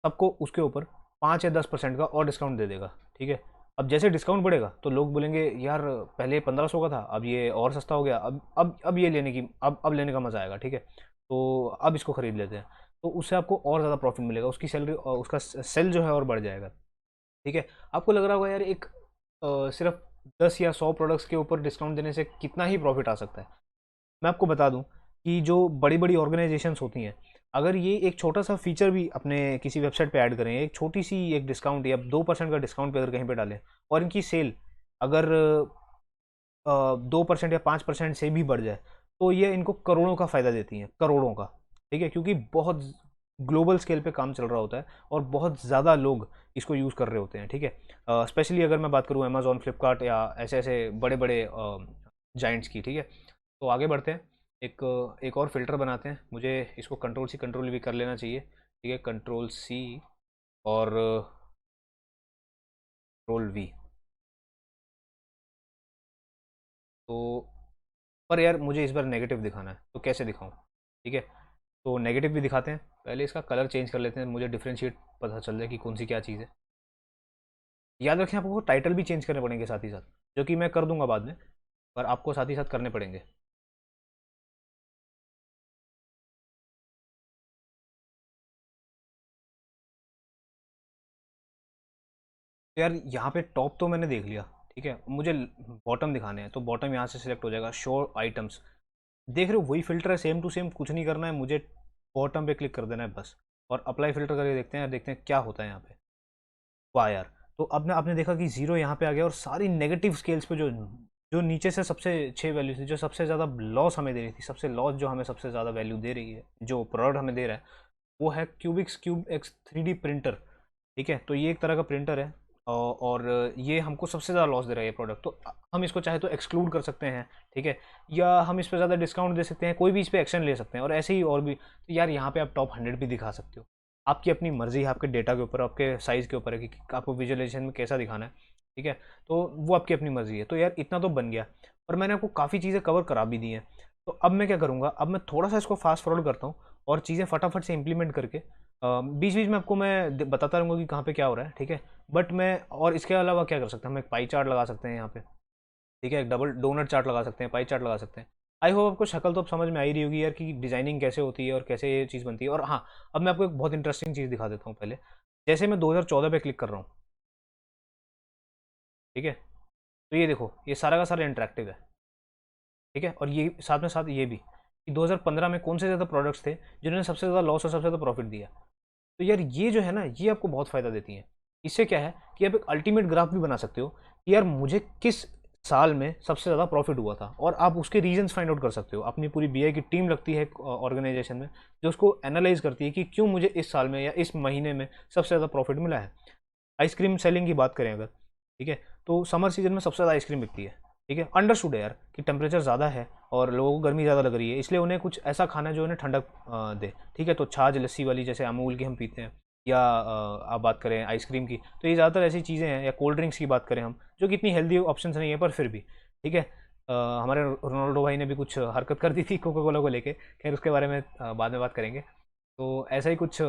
सबको उसके ऊपर 5 या 10% का और डिस्काउंट दे देगा, ठीक है। अब जैसे डिस्काउंट बढ़ेगा तो लोग बोलेंगे यार पहले 1500 का था, अब ये और सस्ता हो गया, अब ये लेने की, अब लेने का मज़ा आएगा, ठीक है। तो अब इसको ख़रीद लेते हैं, तो उससे आपको और ज़्यादा प्रॉफिट मिलेगा, उसकी सैलरी और उसका सेल जो है और बढ़ जाएगा, ठीक है। आपको लग रहा होगा यार एक सिर्फ 10 या 100 प्रोडक्ट्स के ऊपर डिस्काउंट देने से कितना ही प्रॉफिट आ सकता है। मैं आपको बता दूं कि जो बड़ी बड़ी ऑर्गेनाइजेशंस होती हैं, अगर ये एक छोटा सा फीचर भी अपने किसी वेबसाइट पे ऐड करें, एक छोटी सी एक डिस्काउंट या 2% का डिस्काउंट पे अगर कहीं पे डालें, और इनकी सेल अगर 2% या 5% से भी बढ़ जाए, तो ये इनको करोड़ों का फ़ायदा देती हैं, करोड़ों का, ठीक है। क्योंकि बहुत ग्लोबल स्केल पे काम चल रहा होता है, और बहुत ज़्यादा लोग इसको यूज़ कर रहे होते हैं, ठीक है। स्पेशली अगर मैं बात करूँ अमेज़ॉन, फ्लिपकार्ट या ऐसे ऐसे बड़े बड़े जाइंट्स की, ठीक है। तो आगे बढ़ते हैं, एक एक और फ़िल्टर बनाते हैं। मुझे इसको कंट्रोल सी कंट्रोल भी कर लेना चाहिए, ठीक है, कंट्रोल सी और कंट्रोल वी। तो पर यार मुझे इस बार नेगेटिव दिखाना है, तो कैसे दिखाऊं, ठीक है। तो नेगेटिव भी दिखाते हैं, पहले इसका कलर चेंज कर लेते हैं, मुझे डिफ्रेंशिएट पता चल जाए कि कौन सी क्या चीज़ है। याद रखें आपको टाइटल भी चेंज करने पड़ेंगे साथ ही साथ, जो कि मैं कर दूंगा बाद में, पर आपको साथ ही साथ करने पड़ेंगे। तो यार यहाँ पे टॉप तो मैंने देख लिया, ठीक है, मुझे बॉटम दिखाने हैं, तो बॉटम यहाँ से सिलेक्ट हो जाएगा, शो आइटम्स। देख रहे हो वही फिल्टर है, सेम टू सेम, कुछ नहीं करना है मुझे, बॉटम पे क्लिक कर देना है बस, और अप्लाई फिल्टर करके देखते हैं क्या होता है यहाँ पे। वाह यार, तो अब आपने देखा कि जीरो यहाँ पे आ गया, और सारी नेगेटिव स्केल्स पे जो जो नीचे से सबसे 6 वैल्यू थी, जो सबसे ज़्यादा लॉस हमें दे रही थी, सबसे लॉस जो हमें सबसे ज़्यादा वैल्यू दे रही है, जो प्रोडक्ट हमें दे रहा है, वो है cubics cube x 3D printer, ठीक है। तो ये एक तरह का प्रिंटर है, और ये हमको सबसे ज़्यादा लॉस दे रहा है ये प्रोडक्ट। तो हम इसको चाहे तो एक्सक्लूड कर सकते हैं, ठीक है, या हम इस पर ज़्यादा डिस्काउंट दे सकते हैं, कोई भी इस पर एक्शन ले सकते हैं, और ऐसे ही और भी। तो यार यहाँ पे आप टॉप 100 भी दिखा सकते हो, आपकी अपनी मर्जी है, आपके डेटा के ऊपर, आपके साइज़ के ऊपर है कि आपको विजुअलाइजेशन में कैसा दिखाना है, ठीक है। तो वो आपकी अपनी मर्जी है। तो यार इतना तो बन गया, और मैंने आपको काफ़ी चीज़ें कवर करा भी दी हैं। तो अब मैं क्या करूँगा, अब मैं थोड़ा सा इसको फास्ट फॉरवर्ड करता हूँ और चीज़ें फटाफट से इंप्लीमेंट करके बीच बीच में आपको मैं बताता रहूँगा कि कहाँ पे क्या हो रहा है, ठीक है। बट मैं और इसके अलावा क्या कर सकते हैं, हम एक पाई चार्ट लगा सकते हैं यहाँ पे, ठीक है, एक डबल डोनट चार्ट लगा सकते हैं, पाई चार्ट लगा सकते हैं। आई होप आपको शक्ल तो अब समझ में आ ही रही होगी यार कि डिजाइनिंग कैसे होती है और कैसे ये चीज़ बनती है। और हाँ, अब मैं आपको एक बहुत इंटरेस्टिंग चीज़ दिखा देता हूँ पहले। जैसे मैं 2014 पे क्लिक कर रहा हूँ, ठीक है, तो ये देखो ये सारा का सारा इंटरेक्टिव है, ठीक है। और ये साथ में साथ ये भी कि 2015 में कौन से ज़्यादा प्रोडक्ट्स थे जिन्होंने सबसे ज़्यादा लॉस और सबसे ज़्यादा प्रॉफिट दिया। तो यार ये जो है ना, ये आपको बहुत फ़ायदा देती हैं। इससे क्या है कि आप एक अल्टीमेट ग्राफ भी बना सकते हो कि यार मुझे किस साल में सबसे ज़्यादा प्रॉफिट हुआ था, और आप उसके रीजंस फाइंड आउट कर सकते हो। अपनी पूरी बीआई की टीम लगती है ऑर्गेनाइजेशन में, जो उसको एनालाइज करती है कि क्यों मुझे इस साल में या इस महीने में सबसे ज़्यादा प्रॉफिट मिला है। आइसक्रीम सेलिंग की बात करें अगर, ठीक है, तो समर सीजन में सबसे ज़्यादा आइसक्रीम बिकती है, ठीक है। अंडरस्टूड है यार कि टेम्परेचर ज़्यादा है और लोगों को गर्मी ज़्यादा लग रही है, इसलिए उन्हें कुछ ऐसा खाना जो उन्हें ठंडक दे, ठीक है। तो छाछ लस्सी वाली जैसे अमूल की हम पीते हैं, या आप बात करें आइसक्रीम की, तो ये ज़्यादातर ऐसी चीज़ें हैं, या कोल्ड ड्रिंक्स की बात करें हम, जो कि इतनी हेल्दी ऑप्शन नहीं है पर फिर भी, ठीक है। हमारे रोनाल्डो भाई ने भी कुछ हरकत कर दी थी कोका कोला को लेके, खैर उसके बारे में बाद में बात करेंगे। तो ऐसा ही कुछ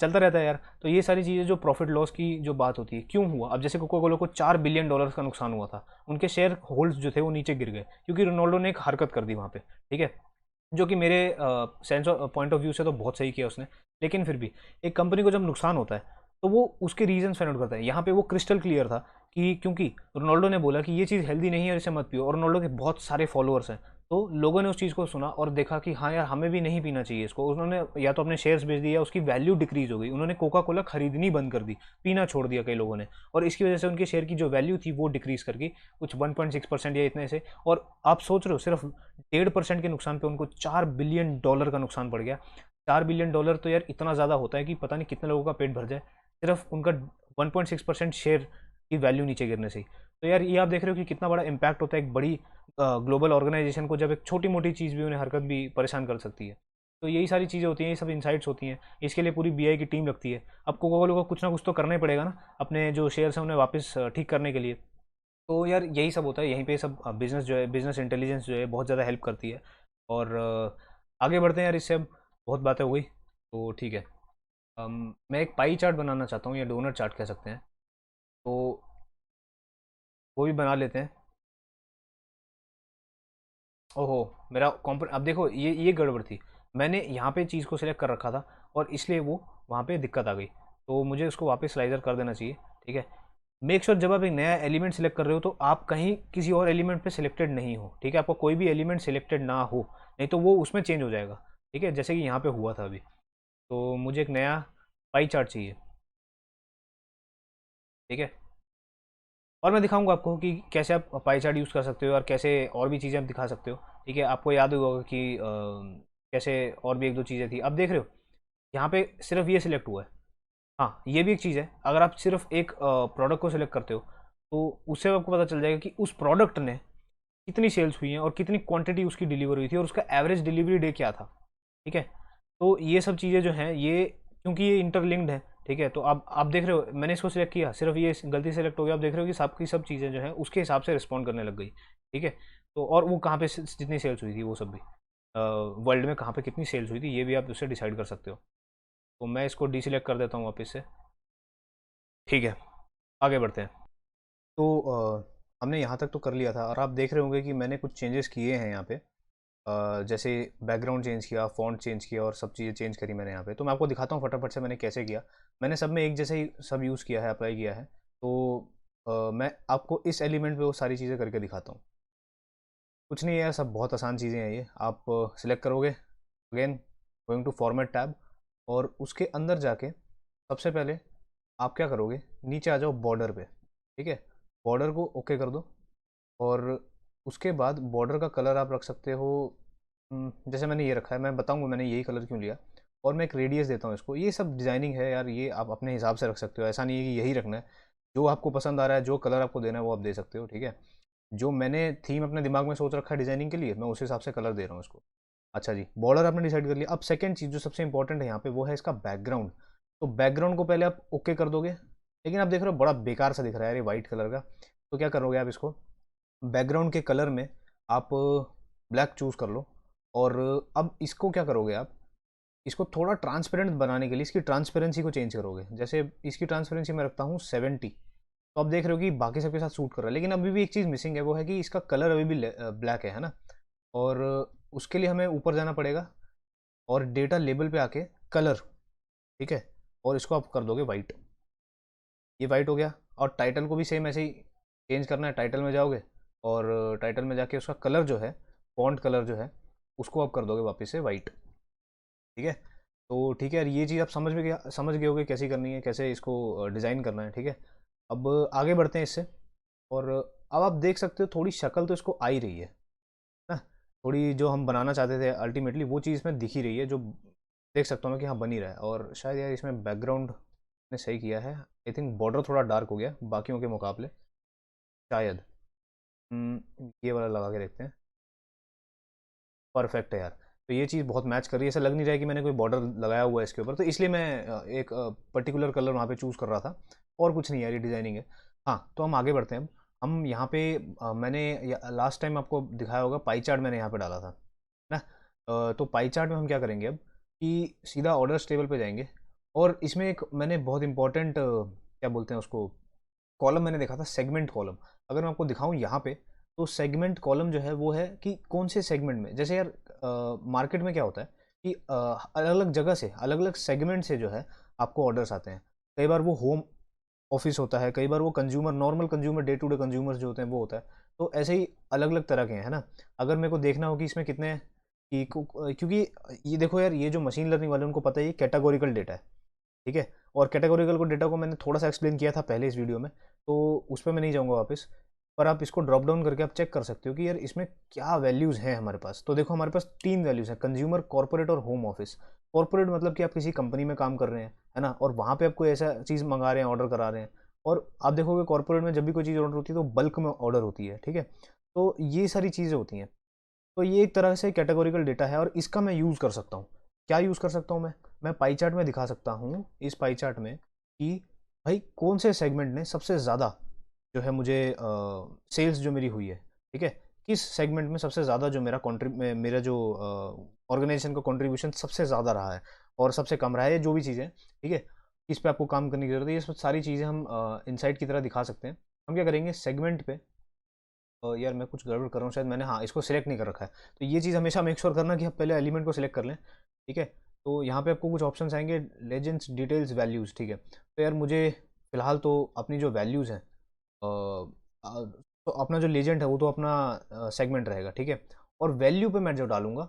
चलता रहता है यार। तो ये सारी चीज़ें जो प्रॉफिट लॉस की जो बात होती है, क्यों हुआ, अब जैसे कोका कोला को $4 बिलियन का नुकसान हुआ था, उनके शेयर होल्ड्स जो थे वो नीचे गिर गए क्योंकि रोनाल्डो ने एक हरकत कर दी वहाँ पे, ठीक है, जो कि मेरे सेंस पॉइंट ऑफ व्यू से तो बहुत सही किया उसने। लेकिन फिर भी एक कंपनी को जब नुकसान होता है तो वो उसके रीजन फाइंड आउट करता है। यहाँ पे वो क्रिस्टल क्लियर था कि क्योंकि रोनाल्डो ने बोला कि ये चीज़ हेल्दी नहीं है और इसे मत पियो, और रोनाल्डो के बहुत सारे फॉलोअर्स हैं, तो लोगों ने उस चीज़ को सुना और देखा कि हाँ यार हमें भी नहीं पीना चाहिए इसको। उन्होंने या तो अपने शेयर्स बेच दिए या उसकी वैल्यू डिक्रीज हो गई, उन्होंने कोका कोला खरीदनी बंद कर दी, पीना छोड़ दिया कई लोगों ने, और इसकी वजह से उनके शेयर की जो वैल्यू थी वो डिक्रीज करके कुछ 1.6% या इतने से। और आप सोच रहे हो सिर्फ 1.5% के नुकसान पे उनको $4 बिलियन का नुकसान पड़ गया। $4 बिलियन तो यार इतना ज़्यादा होता है कि पता नहीं कितने लोगों का पेट भर जाए, सिर्फ उनका 1.6% शेयर की वैल्यू नीचे गिरने से ही। तो यार ये आप देख रहे हो कि कितना बड़ा इम्पैक्ट होता है एक बड़ी ग्लोबल ऑर्गेनाइजेशन को, जब एक छोटी मोटी चीज़ भी उन्हें हरकत भी परेशान कर सकती है। तो यही सारी चीज़ें होती हैं, ये सब इंसाइट्स होती हैं, इसके लिए पूरी बीआई की टीम लगती है। अब कोका कोला को कुछ ना कुछ तो करना ही पड़ेगा ना, अपने जो शेयर्स हैं उन्हें वापस ठीक करने के लिए। तो यार यही सब होता है, यहीं पे सब बिजनेस जो है, बिजनेस इंटेलिजेंस जो है बहुत ज़्यादा हेल्प करती है। और आगे बढ़ते हैं यार, इससे अब बहुत बातें हो गई, तो ठीक है। मैं एक पाई चार्ट बनाना चाहता हूँ, या डोनट चार्ट कह सकते हैं, तो वो भी बना लेते हैं। ओहो, मेरा कॉम्प अब देखो ये गड़बड़ थी, मैंने यहाँ पे चीज़ को सिलेक्ट कर रखा था और इसलिए वो वहाँ पे दिक्कत आ गई। तो मुझे उसको वापस स्लाइडर कर देना चाहिए, ठीक है। मेक श्योर जब आप एक नया एलिमेंट सेलेक्ट कर रहे हो तो आप कहीं किसी और एलिमेंट पे सिलेक्टेड नहीं हो, ठीक है, आपको कोई भी एलिमेंट सिलेक्टेड ना हो, नहीं तो वो उसमें चेंज हो जाएगा, ठीक है, जैसे कि यहाँ पे हुआ था अभी। तो मुझे एक नया पाई चार्ट चाहिए, ठीक है। और मैं दिखाऊंगा आपको कि कैसे आप पाई चार्ट यूज़ कर सकते हो और कैसे और भी चीज़ें आप दिखा सकते हो, ठीक है। आपको याद होगा कि कैसे और भी एक दो चीज़ें थी, अब देख रहे हो यहाँ पे सिर्फ ये सिलेक्ट हुआ है। हाँ, ये भी एक चीज़ है, अगर आप सिर्फ एक प्रोडक्ट को सिलेक्ट करते हो तो उससे आपको पता चल जाएगा कि उस प्रोडक्ट ने कितनी सेल्स हुई हैं और कितनी क्वांटिटी उसकी डिलीवर हुई थी और उसका एवरेज डिलीवरी डे क्या था, ठीक है। तो ये सब चीज़ें जो हैं ये, क्योंकि ये इंटरलिंक्ड है, ठीक है। तो अब आप देख रहे हो मैंने इसको सिलेक्ट किया, सिर्फ ये गलती सेलेक्ट हो गया, आप देख रहे हो कि सब की सब चीज़ें जो हैं उसके हिसाब से रिस्पॉन्ड करने लग गई, ठीक है। तो और वो कहाँ पे जितनी सेल्स हुई थी वो सब भी, वर्ल्ड में कहाँ पे कितनी सेल्स हुई थी ये भी आप उससे डिसाइड कर सकते हो। तो मैं इसको डिसलेक्ट कर देता हूँ वापस से, ठीक है। आगे बढ़ते हैं। तो हमने यहाँ तक तो कर लिया था, और आप देख रहे होंगे कि मैंने कुछ चेंजेस किए हैं यहाँ पे। जैसे बैकग्राउंड चेंज किया, फ़ॉन्ट चेंज किया, और सब चीज़ें चेंज करी मैंने यहाँ पे। तो मैं आपको दिखाता हूँ फटाफट से मैंने कैसे किया। मैंने सब में एक जैसे ही सब यूज़ किया है, अप्लाई किया है। तो मैं आपको इस एलिमेंट पे वो सारी चीज़ें करके दिखाता हूँ। कुछ नहीं है, सब बहुत आसान चीज़ें हैं ये। आप सिलेक्ट करोगे, again going to format tab, और उसके अंदर जाके सबसे पहले आप क्या करोगे, नीचे आ जाओ बॉर्डर पे, ठीक है। बॉर्डर को ओके कर दो, और उसके बाद बॉर्डर का कलर आप रख सकते हो, जैसे मैंने ये रखा है, मैं बताऊंगा मैंने यही कलर क्यों लिया। और मैं एक रेडियस देता हूँ इसको। ये सब डिज़ाइनिंग है यार, ये आप अपने हिसाब से रख सकते हो, ऐसा नहीं है कि यही रखना है। जो आपको पसंद आ रहा है, जो कलर आपको देना है वो आप दे सकते हो, ठीक है। जो मैंने थीम अपने दिमाग में सोच रखा है डिज़ाइनिंग के लिए, मैं उस हिसाब से कलर दे रहा हूँ इसको। अच्छा जी, बॉर्डर आपने डिसाइड कर लिया। अब सेकंड चीज़ जो सबसे इंपॉर्टेंट है यहाँ पे वो है इसका बैकग्राउंड। तो बैकग्राउंड को पहले आप ओके कर दोगे, लेकिन आप देख रहे हो बड़ा बेकार सा दिख रहा है यार ये वाइट कलर का। तो क्या करोगे आप इसको, बैकग्राउंड के कलर में आप ब्लैक चूज़ कर लो। और अब इसको क्या करोगे आप, इसको थोड़ा ट्रांसपेरेंट बनाने के लिए इसकी ट्रांसपेरेंसी को चेंज करोगे। जैसे इसकी ट्रांसपेरेंसी मैं रखता हूँ 70। तो आप देख रहे हो कि बाकी सबके साथ सूट कर रहा है, लेकिन अभी भी एक चीज़ मिसिंग है, वो है कि इसका कलर अभी भी ब्लैक है ना। और उसके लिए हमें ऊपर जाना पड़ेगा और डेटा लेबल पे आके कलर, ठीक है, और इसको आप कर दोगे वाइट। ये वाइट हो गया। और टाइटल को भी सेम ऐसे ही चेंज करना है, टाइटल में जाओगे और टाइटल में जाके उसका कलर जो है, फॉन्ट कलर जो है, उसको आप कर दोगे वापस से वाइट। ठीक है। तो ठीक है यार, ये चीज़ आप समझ गए होगे कैसी करनी है, कैसे इसको डिज़ाइन करना है। ठीक है। अब आगे बढ़ते हैं इससे। और अब आप देख सकते हो थोड़ी शक्ल तो इसको आ ही रही है ना, थोड़ी जो हम बनाना चाहते थे अल्टीमेटली वो चीज़ इसमें दिख ही रही है, जो देख सकता हूँ मैं कि हाँ बन ही रहा है। और शायद यार इसमें बैकग्राउंड ने सही किया है, आई थिंक बॉर्डर थोड़ा डार्क हो गया बाकियों के मुकाबले शायद। ये वाला लगा के देखते हैं। परफेक्ट है यार। तो ये चीज़ बहुत मैच कर रही है, ऐसा लग नहीं रहा है कि मैंने कोई बॉर्डर लगाया हुआ है इसके ऊपर। तो इसलिए मैं एक पर्टिकुलर कलर वहाँ पे चूज़ कर रहा था, और कुछ नहीं यार, ये डिज़ाइनिंग है। हाँ, तो हम आगे बढ़ते हैं। अब हम यहाँ पे मैंने लास्ट टाइम आपको दिखाया होगा पाई चार्ट मैंने यहाँ पे डाला था ना। तो पाई चार्ट में हम क्या करेंगे अब, कि सीधा ऑर्डर्स टेबल पे जाएंगे। और इसमें एक मैंने बहुत इंपॉर्टेंट क्या बोलते हैं उसको, कॉलम मैंने देखा था, सेगमेंट कॉलम। अगर मैं आपको दिखाऊं यहाँ पे, तो सेगमेंट कॉलम जो है वो है कि कौन से सेगमेंट में, जैसे यार मार्केट में क्या होता है कि अलग अलग जगह से, अलग अलग सेगमेंट से जो है आपको ऑर्डर्स आते हैं। कई बार वो होम ऑफिस होता है, कई बार वो consumer, normal consumer, day to day consumer जो होते हैं वो होता है। तो ऐसे ही अलग अलग तरह के हैं, है ना। अगर मेरे को देखना हो कि इसमें कितने हैं, क्योंकि ये देखो यार, ये जो मशीन लर्निंग वाले उनको पता है ये कैटेगोरिकल डेटा है। ठीक है। और कैटेगोरिकल को डेटा को मैंने थोड़ा सा एक्सप्लेन किया था पहले इस वीडियो में, तो उस पर मैं नहीं जाऊँगा वापस। पर आप इसको ड्रॉप डाउन करके आप चेक कर सकते हो कि यार इसमें क्या वैल्यूज़ हैं हमारे पास। तो देखो हमारे पास 3 वैल्यूज़ हैं, कंज्यूमर, कॉर्पोरेट और होम ऑफिस। कॉर्पोरेट मतलब कि आप किसी कंपनी में काम कर रहे हैं, है ना, और वहाँ पे आप कोई ऐसा चीज़ मंगा रहे हैं, ऑर्डर करा रहे हैं। और आप देखोगे कॉर्पोरेट में जब भी कोई चीज़ ऑर्डर होती है तो बल्क में ऑर्डर होती है। ठीक है। तो ये सारी चीज़ें होती हैं। तो ये एक तरह से कैटेगोरिकल डेटा है, और इसका मैं यूज़ कर सकता हूँ। क्या यूज़ कर सकता हूँ मैं पाई चार्ट में दिखा सकता हूँ, इस पाई चार्ट में, कि भाई कौन से सेगमेंट ने सबसे ज़्यादा जो है मुझे सेल्स जो मेरी हुई है। ठीक है। किस सेगमेंट में सबसे ज़्यादा जो मेरा जो ऑर्गेनाइजेशन का कंट्रीब्यूशन सबसे ज़्यादा रहा है और सबसे कम रहा है, ये जो भी चीज़ें। ठीक है। इस पे आपको काम करने की ज़रूरत है, ये सब सारी चीज़ें हम इनसाइट की तरह दिखा सकते हैं। हम क्या करेंगे, सेगमेंट पे यार मैं कुछ गड़बड़ कर रहा हूँ शायद, मैंने हाँ इसको सिलेक्ट नहीं कर रखा है। तो ये चीज़ हमेशा मेक श्योर करना कि आप पहले एलिमेंट को सिलेक्ट कर लें। ठीक है। तो यहाँ पे आपको कुछ ऑप्शंस आएंगे, लेजेंड्स, डिटेल्स, वैल्यूज़। ठीक है। तो यार मुझे फ़िलहाल तो अपनी जो वैल्यूज़ हैं, तो अपना जो लेजेंड है वो तो अपना सेगमेंट रहेगा। ठीक है। और वैल्यू पे मैं जो डालूंगा,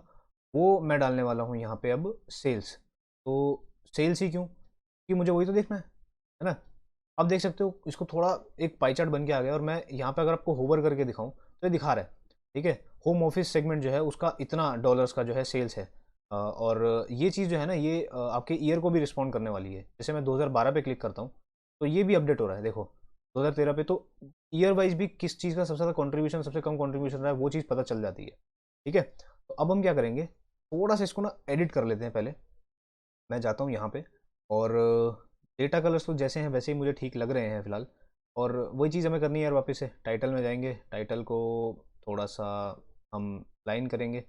वो मैं डालने वाला हूँ यहाँ पे अब सेल्स। तो सेल्स ही क्यों, कि मुझे वही तो देखना है ना। आप देख सकते हो इसको थोड़ा, एक पाई चार्ट बन के आ गया, और मैं यहाँ पे अगर आपको होवर करके दिखाऊं तो ये दिखा रहा है। ठीक है। होम ऑफिस सेगमेंट जो है उसका इतना डॉलर्स का जो है सेल्स है। और ये चीज़ जो है ना, ये आपके ईयर को भी रिस्पॉन्ड करने वाली है। जैसे मैं 2012 पे क्लिक करता हूँ तो ये भी अपडेट हो रहा है, देखो 2013 पे। तो ईयर वाइज भी किस चीज़ का सबसे ज़्यादा कॉन्ट्रीब्यूशन, सबसे कम कॉन्ट्रीब्यूशन रहा है, वो चीज़ पता चल जाती है। ठीक है। तो अब हम क्या करेंगे, थोड़ा सा इसको ना एडिट कर लेते हैं पहले। मैं जाता हूँ यहाँ पे, और डेटा कलर्स तो जैसे हैं वैसे ही मुझे ठीक लग रहे हैं फिलहाल। और वही चीज़ हमें करनी है यार, वापस से टाइटल में जाएंगे, टाइटल को थोड़ा सा हम लाइन करेंगे,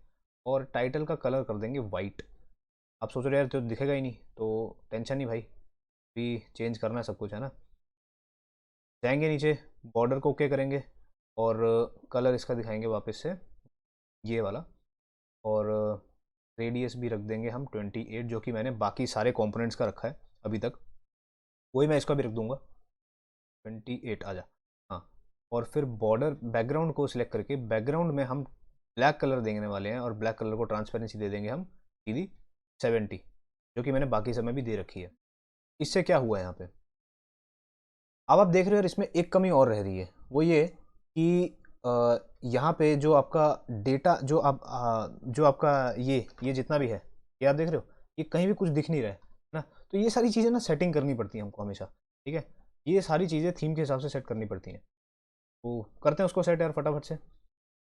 और टाइटल का कलर कर देंगे वाइट। आप सोच रहे यार तो दिखेगा ही नहीं, तो टेंशन नहीं भाई, भी चेंज करना है सब कुछ, है ना। जाएंगे नीचे, बॉर्डर को ओके करेंगे, और कलर इसका दिखाएंगे वापस से ये वाला। और रेडियस भी रख देंगे हम 28, जो कि मैंने बाकी सारे कंपोनेंट्स का रखा है अभी तक, वही मैं इसका भी रख दूंगा 28 आ जा। हाँ। और फिर बॉर्डर, बैकग्राउंड को सिलेक्ट करके बैकग्राउंड में हम ब्लैक कलर देने वाले हैं, और ब्लैक कलर को ट्रांसपेरेंसी दे देंगे हम सीधी 70, जो कि मैंने बाकी समय भी दे रखी है। इससे क्या हुआ है यहाँ पे, अब आप देख रहे हो यार इसमें एक कमी और रह रही है, वो ये कि यहाँ पे जो आपका डेटा, जो आपका ये जितना भी है, ये आप देख रहे हो, ये कहीं भी कुछ दिख नहीं रहा है ना। तो ये सारी चीज़ें ना सेटिंग करनी पड़ती है हमको हमेशा। ठीक है। ये सारी चीज़ें थीम के हिसाब से सेट करनी पड़ती हैं। तो करते हैं उसको सेट यार फटाफट से।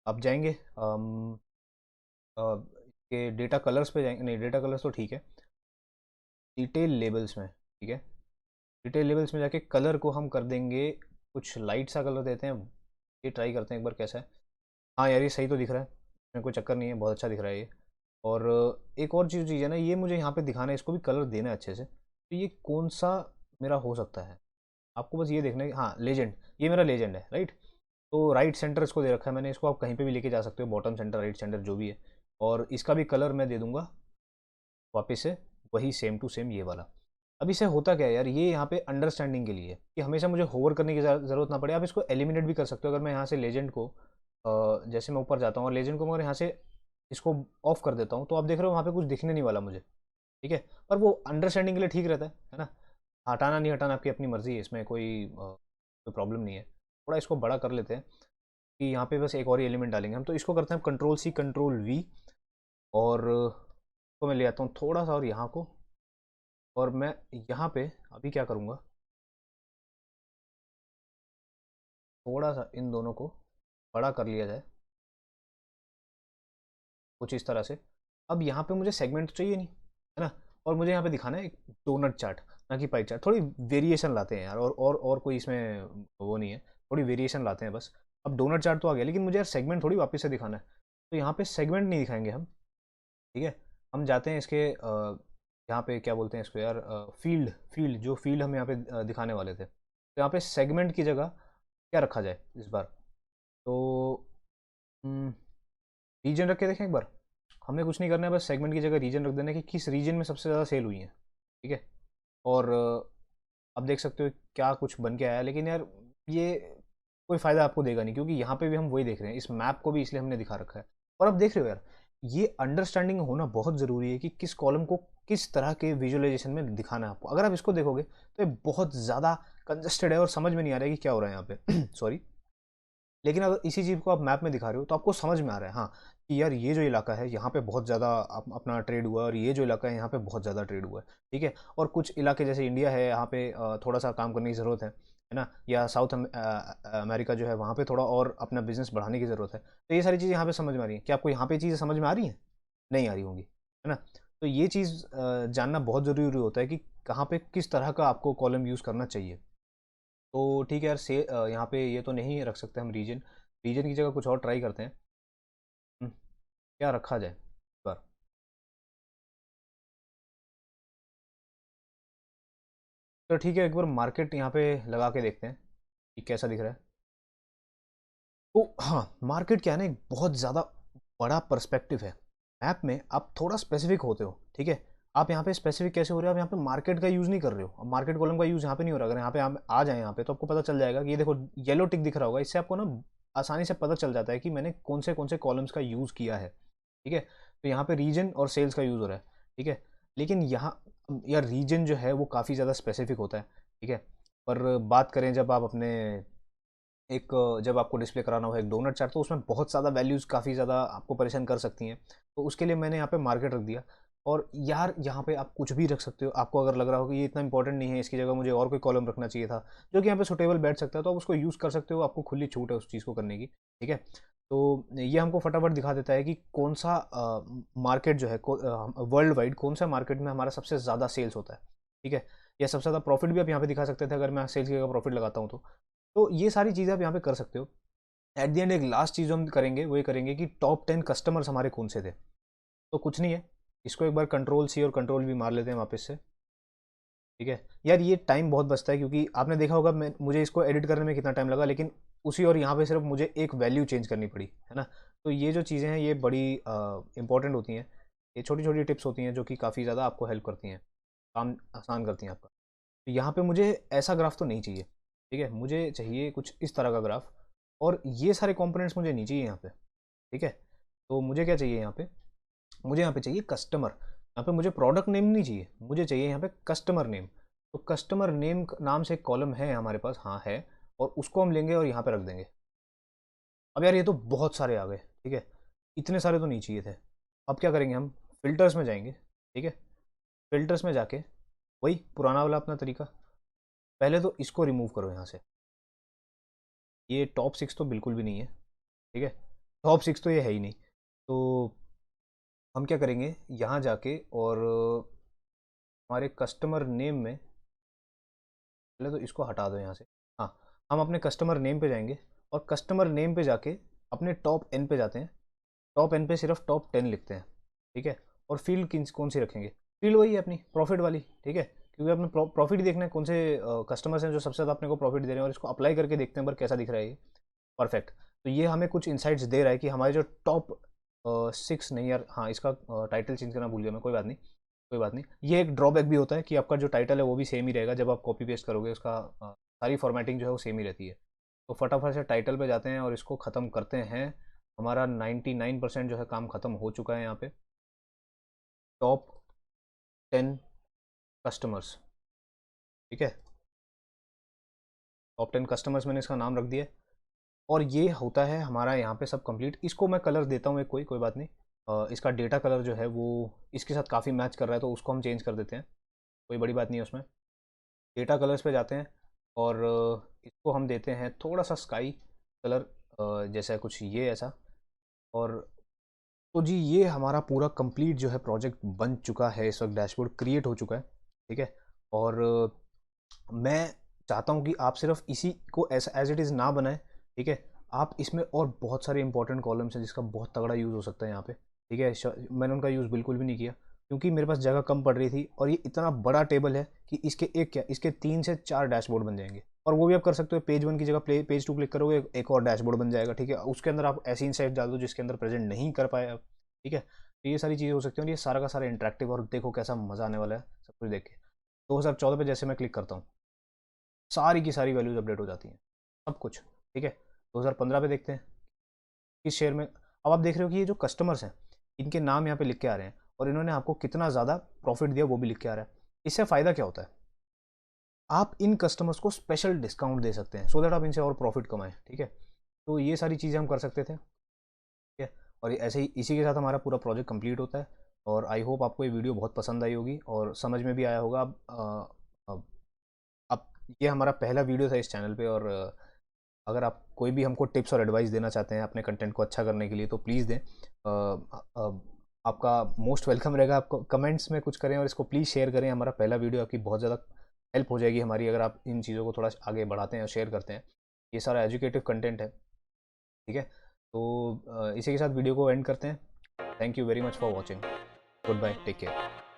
आप जाएंगे के डेटा कलर्स पे जाएंगे, नहीं डेटा कलर्स तो ठीक है, डिटेल लेबल्स में। ठीक है, डिटेल लेवल्स में जाके कलर को हम कर देंगे कुछ लाइट सा कलर देते हैं। ये ट्राई करते हैं एक बार कैसा है। हाँ यार, ये सही तो दिख रहा है, इसमें कोई चक्कर नहीं है, बहुत अच्छा दिख रहा है ये। और एक और चीज़ चीज़ है ना, ये मुझे यहाँ पे दिखाना है, इसको भी कलर देना है अच्छे से। तो ये कौन सा मेरा हो सकता है, आपको बस ये देखना है। हाँ, लेजेंड, ये मेरा लेजेंड है, राइट। तो राइट सेंटर इसको दे रखा है मैंने, इसको आप कहीं पे भी लेके जा सकते हो, बॉटम सेंटर, राइट सेंटर, जो भी है। और इसका भी कलर मैं दे दूंगा वापस से वही सेम टू सेम ये वाला। अब इसे होता क्या है यार, ये यहाँ पे अंडरस्टैंडिंग के लिए कि हमेशा मुझे होवर करने की ज़रूरत ना पड़े। आप इसको एलिमिनेट भी कर सकते हो। अगर मैं यहाँ से लेजेंड को जैसे मैं ऊपर जाता हूँ और लेजेंड को मगर यहाँ से इसको ऑफ कर देता हूँ, तो आप देख रहे हो वहाँ पे कुछ दिखने नहीं वाला मुझे, ठीक है। पर वो अंडरस्टैंडिंग के लिए ठीक रहता है ना। हटाना नहीं हटाना आपकी अपनी मर्जी है, इसमें कोई प्रॉब्लम नहीं है। थोड़ा इसको बड़ा कर लेते हैं कि यहाँ पे बस एक और ही एलिमेंट डालेंगे हम, तो इसको करते हैं कंट्रोल सी कंट्रोल वी। और तो मैं ले आता हूँ थोड़ा सा और यहाँ को, और मैं यहाँ पे अभी क्या करूँगा, थोड़ा सा इन दोनों को बड़ा कर लिया जाए कुछ इस तरह से। अब यहाँ पे मुझे सेगमेंट तो चाहिए नहीं, है ना। और मुझे यहाँ पे दिखाना है एक डोनट चार्ट, ना कि पाई चार्ट। थोड़ी वेरिएशन लाते हैं यार, और कोई इसमें वो नहीं है, थोड़ी वेरिएशन लाते हैं बस। अब डोनट चार्ट तो आ गया, लेकिन मुझे यार सेगमेंट थोड़ी वापस से दिखाना है। तो यहाँ पे सेगमेंट नहीं दिखाएंगे हम, ठीक है। हम जाते हैं इसके यहाँ पे क्या बोलते हैं इसको यार, फील्ड, फील्ड जो फील्ड हम यहाँ पे दिखाने वाले थे, तो यहाँ पे सेगमेंट की जगह क्या रखा जाए इस बार। तो रीजन रख के देखें एक बार। हमें कुछ नहीं करना है, बस सेगमेंट की जगह रीजन रख देना है कि किस रीजन में सबसे ज़्यादा सेल हुई है, ठीक है। और आप देख सकते हो क्या कुछ बन के आया, लेकिन यार ये कोई फ़ायदा आपको देगा नहीं, क्योंकि यहाँ पे भी हम वही देख रहे हैं, इस मैप को भी इसलिए हमने दिखा रखा है। और अब देख रहे हो यार, ये अंडरस्टैंडिंग होना बहुत ज़रूरी है कि किस कॉलम को किस तरह के विजुअलाइजेशन में दिखाना है आपको। अगर आप इसको देखोगे तो ये बहुत ज़्यादा कंजस्टेड है और समझ में नहीं आ रहा है कि क्या हो रहा है यहाँ पे सॉरी। लेकिन अगर इसी चीज़ को आप मैप में दिखा रहे हो तो आपको समझ में आ रहा है, हाँ, कि यार ये जो इलाका है यहाँ पे बहुत ज़्यादा अपना ट्रेड हुआ है, और ये जो इलाका है यहाँ पे बहुत ज़्यादा ट्रेड हुआ है, ठीक है। और कुछ इलाके जैसे इंडिया है, यहाँ पे थोड़ा सा काम करने की ज़रूरत है ना। या साउथ अमेरिका जो है, वहाँ पे थोड़ा और अपना बिजनेस बढ़ाने की ज़रूरत है। तो ये सारी चीज़ें यहाँ पे समझ में आ रही हैं। क्या आपको यहाँ पे चीज़ें समझ में आ रही हैं? नहीं आ रही होंगी, है ना। तो ये चीज़ जानना बहुत ज़रूरी होता है कि कहाँ पे किस तरह का आपको कॉलम यूज़ करना चाहिए। तो ठीक है यार, यहाँ पे ये तो नहीं रख सकते हम रीजन, रीजन की जगह कुछ और ट्राई करते हैं। क्या रखा जाए इस बार। तो ठीक है, एक बार मार्केट यहाँ पे लगा के देखते हैं कि कैसा दिख रहा है। तो हाँ, मार्केट क्या है ना, एक बहुत ज़्यादा बड़ा पर्सपेक्टिव है। मैप में आप थोड़ा स्पेसिफिक होते हो, ठीक है। आप यहाँ पे स्पेसिफिक कैसे हो रहे हो, आप यहाँ पे मार्केट का यूज़ नहीं कर रहे हो, अब मार्केट कॉलम का यूज़ यहाँ पे नहीं हो रहा। अगर यहाँ पे आप आ जाए यहाँ पे, तो आपको पता चल जाएगा कि ये देखो येलो टिक दिख रहा होगा, इससे आपको ना आसानी से पता चल जाता है कि मैंने कौन से कॉलम्स का यूज़ किया है, ठीक है। तो यहाँ पे रीजन और सेल्स का यूज़ हो रहा है, ठीक है। लेकिन यहाँ यार रीजन जो है वो काफ़ी ज़्यादा स्पेसिफिक होता है, ठीक है। पर बात करें जब आप अपने एक जब आपको डिस्प्ले कराना हो एक डोनट चार्ट, तो उसमें बहुत ज़्यादा वैल्यूज़ काफ़ी ज़्यादा आपको परेशान कर सकती हैं। तो उसके लिए मैंने यहाँ पे मार्केट रख दिया। और यार यहाँ पे आप कुछ भी रख सकते हो, आपको अगर लग रहा हो कि ये इतना इंपॉर्टेंट नहीं है, इसकी जगह मुझे और कोई कॉलम रखना चाहिए था जो कि यहाँ पे सुटेबल बैठ सकता है, तो आप उसको यूज़ कर सकते हो, आपको खुली छूट है उस चीज़ को करने की, ठीक है। तो ये हमको फटाफट दिखा देता है कि कौन सा मार्केट जो है वर्ल्ड वाइड, कौन सा मार्केट में हमारा सबसे ज़्यादा सेल्स होता है, ठीक है। या सबसे ज़्यादा प्रॉफिट भी आप यहाँ पे दिखा सकते थे, अगर मैं सेल्स की जगह प्रॉफिट लगाता हूँ तो ये सारी चीज़ें आप यहाँ पे कर सकते हो। एट द एंड एक लास्ट चीज़ जो हम करेंगे वो ये करेंगे कि टॉप 10 कस्टमर्स हमारे कौन से थे। तो कुछ नहीं है, इसको एक बार कंट्रोल सी और कंट्रोल भी मार लेते हैं वापस से, ठीक है। यार ये टाइम बहुत बचता है, क्योंकि आपने देखा होगा मुझे इसको एडिट करने में कितना टाइम लगा, लेकिन उसी और यहाँ पे सिर्फ मुझे एक वैल्यू चेंज करनी पड़ी, है ना। तो ये जो चीज़ें हैं ये बड़ी इंपॉर्टेंट होती हैं। ये छोटी छोटी टिप्स होती हैं जो कि काफ़ी ज़्यादा आपको हेल्प करती हैं, काम आसान करती हैं आपका। तो यहाँ पे मुझे ऐसा ग्राफ तो नहीं चाहिए, ठीक है। मुझे चाहिए कुछ इस तरह का ग्राफ, और ये सारे कंपोनेंट्स मुझे नहीं चाहिए यहाँ पे, ठीक है। तो मुझे क्या चाहिए यहाँ पे, मुझे यहाँ पे चाहिए कस्टमर। यहाँ पे मुझे प्रोडक्ट नेम नहीं चाहिए, मुझे चाहिए यहाँ पे कस्टमर नेम। तो कस्टमर नेम नाम से एक कॉलम है हमारे पास, हाँ है। और उसको हम लेंगे और यहाँ पे रख देंगे। अब यार ये तो बहुत सारे आ गए, ठीक है, इतने सारे तो नहीं चाहिए थे। अब क्या करेंगे, हम फिल्टर्स में जाएंगे, ठीक है। फिल्टर्स में जाके वही पुराना वाला अपना तरीका, पहले तो इसको रिमूव करो यहाँ से। ये टॉप 6 तो बिल्कुल भी नहीं है, ठीक है। टॉप 6 तो ये है ही नहीं। तो हम क्या करेंगे, यहाँ जाके और हमारे कस्टमर नेम में पहले तो इसको हटा दो यहाँ से। हाँ, हम अपने कस्टमर नेम पे जाएंगे और कस्टमर नेम पे जाके अपने टॉप एन पे जाते हैं। टॉप एन पे सिर्फ टॉप 10 लिखते हैं, ठीक है। और फील्ड कौन सी रखेंगे? फील्ड वही है अपनी प्रॉफिट वाली, ठीक है, क्योंकि अपने प्रॉफिट ही देखना है, कौन से कस्टमर्स हैं जो सबसे ज़्यादा अपने को प्रॉफिट दे रहे हैं, और इसको अप्लाई करके देखते हैं पर कैसा दिख रहा है ये। परफेक्ट। तो ये हमें कुछ इंसाइट्स दे रहा है कि हमारे जो टॉप 6 नहीं यार, हाँ इसका टाइटल चेंज करना भूल गया मैं, कोई बात नहीं, कोई बात नहीं। ये एक ड्रॉबैक भी होता है कि आपका जो टाइटल है वो भी सेम ही रहेगा, जब आप कॉपी पेस्ट करोगे उसका सारी फॉर्मेटिंग जो है वो सेम ही रहती है। तो फटाफट से टाइटल पे जाते हैं और इसको ख़त्म करते हैं। हमारा 99% जो है काम ख़त्म हो चुका है यहाँ पे। टॉप 10 कस्टमर्स, ठीक है, टॉप 10 कस्टमर्स मैंने इसका नाम रख दिया है। और ये होता है हमारा यहाँ पे सब कंप्लीट। इसको मैं कलर देता हूँ एक, कोई बात नहीं। इसका डेटा कलर जो है वो इसके साथ काफ़ी मैच कर रहा है, तो उसको हम चेंज कर देते हैं, कोई बड़ी बात नहीं है उसमें। डेटा कलर्स पे जाते हैं और इसको हम देते हैं थोड़ा सा स्काई कलर, जैसा कुछ ये ऐसा। और तो जी ये हमारा पूरा कंप्लीट जो है प्रोजेक्ट बन चुका है, इस वक्त डैशबोर्ड क्रिएट हो चुका है, ठीक है। और मैं चाहता हूँ कि आप सिर्फ इसी को ऐसा एज इट इज़ ना बनाएं, ठीक है। आप इसमें और बहुत सारे इंपॉर्टेंट कॉलम्स हैं जिसका बहुत तगड़ा यूज़ हो सकता है यहाँ पे, ठीक है। मैंने उनका यूज़ बिल्कुल भी नहीं किया क्योंकि मेरे पास जगह कम पड़ रही थी, और ये इतना बड़ा टेबल है कि इसके एक क्या, इसके 3 से 4 डैशबोर्ड बन जाएंगे। और वो भी आप कर सकते हो, पेज 1 की जगह पेज 2 क्लिक करोगे, एक और डैशबोर्ड बन जाएगा, ठीक है। उसके अंदर आप ऐसी इंसाइट डाल दो जिसके अंदर प्रेजेंट नहीं कर पाए आप, ठीक है। तो ये सारी चीज़ें हो सकती हैं, और ये सारा का सारा इंटरेक्टिव, और देखो कैसा मज़ा आने वाला है सब कुछ देख के। 2014 पे जैसे मैं क्लिक करता हूँ, सारी की सारी वैल्यूज अपडेट हो जाती हैं, सब कुछ, ठीक है। 2015 पे देखते हैं किस शेयर में। अब आप देख रहे हो कि ये जो कस्टमर्स हैं इनके नाम यहाँ पे लिख के आ रहे हैं, और इन्होंने आपको कितना ज़्यादा प्रॉफिट दिया वो भी लिख के आ रहा है। इससे फ़ायदा क्या होता है? आप इन कस्टमर्स को स्पेशल डिस्काउंट दे सकते हैं, सो दैट आप इनसे और प्रॉफिट कमाएं, ठीक है। तो ये सारी चीज़ें हम कर सकते थे, ठीक है। और ऐसे ही इसी के साथ हमारा पूरा प्रोजेक्ट कंप्लीट होता है। और आई होप आपको ये वीडियो बहुत पसंद आई होगी और समझ में भी आया होगा। अब ये हमारा पहला वीडियो था इस चैनल पे, और अगर आप कोई भी हमको टिप्स और एडवाइस देना चाहते हैं अपने कंटेंट को अच्छा करने के लिए तो प्लीज़ दें। आपका मोस्ट वेलकम रहेगा, आपको कमेंट्स में कुछ करें और इसको प्लीज़ शेयर करें। हमारा पहला वीडियो, आपकी बहुत ज़्यादा हेल्प हो जाएगी हमारी अगर आप इन चीज़ों को थोड़ा आगे बढ़ाते हैं और शेयर करते हैं। ये सारा एजुकेटिव कंटेंट है, ठीक है। तो इसी के साथ वीडियो को एंड करते हैं। Thank you very much for watching. Good bye, take care.